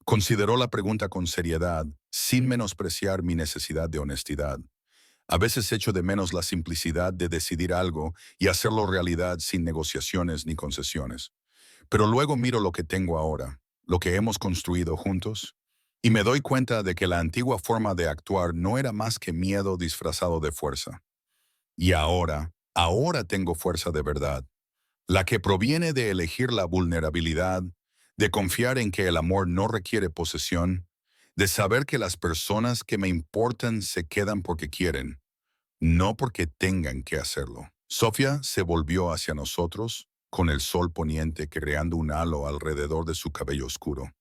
Consideró la pregunta con seriedad, sin menospreciar mi necesidad de honestidad. A veces echo de menos la simplicidad de decidir algo y hacerlo realidad sin negociaciones ni concesiones. Pero luego miro lo que tengo ahora, lo que hemos construido juntos, y me doy cuenta de que la antigua forma de actuar no era más que miedo disfrazado de fuerza. Y ahora tengo fuerza de verdad, la que proviene de elegir la vulnerabilidad, de confiar en que el amor no requiere posesión, de saber que las personas que me importan se quedan porque quieren, no porque tengan que hacerlo. Sofía se volvió hacia nosotros, con el sol poniente creando un halo alrededor de su cabello oscuro.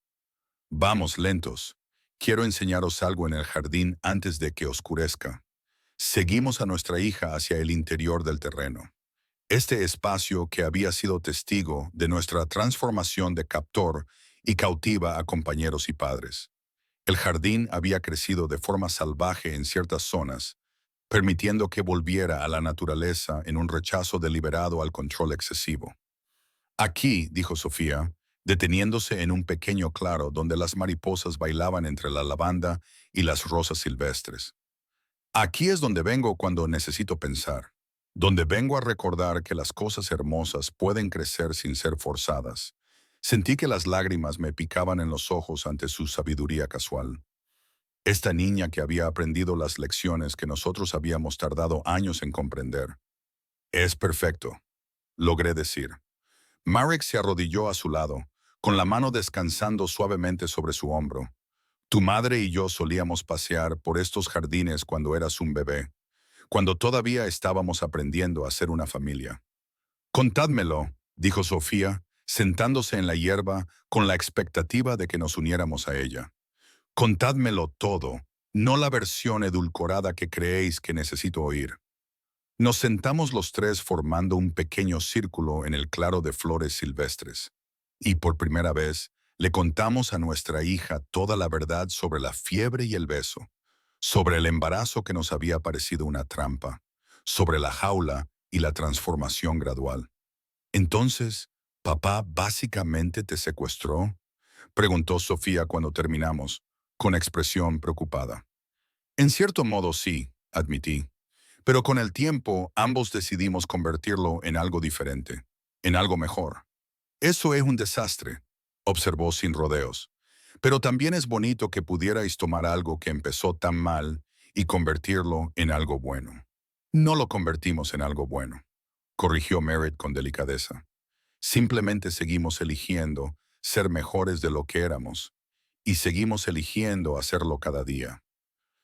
Vamos, lentos. Quiero enseñaros algo en el jardín antes de que oscurezca. Seguimos a nuestra hija hacia el interior del terreno. Este espacio que había sido testigo de nuestra transformación de captor y cautiva a compañeros y padres. El jardín había crecido de forma salvaje en ciertas zonas, permitiendo que volviera a la naturaleza en un rechazo deliberado al control excesivo. Aquí, dijo Sofía, deteniéndose en un pequeño claro donde las mariposas bailaban entre la lavanda y las rosas silvestres. Aquí es donde vengo cuando necesito pensar, donde vengo a recordar que las cosas hermosas pueden crecer sin ser forzadas. Sentí que las lágrimas me picaban en los ojos ante su sabiduría casual. Esta niña que había aprendido las lecciones que nosotros habíamos tardado años en comprender. Es perfecto, logré decir. Marek se arrodilló a su lado, con la mano descansando suavemente sobre su hombro. Tu madre y yo solíamos pasear por estos jardines cuando eras un bebé, cuando todavía estábamos aprendiendo a ser una familia. Contádmelo, dijo Sofía, sentándose en la hierba con la expectativa de que nos uniéramos a ella. Contádmelo todo, no la versión edulcorada que creéis que necesito oír. Nos sentamos los tres formando un pequeño círculo en el claro de flores silvestres. Y por primera vez le contamos a nuestra hija toda la verdad sobre la fiebre y el beso, sobre el embarazo que nos había parecido una trampa, sobre la jaula y la transformación gradual. Entonces, ¿papá básicamente te secuestró?, preguntó Sofía cuando terminamos, con expresión preocupada. En cierto modo sí, admití. Pero con el tiempo, ambos decidimos convertirlo en algo diferente, en algo mejor. Eso es un desastre, observó sin rodeos. Pero también es bonito que pudierais tomar algo que empezó tan mal y convertirlo en algo bueno. No lo convertimos en algo bueno, corrigió Merritt con delicadeza. Simplemente seguimos eligiendo ser mejores de lo que éramos, y seguimos eligiendo hacerlo cada día.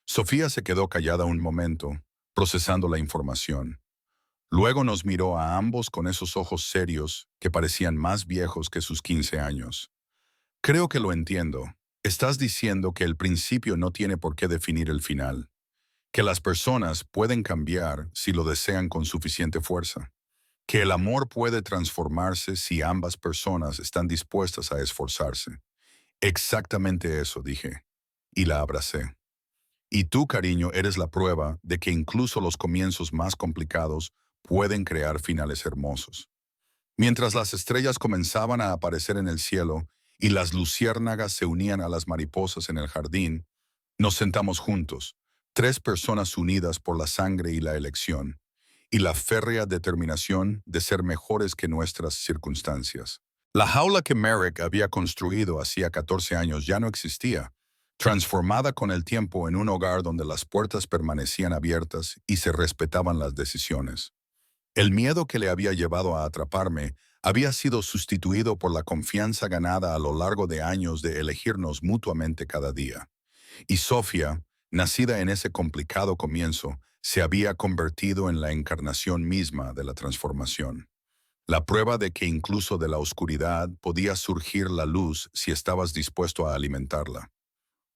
Sofía se quedó callada un momento, procesando la información. Luego nos miró a ambos con esos ojos serios que parecían más viejos que sus 15 años. Creo que lo entiendo. Estás diciendo que el principio no tiene por qué definir el final, que las personas pueden cambiar si lo desean con suficiente fuerza, que el amor puede transformarse si ambas personas están dispuestas a esforzarse. Exactamente eso, dije, y la abracé. Y tú, cariño, eres la prueba de que incluso los comienzos más complicados pueden crear finales hermosos. Mientras las estrellas comenzaban a aparecer en el cielo y las luciérnagas se unían a las mariposas en el jardín, nos sentamos juntos, tres personas unidas por la sangre y la elección, y la férrea determinación de ser mejores que nuestras circunstancias. La jaula que Merrick había construido hacía 14 años ya no existía, transformada con el tiempo en un hogar donde las puertas permanecían abiertas y se respetaban las decisiones. El miedo que le había llevado a atraparme había sido sustituido por la confianza ganada a lo largo de años de elegirnos mutuamente cada día. Y Sofía, nacida en ese complicado comienzo, se había convertido en la encarnación misma de la transformación. La prueba de que incluso de la oscuridad podía surgir la luz si estabas dispuesto a alimentarla.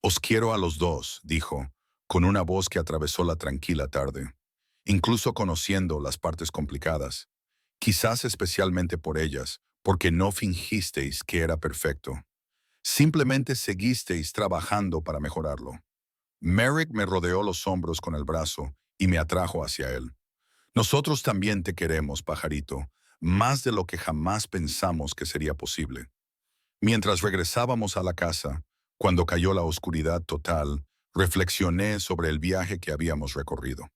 Os quiero a los dos, dijo, con una voz que atravesó la tranquila tarde, incluso conociendo las partes complicadas, quizás especialmente por ellas, porque no fingisteis que era perfecto. Simplemente seguisteis trabajando para mejorarlo. Merrick me rodeó los hombros con el brazo y me atrajo hacia él. Nosotros también te queremos, pajarito, más de lo que jamás pensamos que sería posible. Mientras regresábamos a la casa, cuando cayó la oscuridad total, reflexioné sobre el viaje que habíamos recorrido.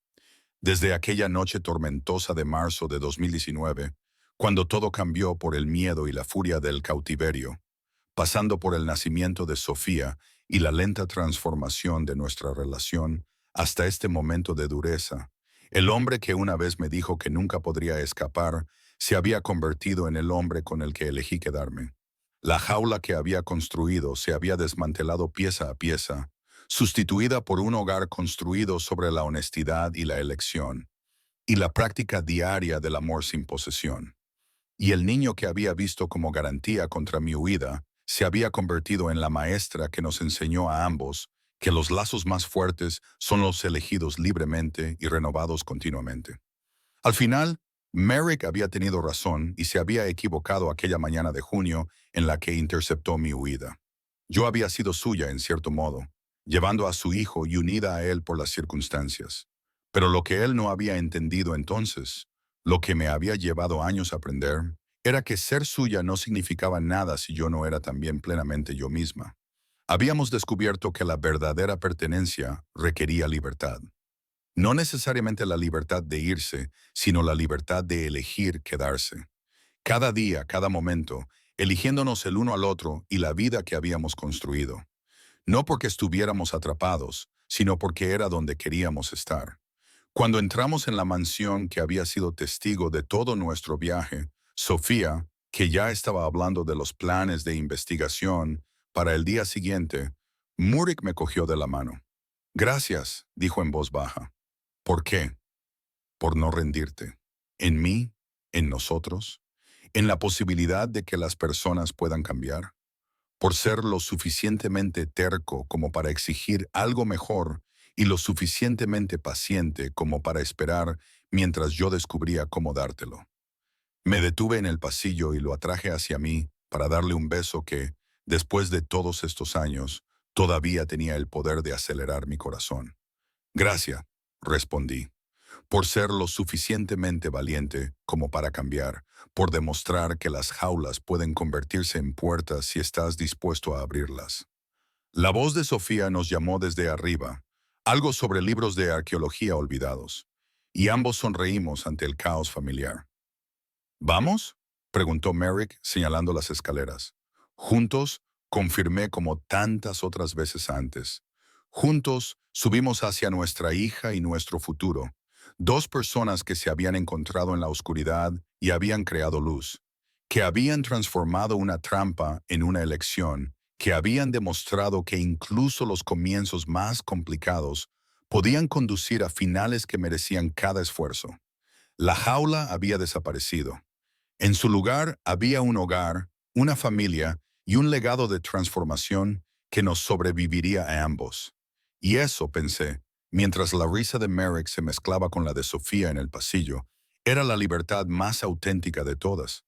Desde aquella noche tormentosa de marzo de 2019, cuando todo cambió por el miedo y la furia del cautiverio, pasando por el nacimiento de Sofía y la lenta transformación de nuestra relación, hasta este momento de dureza, el hombre que una vez me dijo que nunca podría escapar, se había convertido en el hombre con el que elegí quedarme. La jaula que había construido se había desmantelado pieza a pieza, sustituida por un hogar construido sobre la honestidad y la elección, y la práctica diaria del amor sin posesión. Y el niño que había visto como garantía contra mi huida se había convertido en la maestra que nos enseñó a ambos que los lazos más fuertes son los elegidos libremente y renovados continuamente. Al final, Merrick había tenido razón y se había equivocado aquella mañana de junio en la que interceptó mi huida. Yo había sido suya en cierto modo, llevando a su hijo y unida a él por las circunstancias. Pero lo que él no había entendido entonces, lo que me había llevado años a aprender, era que ser suya no significaba nada si yo no era también plenamente yo misma. Habíamos descubierto que la verdadera pertenencia requería libertad. No necesariamente la libertad de irse, sino la libertad de elegir quedarse. Cada día, cada momento, eligiéndonos el uno al otro y la vida que habíamos construido. No porque estuviéramos atrapados, sino porque era donde queríamos estar. Cuando entramos en la mansión que había sido testigo de todo nuestro viaje, Sofía, que ya estaba hablando de los planes de investigación para el día siguiente, Murick me cogió de la mano. Gracias, dijo en voz baja. ¿Por qué? Por no rendirte. En mí, en nosotros, en la posibilidad de que las personas puedan cambiar. Por ser lo suficientemente terco como para exigir algo mejor y lo suficientemente paciente como para esperar mientras yo descubría cómo dártelo. Me detuve en el pasillo y lo atraje hacia mí para darle un beso que, después de todos estos años, todavía tenía el poder de acelerar mi corazón. Gracias, respondí, por ser lo suficientemente valiente como para cambiar, por demostrar que las jaulas pueden convertirse en puertas si estás dispuesto a abrirlas. La voz de Sofía nos llamó desde arriba, algo sobre libros de arqueología olvidados, y ambos sonreímos ante el caos familiar. ¿Vamos? Preguntó Merrick señalando las escaleras. Juntos, confirmé como tantas otras veces antes. Juntos, subimos hacia nuestra hija y nuestro futuro. Dos personas que se habían encontrado en la oscuridad y habían creado luz. Que habían transformado una trampa en una elección. Que habían demostrado que incluso los comienzos más complicados podían conducir a finales que merecían cada esfuerzo. La jaula había desaparecido. En su lugar había un hogar, una familia y un legado de transformación que nos sobreviviría a ambos. Y eso, pensé, mientras la risa de Merrick se mezclaba con la de Sofía en el pasillo, era la libertad más auténtica de todas.